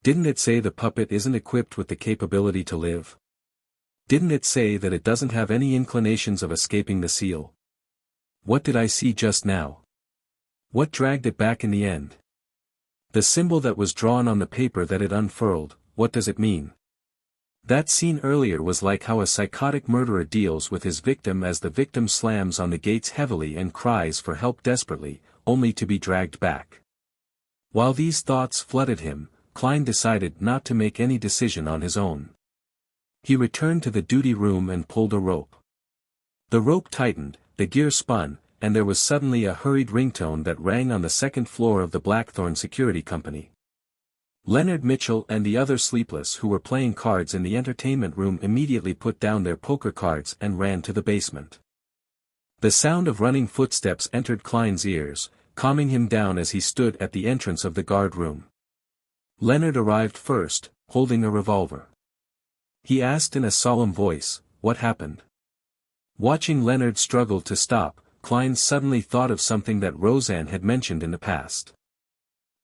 Didn't it say the puppet isn't equipped with the capability to live? Didn't it say that it doesn't have any inclinations of escaping the seal? What did I see just now? What dragged it back in the end? The symbol that was drawn on the paper that it unfurled, what does it mean? That scene earlier was like how a psychotic murderer deals with his victim as the victim slams on the gates heavily and cries for help desperately, only to be dragged back. While these thoughts flooded him, Klein decided not to make any decision on his own. He returned to the duty room and pulled a rope. The rope tightened, the gear spun, and there was suddenly a hurried ringtone that rang on the second floor of the Blackthorn Security Company. Leonard Mitchell and the other sleepless who were playing cards in the entertainment room immediately put down their poker cards and ran to the basement. The sound of running footsteps entered Klein's ears, calming him down as he stood at the entrance of the guard room. Leonard arrived first, holding a revolver. He asked in a solemn voice, "What happened?" Watching Leonard struggle to stop, Klein suddenly thought of something that Roseanne had mentioned in the past.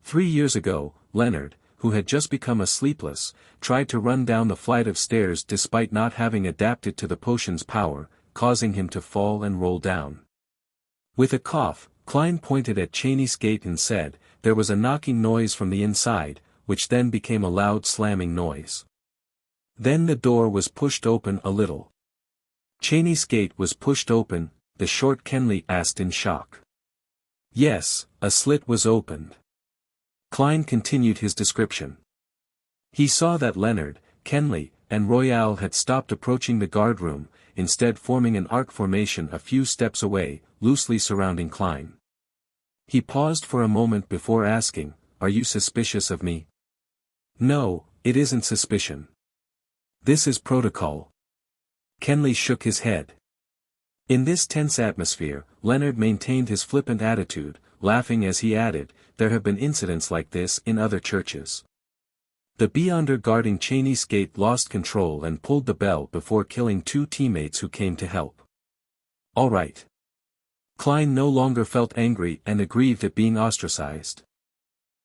3 years ago, Leonard, who had just become a sleepless, tried to run down the flight of stairs despite not having adapted to the potion's power, causing him to fall and roll down. With a cough, Klein pointed at Cheney's gate and said, "There was a knocking noise from the inside, which then became a loud slamming noise. Then the door was pushed open a little." Cheney's gate was pushed open, the short Kenley asked in shock. "Yes, a slit was opened." Klein continued his description. He saw that Leonard, Kenley, and Royale had stopped approaching the guardroom, instead forming an arc formation a few steps away, loosely surrounding Klein. He paused for a moment before asking, "Are you suspicious of me?" "No, it isn't suspicion. This is protocol." Kenley shook his head. In this tense atmosphere, Leonard maintained his flippant attitude, laughing as he added, "There have been incidents like this in other churches." The beyonder guarding Cheney's gate lost control and pulled the bell before killing 2 teammates who came to help. "All right." Klein no longer felt angry and aggrieved at being ostracized.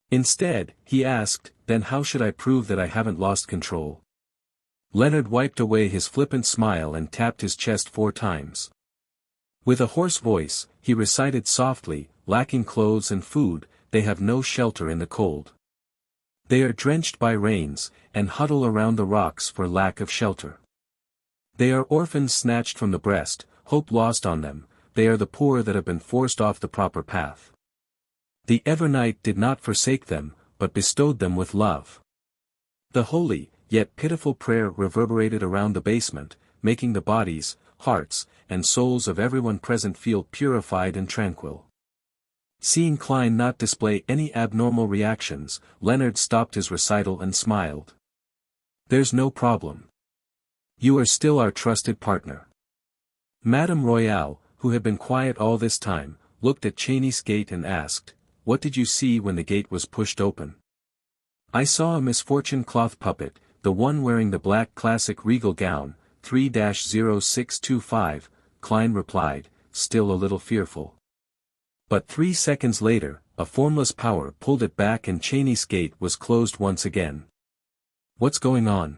Instead, he asked, "Then how should I prove that I haven't lost control?" Leonard wiped away his flippant smile and tapped his chest 4 times. With a hoarse voice, he recited softly, "Lacking clothes and food, they have no shelter in the cold. They are drenched by rains, and huddle around the rocks for lack of shelter. They are orphans snatched from the breast, hope lost on them, they are the poor that have been forced off the proper path. The Evernight did not forsake them, but bestowed them with love. The holy, yet pitiful prayer reverberated around the basement, making the bodies, hearts, and souls of everyone present feel purified and tranquil. Seeing Klein not display any abnormal reactions, Leonard stopped his recital and smiled. "There's no problem. You are still our trusted partner." Madame Royale, who had been quiet all this time, looked at Cheney's gate and asked, "What did you see when the gate was pushed open?" "I saw a misfortune cloth puppet, the one wearing the black classic regal gown, 3-0625, Klein replied, still a little fearful. But 3 seconds later, a formless power pulled it back and Cheney's gate was closed once again. "What's going on?"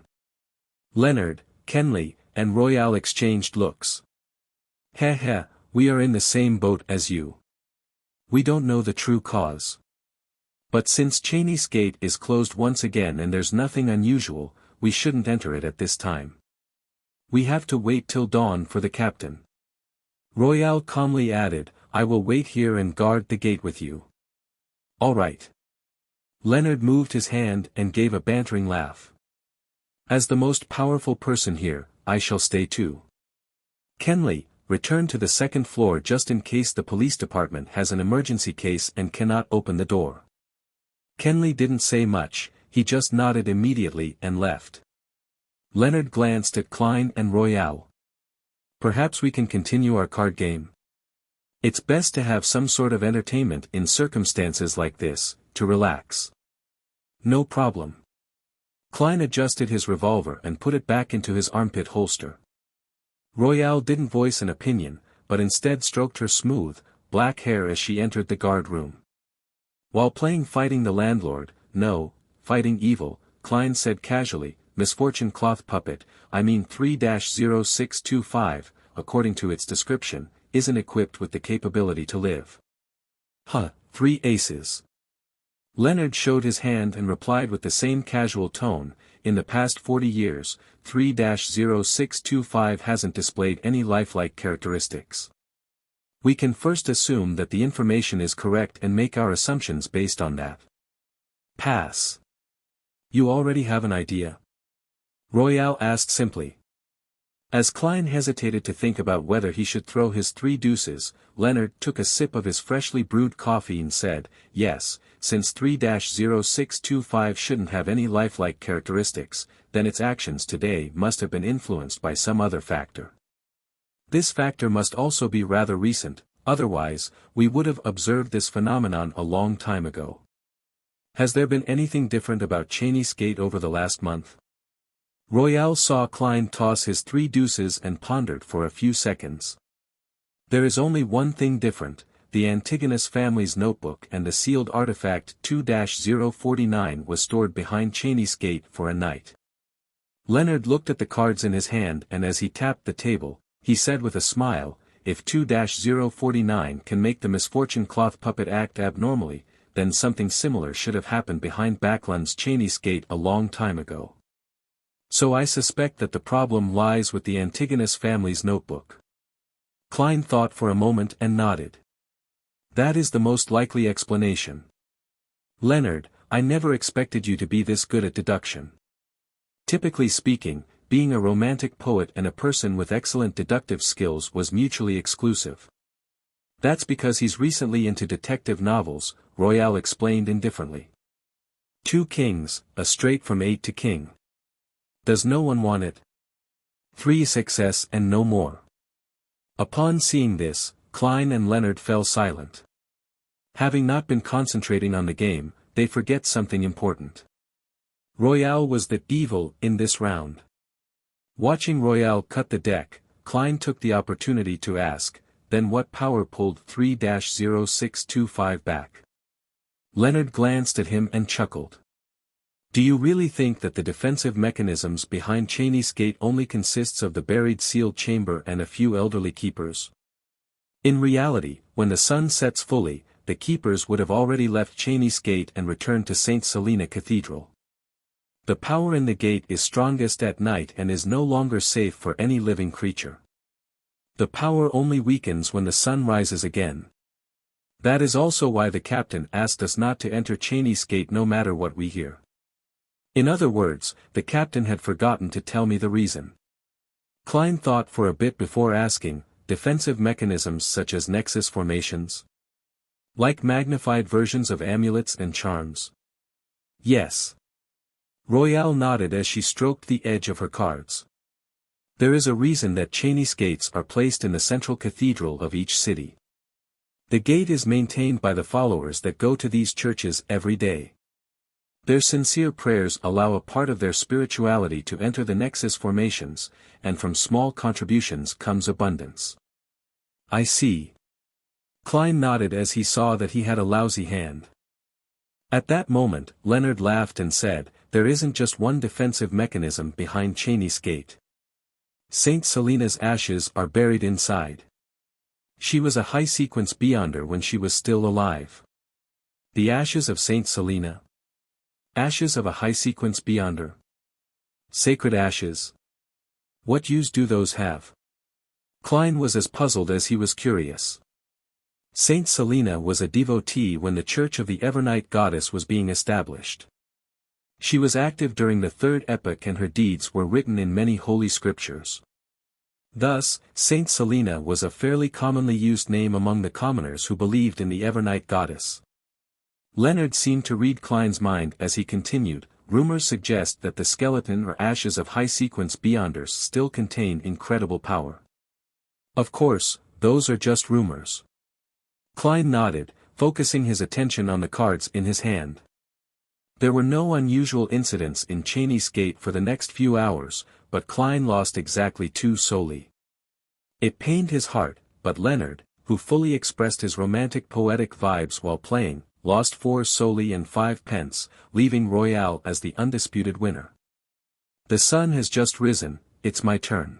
Leonard, Kenley, and Royale exchanged looks. "Heh, we are in the same boat as you. We don't know the true cause. But since Cheney's gate is closed once again and there's nothing unusual, we shouldn't enter it at this time. We have to wait till dawn for the captain." Royale calmly added, "I will wait here and guard the gate with you." "All right." Leonard moved his hand and gave a bantering laugh. "As the most powerful person here, I shall stay too. Kenley, return to the second floor just in case the police department has an emergency case and cannot open the door." Kenley didn't say much, he just nodded immediately and left. Leonard glanced at Klein and Royale. "Perhaps we can continue our card game? It's best to have some sort of entertainment in circumstances like this, to relax." "No problem." Klein adjusted his revolver and put it back into his armpit holster. Royale didn't voice an opinion, but instead stroked her smooth, black hair as she entered the guard room. While playing Fighting the Landlord, no, Fighting Evil, Klein said casually, "Misfortune cloth puppet, I mean 3-0625, according to its description, isn't equipped with the capability to live." "Huh, 3 aces." Leonard showed his hand and replied with the same casual tone, "In the past 40 years, 3-0625 hasn't displayed any lifelike characteristics. We can first assume that the information is correct and make our assumptions based on that." "Pass." "You already have an idea?" Royale asked simply. As Klein hesitated to think about whether he should throw his 3 deuces, Leonard took a sip of his freshly brewed coffee and said, "Yes, since 3-0625 shouldn't have any lifelike characteristics, then its actions today must have been influenced by some other factor. This factor must also be rather recent, otherwise, we would have observed this phenomenon a long time ago. Has there been anything different about Cheney's gate over the last month?" Royale saw Klein toss his 3 deuces and pondered for a few seconds. "There is only one thing different, the Antigonus family's notebook and the sealed artifact 2-049 was stored behind Cheney's gate for a night." Leonard looked at the cards in his hand and as he tapped the table, he said with a smile, "If 2-049 can make the misfortune cloth puppet act abnormally, then something similar should have happened behind Backlund's Cheney's gate a long time ago. So I suspect that the problem lies with the Antigonus family's notebook." Klein thought for a moment and nodded. "That is the most likely explanation. Leonard, I never expected you to be this good at deduction. Typically speaking, being a romantic poet and a person with excellent deductive skills was mutually exclusive." "That's because he's recently into detective novels," Royale explained indifferently. 2 kings, a straight from 8 to king. Does no one want it? 3 success and no more." Upon seeing this, Klein and Leonard fell silent. Having not been concentrating on the game, they forget something important. Royale was the evil in this round. Watching Royale cut the deck, Klein took the opportunity to ask, "Then what power pulled 3-0625 back?" Leonard glanced at him and chuckled. "Do you really think that the defensive mechanisms behind Cheney's gate only consists of the buried sealed chamber and a few elderly keepers? In reality, when the sun sets fully, the keepers would have already left Cheney's gate and returned to St. Selina Cathedral. The power in the gate is strongest at night and is no longer safe for any living creature. The power only weakens when the sun rises again. That is also why the captain asked us not to enter Cheney's gate no matter what we hear. In other words, the captain had forgotten to tell me the reason. Klein thought for a bit before asking, defensive mechanisms such as nexus formations? Like magnified versions of amulets and charms? Yes. Royale nodded as she stroked the edge of her cards. There is a reason that Cheney's gates are placed in the central cathedral of each city. The gate is maintained by the followers that go to these churches every day. Their sincere prayers allow a part of their spirituality to enter the nexus formations, and from small contributions comes abundance. I see. Klein nodded as he saw that he had a lousy hand. At that moment, Leonard laughed and said, there isn't just one defensive mechanism behind Cheney's gate. Saint Selena's ashes are buried inside. She was a high-sequence beyonder when she was still alive. The ashes of Saint Selena? Ashes of a high-sequence beyonder? Sacred ashes? What use do those have? Klein was as puzzled as he was curious. Saint Selena was a devotee when the Church of the Evernight Goddess was being established. She was active during the Third Epoch and her deeds were written in many holy scriptures. Thus, Saint Selena was a fairly commonly used name among the commoners who believed in the Evernight Goddess. Leonard seemed to read Klein's mind as he continued, rumors suggest that the skeleton or ashes of high-sequence beyonders still contain incredible power. Of course, those are just rumors. Klein nodded, focusing his attention on the cards in his hand. There were no unusual incidents in Cheney's gate for the next few hours, but Klein lost exactly 2 solely. It pained his heart, but Leonard, who fully expressed his romantic poetic vibes while playing, lost 4 solely and 5 pence, leaving Royale as the undisputed winner. The sun has just risen, it's my turn.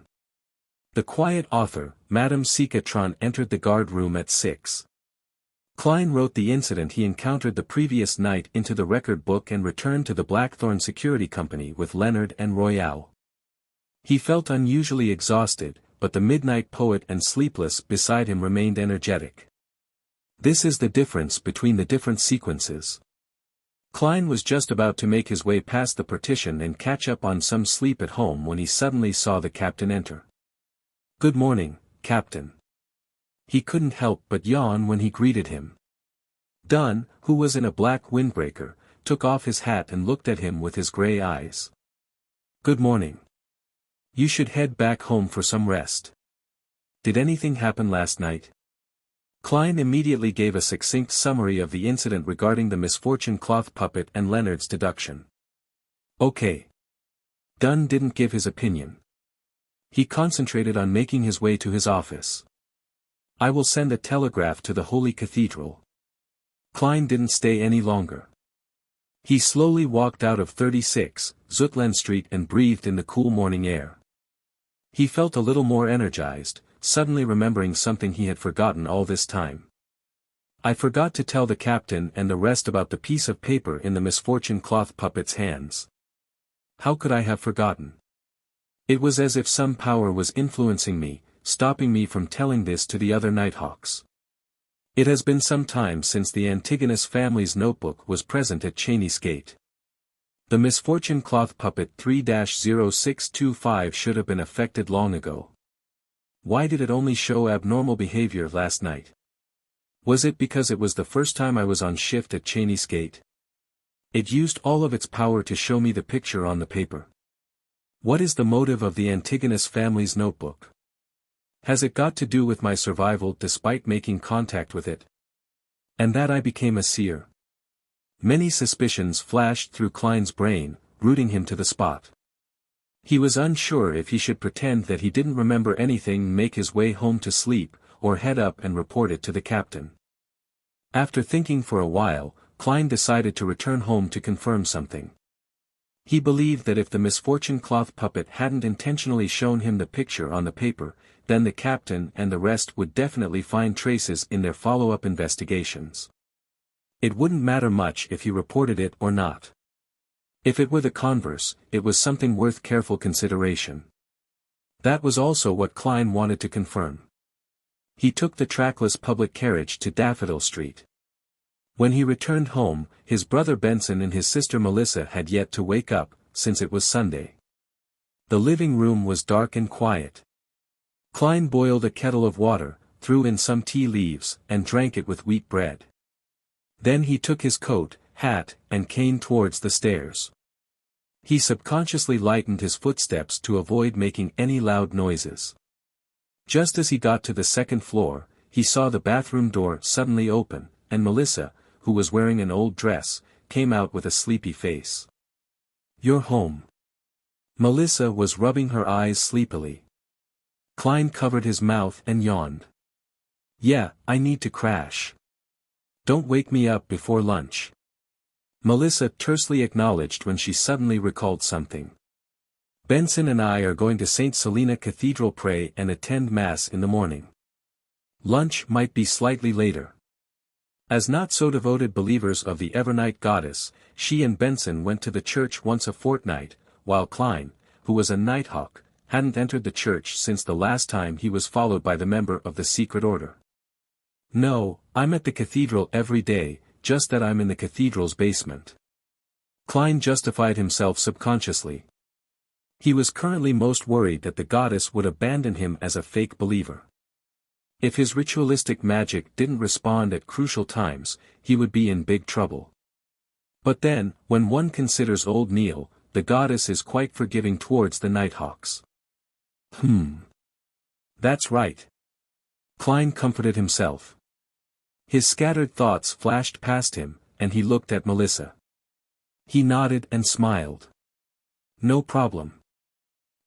The quiet author, Madame Sikatron entered the guard room at 6. Klein wrote the incident he encountered the previous night into the record book and returned to the Blackthorn Security Company with Leonard and Royale. He felt unusually exhausted, but the midnight poet and sleepless beside him remained energetic. This is the difference between the different sequences. Klein was just about to make his way past the partition and catch up on some sleep at home when he suddenly saw the captain enter. Good morning, Captain. He couldn't help but yawn when he greeted him. Dunn, who was in a black windbreaker, took off his hat and looked at him with his gray eyes. Good morning. You should head back home for some rest. Did anything happen last night? Klein immediately gave a succinct summary of the incident regarding the misfortune cloth puppet and Leonard's deduction. Okay. Dunn didn't give his opinion. He concentrated on making his way to his office. I will send a telegraph to the Holy Cathedral. Klein didn't stay any longer. He slowly walked out of 36, Zutland Street and breathed in the cool morning air. He felt a little more energized, suddenly remembering something he had forgotten all this time. I forgot to tell the captain and the rest about the piece of paper in the misfortune cloth puppet's hands. How could I have forgotten? It was as if some power was influencing me, stopping me from telling this to the other Nighthawks. It has been some time since the Antigonus family's notebook was present at Cheney's gate. The misfortune cloth puppet 3-0625 should have been affected long ago. Why did it only show abnormal behavior last night? Was it because it was the first time I was on shift at Cheney's gate? It used all of its power to show me the picture on the paper. What is the motive of the Antigonus family's notebook? Has it got to do with my survival despite making contact with it? And that I became a seer? Many suspicions flashed through Klein's brain, rooting him to the spot. He was unsure if he should pretend that he didn't remember anything and make his way home to sleep, or head up and report it to the captain. After thinking for a while, Klein decided to return home to confirm something. He believed that if the misfortune cloth puppet hadn't intentionally shown him the picture on the paper, then the captain and the rest would definitely find traces in their follow-up investigations. It wouldn't matter much if he reported it or not. If it were the converse, it was something worth careful consideration. That was also what Klein wanted to confirm. He took the trackless public carriage to Daffodil Street. When he returned home, his brother Benson and his sister Melissa had yet to wake up, since it was Sunday. The living room was dark and quiet. Klein boiled a kettle of water, threw in some tea leaves, and drank it with wheat bread. Then he took his coat, hat, and cane towards the stairs. He subconsciously lightened his footsteps to avoid making any loud noises. Just as he got to the second floor, he saw the bathroom door suddenly open, and Melissa, who was wearing an old dress, came out with a sleepy face. "You're home." Melissa was rubbing her eyes sleepily. Klein covered his mouth and yawned. "Yeah, I need to crash. Don't wake me up before lunch." Melissa tersely acknowledged when she suddenly recalled something. "Benson and I are going to St. Selena Cathedral pray and attend Mass in the morning. Lunch might be slightly later." As not-so-devoted believers of the Evernight goddess, she and Benson went to the church once a fortnight, while Klein, who was a nighthawk, hadn't entered the church since the last time he was followed by the member of the secret order. "No, I'm at the cathedral every day, just that I'm in the cathedral's basement." Klein justified himself subconsciously. He was currently most worried that the goddess would abandon him as a fake believer. If his ritualistic magic didn't respond at crucial times, he would be in big trouble. But then, when one considers old Neil, the goddess is quite forgiving towards the nighthawks. That's right. Klein comforted himself. His scattered thoughts flashed past him, and he looked at Melissa. He nodded and smiled. "No problem.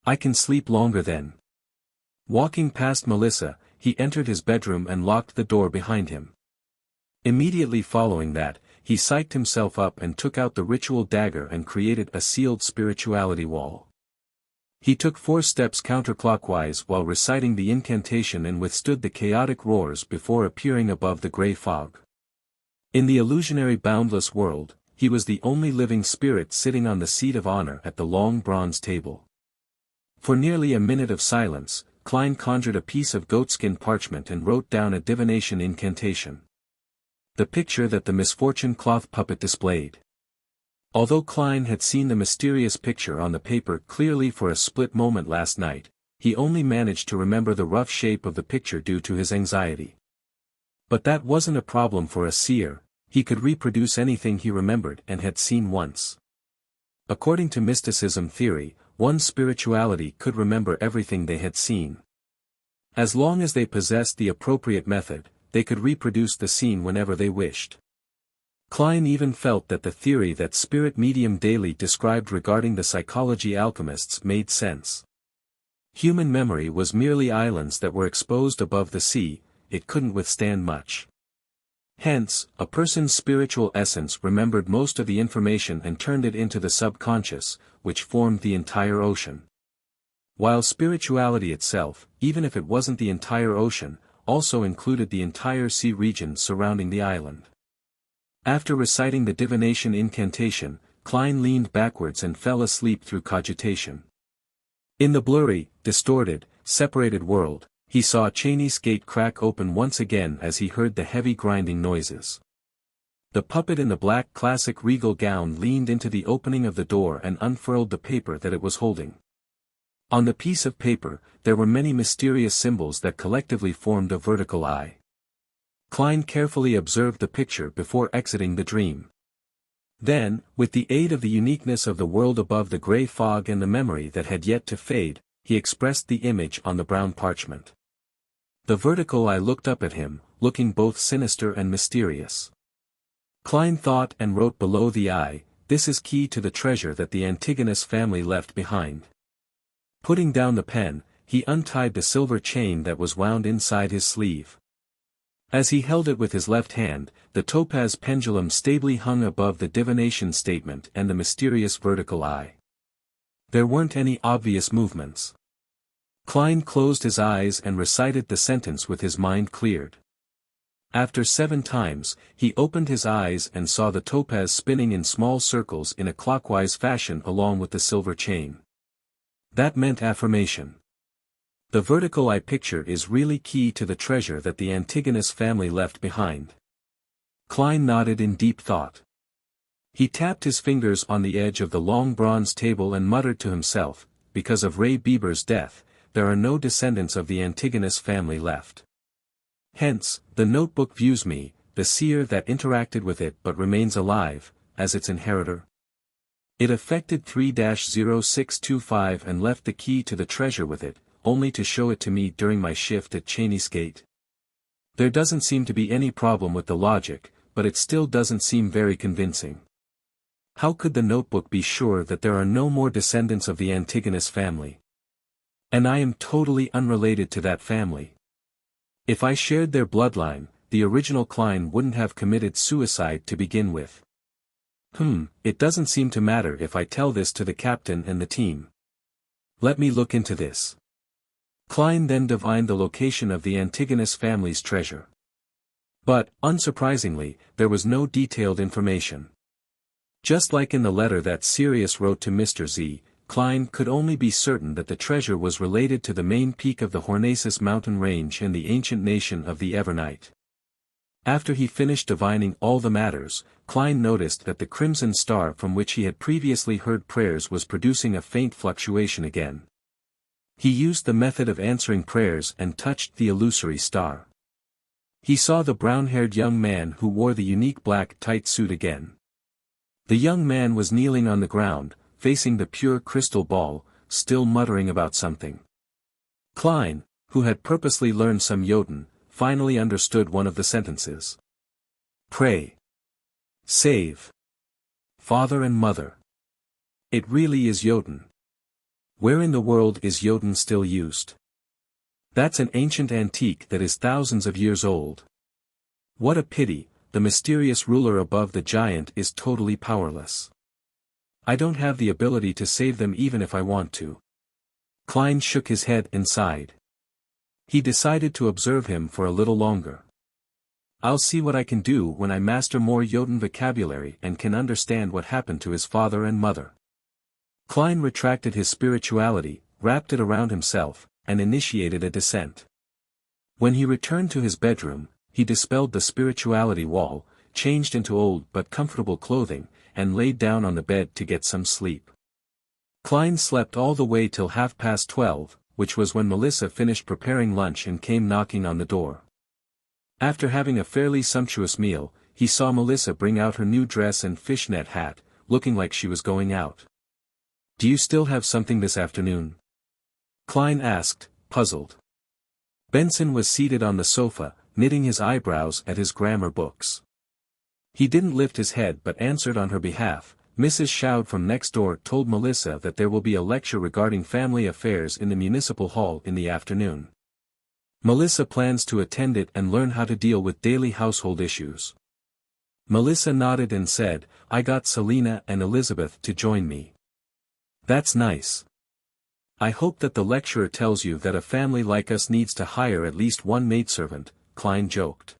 I can sleep longer then." Walking past Melissa, he entered his bedroom and locked the door behind him. Immediately following that, he psyched himself up and took out the ritual dagger and created a sealed spirituality wall. He took 4 steps counterclockwise while reciting the incantation and withstood the chaotic roars before appearing above the grey fog. In the illusionary boundless world, he was the only living spirit sitting on the seat of honor at the long bronze table. For nearly a minute of silence, Klein conjured a piece of goatskin parchment and wrote down a divination incantation. The picture that the misfortune cloth puppet displayed. Although Klein had seen the mysterious picture on the paper clearly for a split moment last night, he only managed to remember the rough shape of the picture due to his anxiety. But that wasn't a problem for a seer, he could reproduce anything he remembered and had seen once. According to mysticism theory, one's spirituality could remember everything they had seen. As long as they possessed the appropriate method, they could reproduce the scene whenever they wished. Klein even felt that the theory that Spirit Medium Daily described regarding the psychology alchemists made sense. Human memory was merely islands that were exposed above the sea, it couldn't withstand much. Hence, a person's spiritual essence remembered most of the information and turned it into the subconscious, which formed the entire ocean. While spirituality itself, even if it wasn't the entire ocean, also included the entire sea region surrounding the island. After reciting the divination incantation, Klein leaned backwards and fell asleep through cogitation. In the blurry, distorted, separated world, he saw Cheney's gate crack open once again as he heard the heavy grinding noises. The puppet in the black classic regal gown leaned into the opening of the door and unfurled the paper that it was holding. On the piece of paper, there were many mysterious symbols that collectively formed a vertical eye. Klein carefully observed the picture before exiting the dream. Then, with the aid of the uniqueness of the world above the grey fog and the memory that had yet to fade, he expressed the image on the brown parchment. The vertical eye looked up at him, looking both sinister and mysterious. Klein thought and wrote below the eye, "This is key to the treasure that the Antigonus family left behind." Putting down the pen, he untied the silver chain that was wound inside his sleeve. As he held it with his left hand, the topaz pendulum stably hung above the divination statement and the mysterious vertical eye. There weren't any obvious movements. Klein closed his eyes and recited the sentence with his mind cleared. After 7 times, he opened his eyes and saw the topaz spinning in small circles in a clockwise fashion along with the silver chain. That meant affirmation. The vertical I picture is really key to the treasure that the Antigonus family left behind. Klein nodded in deep thought. He tapped his fingers on the edge of the long bronze table and muttered to himself, because of Ray Bieber's death, there are no descendants of the Antigonus family left. Hence, the notebook views me, the seer that interacted with it but remains alive, as its inheritor. It affected 3-0625 and left the key to the treasure with it, only to show it to me during my shift at Cheney's Gate. There doesn't seem to be any problem with the logic, but it still doesn't seem very convincing. How could the notebook be sure that there are no more descendants of the Antigonus family? And I am totally unrelated to that family. If I shared their bloodline, the original Klein wouldn't have committed suicide to begin with. It doesn't seem to matter if I tell this to the captain and the team. Let me look into this. Klein then divined the location of the Antigonus family's treasure. But, unsurprisingly, there was no detailed information. Just like in the letter that Sirius wrote to Mr. Z, Klein could only be certain that the treasure was related to the main peak of the Hornacis mountain range and the ancient nation of the Evernite. After he finished divining all the matters, Klein noticed that the crimson star from which he had previously heard prayers was producing a faint fluctuation again. He used the method of answering prayers and touched the illusory star. He saw the brown-haired young man who wore the unique black tight suit again. The young man was kneeling on the ground, facing the pure crystal ball, still muttering about something. Klein, who had purposely learned some Jotun, finally understood one of the sentences. Pray. Save. Father and mother. It really is Jotun. Where in the world is Jotun still used? That's an ancient antique that is thousands of years old. What a pity, the mysterious ruler above the giant is totally powerless. I don't have the ability to save them even if I want to. Klein shook his head and sighed. He decided to observe him for a little longer. I'll see what I can do when I master more Jotun vocabulary and can understand what happened to his father and mother. Klein retracted his spirituality, wrapped it around himself, and initiated a descent. When he returned to his bedroom, he dispelled the spirituality wall, changed into old but comfortable clothing, and laid down on the bed to get some sleep. Klein slept all the way till 12:30, which was when Melissa finished preparing lunch and came knocking on the door. After having a fairly sumptuous meal, he saw Melissa bring out her new dress and fishnet hat, looking like she was going out. Do you still have something this afternoon? Klein asked, puzzled. Benson was seated on the sofa, knitting his eyebrows at his grammar books. He didn't lift his head but answered on her behalf. Mrs. Shoud from next door told Melissa that there will be a lecture regarding family affairs in the municipal hall in the afternoon. Melissa plans to attend it and learn how to deal with daily household issues. Melissa nodded and said, I got Selena and Elizabeth to join me. That's nice. I hope that the lecturer tells you that a family like us needs to hire at least one maidservant, Klein joked.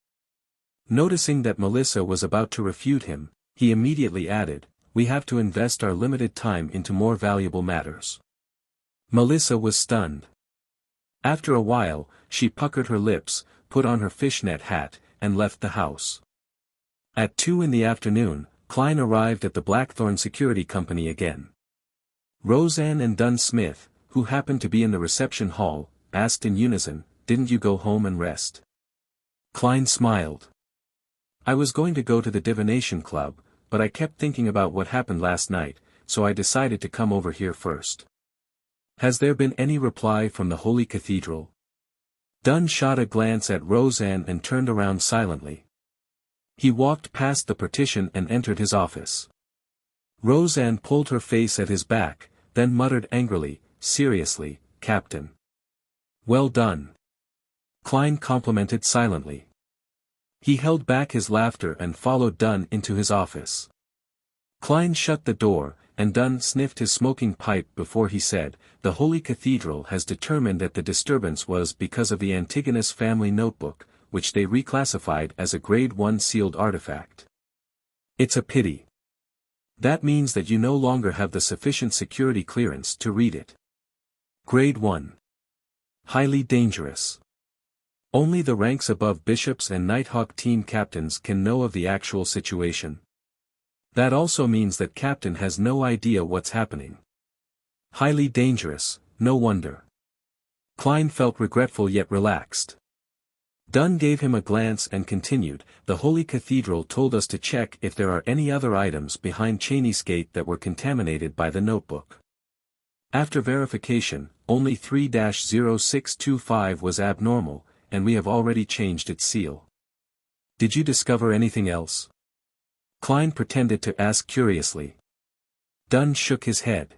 Noticing that Melissa was about to refute him, he immediately added, we have to invest our limited time into more valuable matters. Melissa was stunned. After a while, she puckered her lips, put on her fishnet hat, and left the house. At 2 in the afternoon, Klein arrived at the Blackthorn Security Company again. Roseanne and Dunn Smith, who happened to be in the reception hall, asked in unison, didn't you go home and rest? Klein smiled. I was going to go to the divination club, but I kept thinking about what happened last night, so I decided to come over here first. Has there been any reply from the Holy Cathedral? Dunn shot a glance at Roseanne and turned around silently. He walked past the partition and entered his office. Roseanne pulled her face at his back, then muttered angrily, seriously, Captain. Well done. Klein complimented silently. He held back his laughter and followed Dunn into his office. Klein shut the door, and Dunn sniffed his smoking pipe before he said, the Holy Cathedral has determined that the disturbance was because of the Antigonus family notebook, which they reclassified as a Grade 1 sealed artifact. It's a pity. That means that you no longer have the sufficient security clearance to read it. Grade 1. Highly dangerous. Only the ranks above bishops and Nighthawk team captains can know of the actual situation. That also means that Captain has no idea what's happening. Highly dangerous, no wonder. Klein felt regretful yet relaxed. Dunn gave him a glance and continued, the Holy Cathedral told us to check if there are any other items behind Cheney's gate that were contaminated by the notebook. After verification, only 3-0625 was abnormal, and we have already changed its seal. Did you discover anything else? Klein pretended to ask curiously. Dunn shook his head.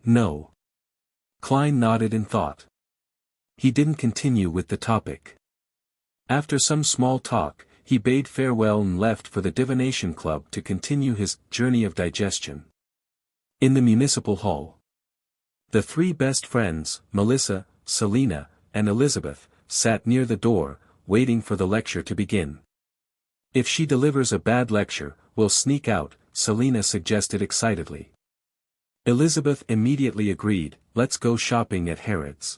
No. Klein nodded in thought. He didn't continue with the topic. After some small talk, he bade farewell and left for the Divination Club to continue his journey of digestion. In the municipal hall, the three best friends, Melissa, Selena, and Elizabeth, sat near the door, waiting for the lecture to begin. If she delivers a bad lecture, we'll sneak out, Selena suggested excitedly. Elizabeth immediately agreed, let's go shopping at Harrods.